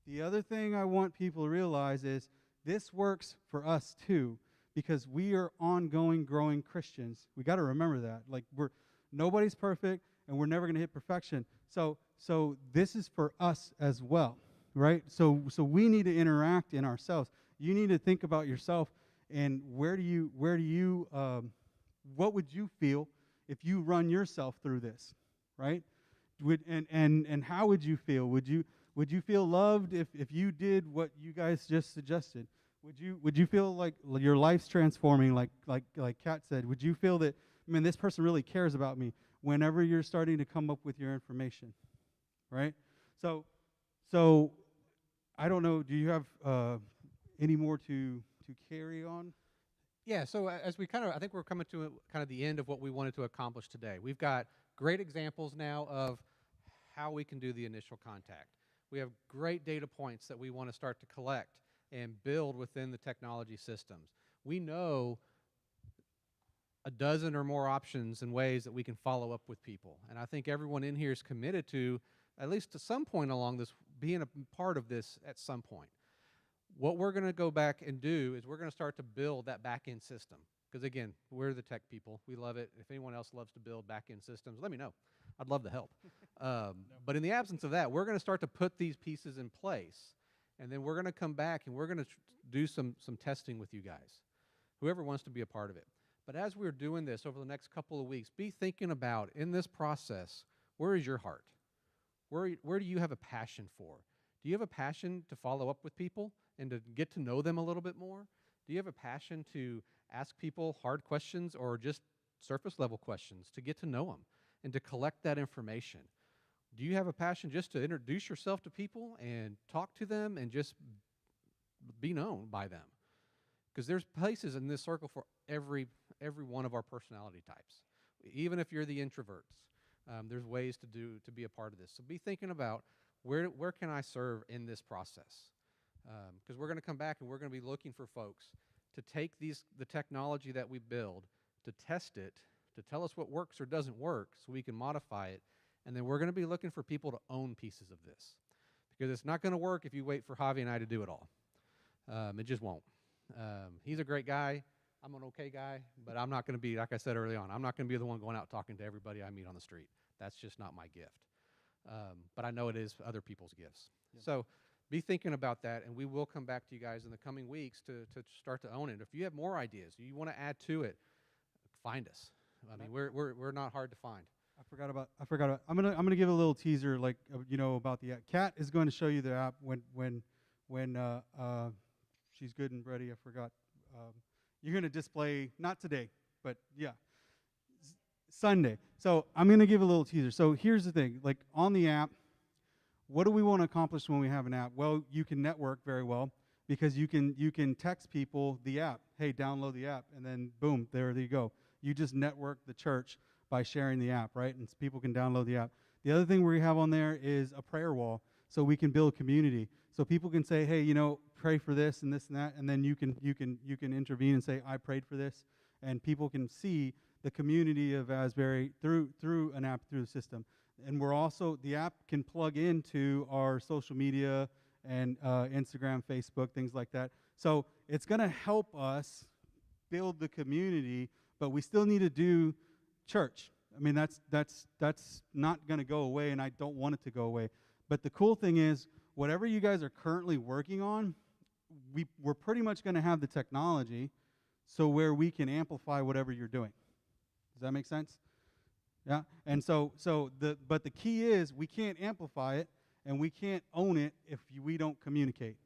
A: The other thing I want people to realize is this works for us too, because we are ongoing, growing Christians. We got to remember that. Like, nobody's perfect, and we're never going to hit perfection. So this is for us as well, right? So we need to interact in ourselves. You need to think about yourself, and what would you feel if you run yourself through this, right? And how would you feel? Would you feel loved if you did what you guys just suggested? Would you feel like your life's transforming, like Kat said? Would you feel that, man, this person really cares about me whenever you're starting to come up with your information, right? So I don't know. Do you have any more to carry on?
B: Yeah, so as we I think we're coming to kind of the end of what we wanted to accomplish today. We've got great examples now of how we can do the initial contact. We have great data points that we want to start to collect and build within the technology systems. We know a dozen or more options and ways that we can follow up with people. And I think everyone in here is committed to, at least to some point along this, being a part of this at some point. What we're going to go back and do is we're going to start to build that back-end system. Because again, we're the tech people. We love it. If anyone else loves to build back-end systems, let me know. I'd love to help. But in the absence of that, we're going to start to put these pieces in place. And then we're going to come back and we're going to do some testing with you guys, whoever wants to be a part of it. But as we're doing this over the next couple of weeks, be thinking about, in this process, where is your heart? Where do you have a passion for? Do you have a passion to follow up with people and to get to know them a little bit more? Do you have a passion to ask people hard questions or just surface level questions to get to know them and to collect that information? Do you have a passion just to introduce yourself to people and talk to them and just be known by them? Because there's places in this circle for every one of our personality types. Even if you're the introverts, there's ways to be a part of this. So be thinking about where can I serve in this process? Because we're going to come back and we're going to be looking for folks to take the technology that we build, to test it, to tell us what works or doesn't work so we can modify it. And then we're going to be looking for people to own pieces of this. Because it's not going to work if you wait for Javi and I to do it all. It just won't. He's a great guy. I'm an okay guy. But I'm not going to be, like I said early on, I'm not going to be the one going out talking to everybody I meet on the street. That's just not my gift. But I know it is other people's gifts. Yep. So be thinking about that, and we will come back to you guys in the coming weeks to start to own it. If you have more ideas, you want to add to it, find us. I mean, we're not hard to find.
A: I forgot about. I'm gonna give a little teaser, like about the app. Kat is going to show you the app when she's good and ready. I forgot. You're going to display, not today, but yeah, Sunday. So I'm going to give a little teaser. So here's the thing, like on the app, what do we want to accomplish when we have an app? Well, you can network very well because you can text people the app. Hey, download the app, and then boom, there you go. You just network the church by sharing the app, right? And people can download the app. The other thing we have on there is a prayer wall, so we can build community. So people can say, hey, pray for this and this and that, and then you can intervene and say, I prayed for this, and people can see the community of Asbury through an app, through the system. And we're also, the app can plug into our social media and Instagram, Facebook, things like that. So it's going to help us build the community, but we still need to do church. I mean, that's not going to go away, and I don't want it to go away. But the cool thing is, whatever you guys are currently working on, we're pretty much going to have the technology so where we can amplify whatever you're doing. Does that make sense? Yeah. And but the key is we can't amplify it and we can't own it if we don't communicate.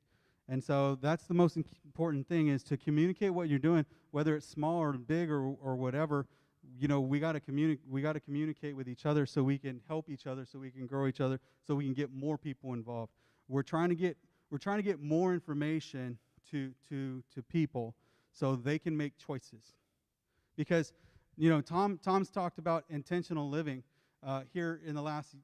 A: And so that's the most important thing, is to communicate what you're doing, whether it's small or big or whatever. We got to communicate with each other so we can help each other, so we can grow each other, so we can get more people involved. We're trying to get we're trying to get more information to people so they can make choices. Because, Tom's talked about intentional living here in the last,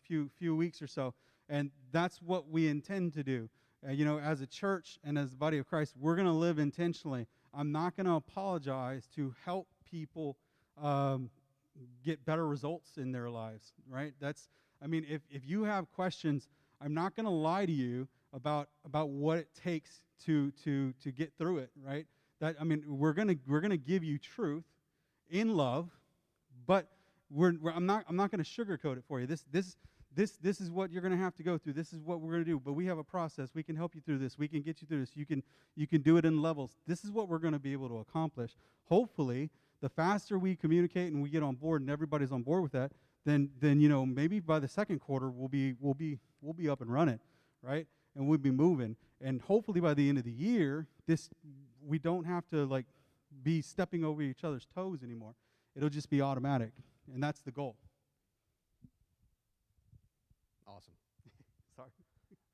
A: few weeks or so, and that's what we intend to do. As a church and as the body of Christ, we're going to live intentionally. I'm not going to apologize to help people get better results in their lives, right? If you have questions, I'm not going to lie to you about what it takes to get through it, right? We're gonna give you truth in love, but I'm not going to sugarcoat it for you. This is what you're going to have to go through. This is what we're going to do. But we have a process. We can help you through this. We can get you through this. You can do it in levels. This is what we're going to be able to accomplish. Hopefully, the faster we communicate and we get on board and everybody's on board with that, then maybe by the second quarter we'll be up and running, right? And we'll be moving. And hopefully by the end of the year, we don't have to be stepping over each other's toes anymore. It'll just be automatic, and that's the goal.
B: Awesome.
A: Sorry.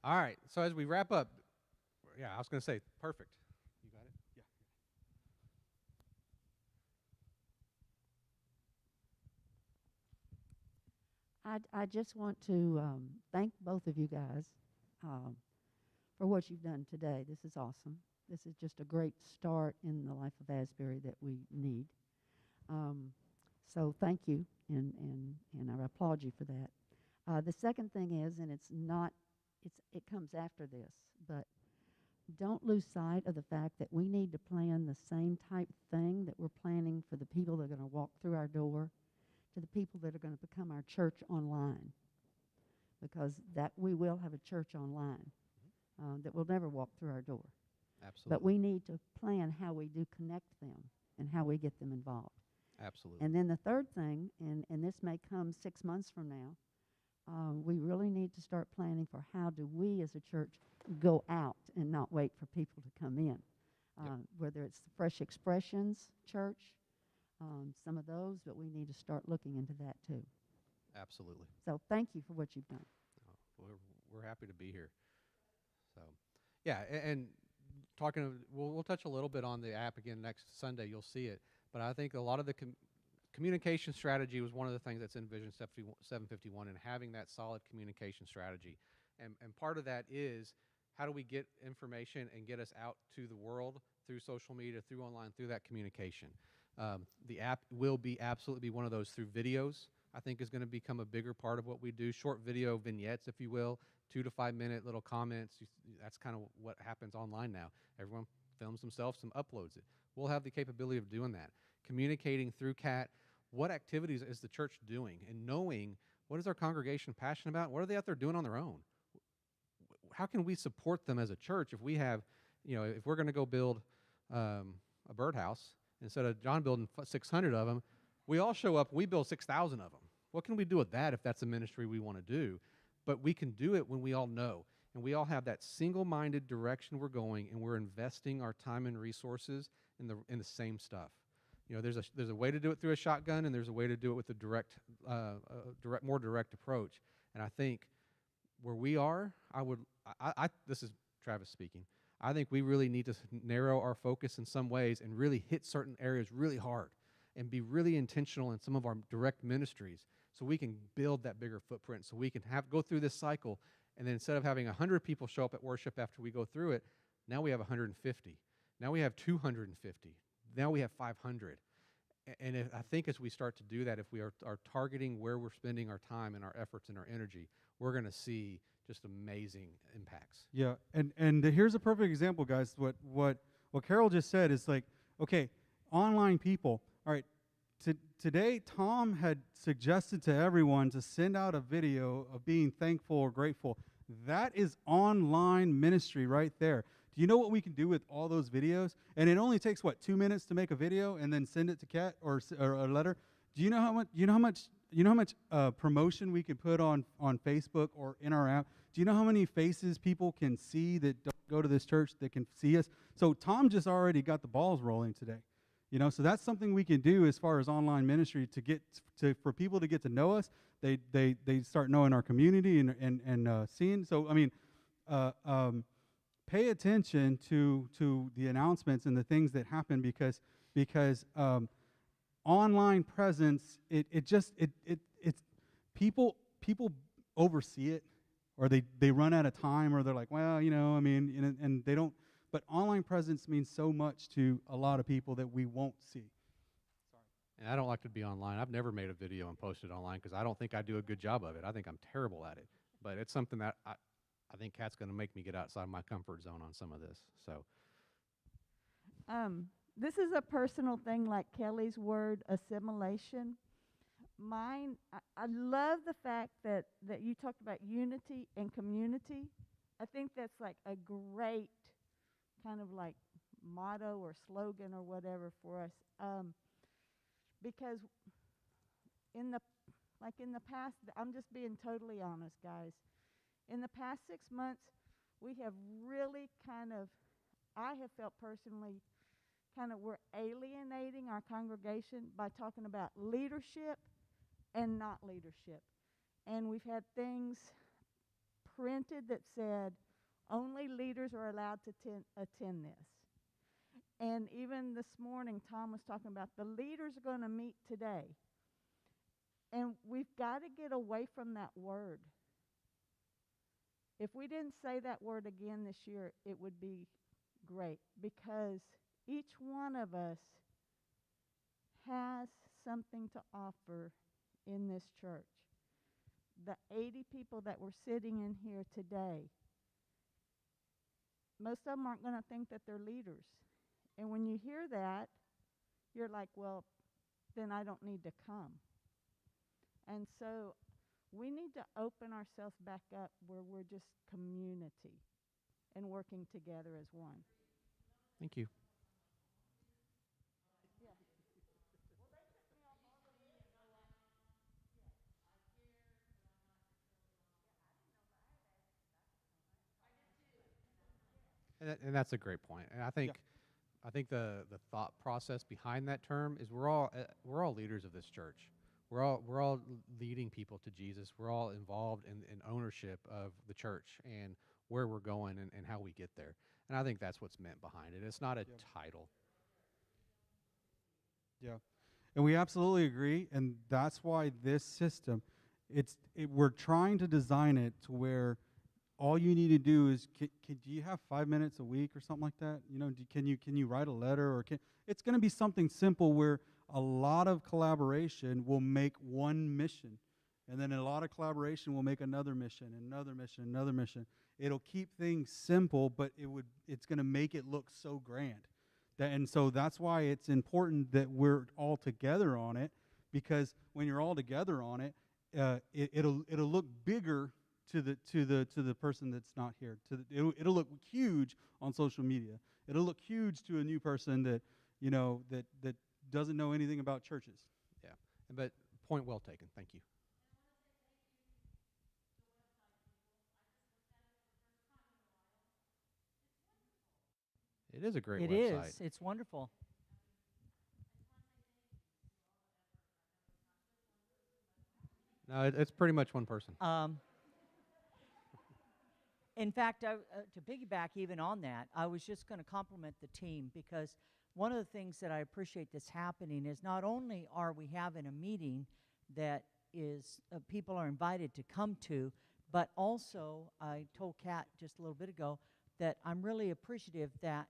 B: All right. So as we wrap up, yeah, I was going to say, perfect. You got it?
S: Yeah. I just want to thank both of you guys for what you've done today. This is awesome. This is just a great start in the life of Asbury that we need. So thank you, and I applaud you for that. The second thing is, and it comes after this, but don't lose sight of the fact that we need to plan the same type thing that we're planning for the people that are going to walk through our door, to the people that are going to become our church online, because that we will have a church online that will never walk through our door.
B: Absolutely.
S: But we need to plan how we do connect them and how we get them involved.
B: Absolutely.
S: And then the third thing, and this may come 6 months from now, we really need to start planning for how do we as a church go out and not wait for people to come in. Whether it's the Fresh Expressions Church, some of those, but we need to start looking into that too.
B: Absolutely.
S: So thank you for what you've done.
B: We're happy to be here. So, yeah, and we'll touch a little bit on the app again next Sunday. You'll see it. But I think a lot of the communication strategy was one of the things that's in Vision 751, and having that solid communication strategy. And part of that is, how do we get information and get us out to the world through social media, through online, through that communication? The app will absolutely be one of those. Through videos, I think, is going to become a bigger part of what we do. Short video vignettes, if you will, 2 to 5 minute little comments. That's kind of what happens online now. Everyone films themselves and uploads it. We'll have the capability of doing that. Communicating through CAT, what activities is the church doing, and knowing what is our congregation passionate about, what are they out there doing on their own? How can we support them as a church if we have, if we're going to go build a birdhouse, instead of John building 600 of them, we all show up, we build 6,000 of them. What can we do with that if that's a ministry we want to do? But we can do it when we all know, and we all have that single-minded direction we're going, and we're investing our time and resources in the same stuff. There's a way to do it through a shotgun, and there's a way to do it with a more direct approach. And I think where we are, this is Travis speaking, I think we really need to narrow our focus in some ways and really hit certain areas really hard and be really intentional in some of our direct ministries, so we can build that bigger footprint, so we can go through this cycle, and then instead of having 100 people show up at worship after we go through it, now we have 150. Now we have 250. Now we have 500. And I think as we start to do that, if we are targeting where we're spending our time and our efforts and our energy, we're going to see just amazing impacts.
A: Yeah, and here's a perfect example, guys. What Carol just said is okay, online people. All right, today Tom had suggested to everyone to send out a video of being thankful or grateful. That is online ministry right there. Do you know what we can do with all those videos? And it only takes 2 minutes to make a video and then send it to Kat or a letter. Do you know how much promotion we can put on Facebook or in our app? Do you know how many faces people can see that don't go to this church that can see us? So Tom just already got the balls rolling today. So that's something we can do as far as online ministry for people to get to know us. They start knowing our community and seeing. So pay attention to the announcements and the things that happen because online presence it's people oversee it, or they run out of time, or they're like, well, I mean, and they don't. But online presence means so much to a lot of people that we won't see.
B: And I don't like to be online. I've never made a video and posted online because I don't think I do a good job of it. I think I'm terrible at it. But it's something that I think Kat's going to make me get outside my comfort zone on some of this. So
G: this is a personal thing, like Kelly's word, assimilation. Mine, I love the fact that you talked about unity and community. I think that's like a great kind of like motto or slogan or whatever for us. Because in the past, I'm just being totally honest, guys. In the past 6 months, we have really I have felt personally we're alienating our congregation by talking about leadership and not leadership. And we've had things printed that said only leaders are allowed to attend this. And even this morning, Tom was talking about the leaders are going to meet today. And we've got to get away from that word. If we didn't say that word again this year, it would be great, because each one of us has something to offer in this church. The 80 people that were sitting in here today, most of them aren't going to think that they're leaders. And when you hear that, you're like, well, then I don't need to come. And so we need to open ourselves back up where we're just community and working together as one.
B: thank you. And that's a great point. And I think the thought process behind that term is we're all leaders of this church. We're all leading people to Jesus. We're all involved in ownership of the church and where we're going and how we get there. And I think that's what's meant behind it. It's not a title.
A: Yeah, and we absolutely agree, and that's why this system, we're trying to design it to where all you need to do is, do you have 5 minutes a week or something like that? Can you write a letter, or it's going to be something simple where a lot of collaboration will make one mission, and then a lot of collaboration will make another mission, another mission, another mission. It'll keep things simple, but it's going to make it look so grand. And so that's why it's important that we're all together on it, because when you're all together on it, it'll look bigger to the person that's not here. It'll look huge on social media. It'll look huge to a new person that that doesn't know anything about churches.
B: Yeah, but point well taken. Thank you. It is a great website.
F: It is. It's wonderful.
B: No, it's pretty much one person.
F: In fact, to piggyback even on that, I was just going to compliment the team, because one of the things that I appreciate that's happening is not only are we having a meeting that is people are invited to come to, but also I told Kat just a little bit ago that I'm really appreciative that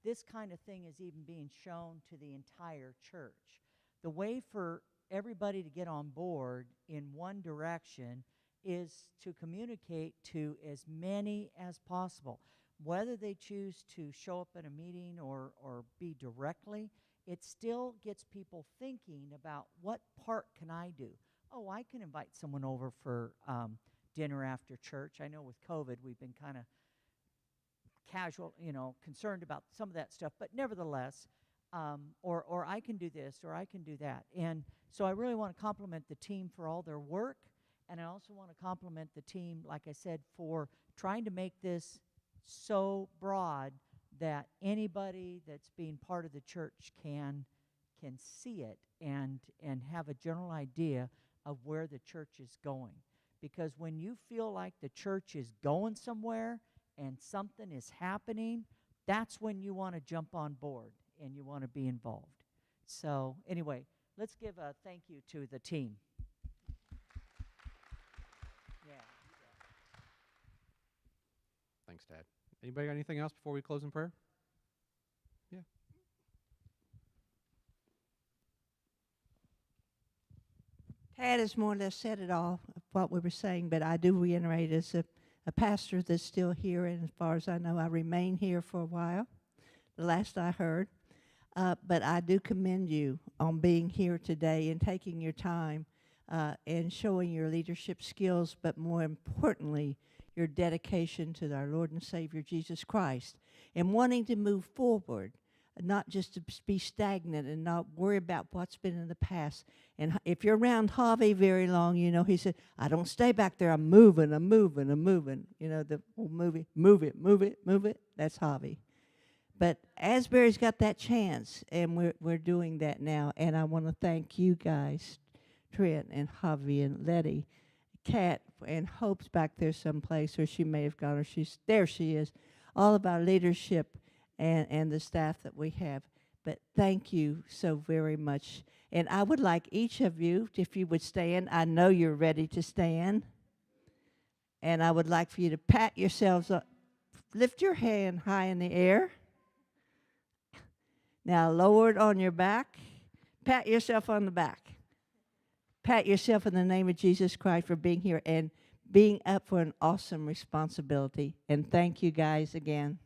F: this kind of thing is even being shown to the entire church. The way for everybody to get on board in one direction is to communicate to as many as possible. Whether they choose to show up at a meeting or be directly, it still gets people thinking about, what part can I do? Oh, I can invite someone over for dinner after church. I know with COVID we've been kind of casual, concerned about some of that stuff, but nevertheless, or I can do this, or I can do that. And so I really want to compliment the team for all their work, and I also want to compliment the team, like I said, for trying to make this so broad that anybody that's being part of the church can see it and have a general idea of where the church is going. Because when you feel like the church is going somewhere and something is happening, that's when you want to jump on board and you want to be involved. So anyway, let's give a thank you to the team. Yeah.
B: Thanks, Dad. Anybody got anything else before we close in prayer? Yeah.
P: Tad has more or less said it all of what we were saying, but I do reiterate as a pastor that's still here, and as far as I know, I remain here for a while, the last I heard. But I do commend you on being here today and taking your time and showing your leadership skills, but more importantly, your dedication to our Lord and Savior Jesus Christ and wanting to move forward, not just to be stagnant and not worry about what's been in the past. And if you're around Javi very long, you know, he said, I don't stay back there. I'm moving, I'm moving, I'm moving. You know, the old movie, move it, move it, move it. That's Javi. But Asbury's got that chance, and we're doing that now. And I want to thank you guys, Trent and Javi and Letty, Kat, and Hope's back there someplace, or she may have gone, or there she is. All of our leadership and the staff that we have. But thank you so very much. And I would like each of you, if you would stand, I know you're ready to stand. And I would like for you to pat yourselves up, lift your hand high in the air. Now lower it on your back. Pat yourself on the back. Pat yourself in the name of Jesus Christ for being here and being up for an awesome responsibility. And thank you guys again.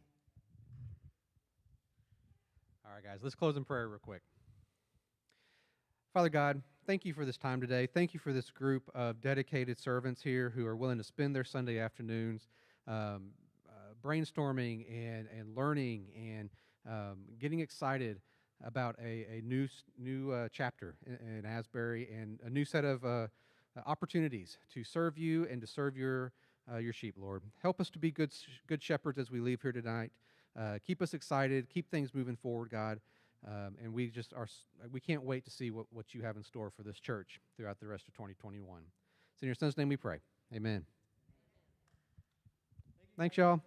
B: All right, guys, let's close in prayer real quick. Father God, thank you for this time today. Thank you for this group of dedicated servants here who are willing to spend their Sunday afternoons brainstorming and learning and getting excited about a new chapter in Asbury and a new set of opportunities to serve you and to serve your sheep, Lord. Help us to be good shepherds as we leave here tonight. Keep us excited. Keep things moving forward, God. And we can't wait to see what you have in store for this church throughout the rest of 2021. It's in your Son's name we pray. Amen. Thanks, y'all.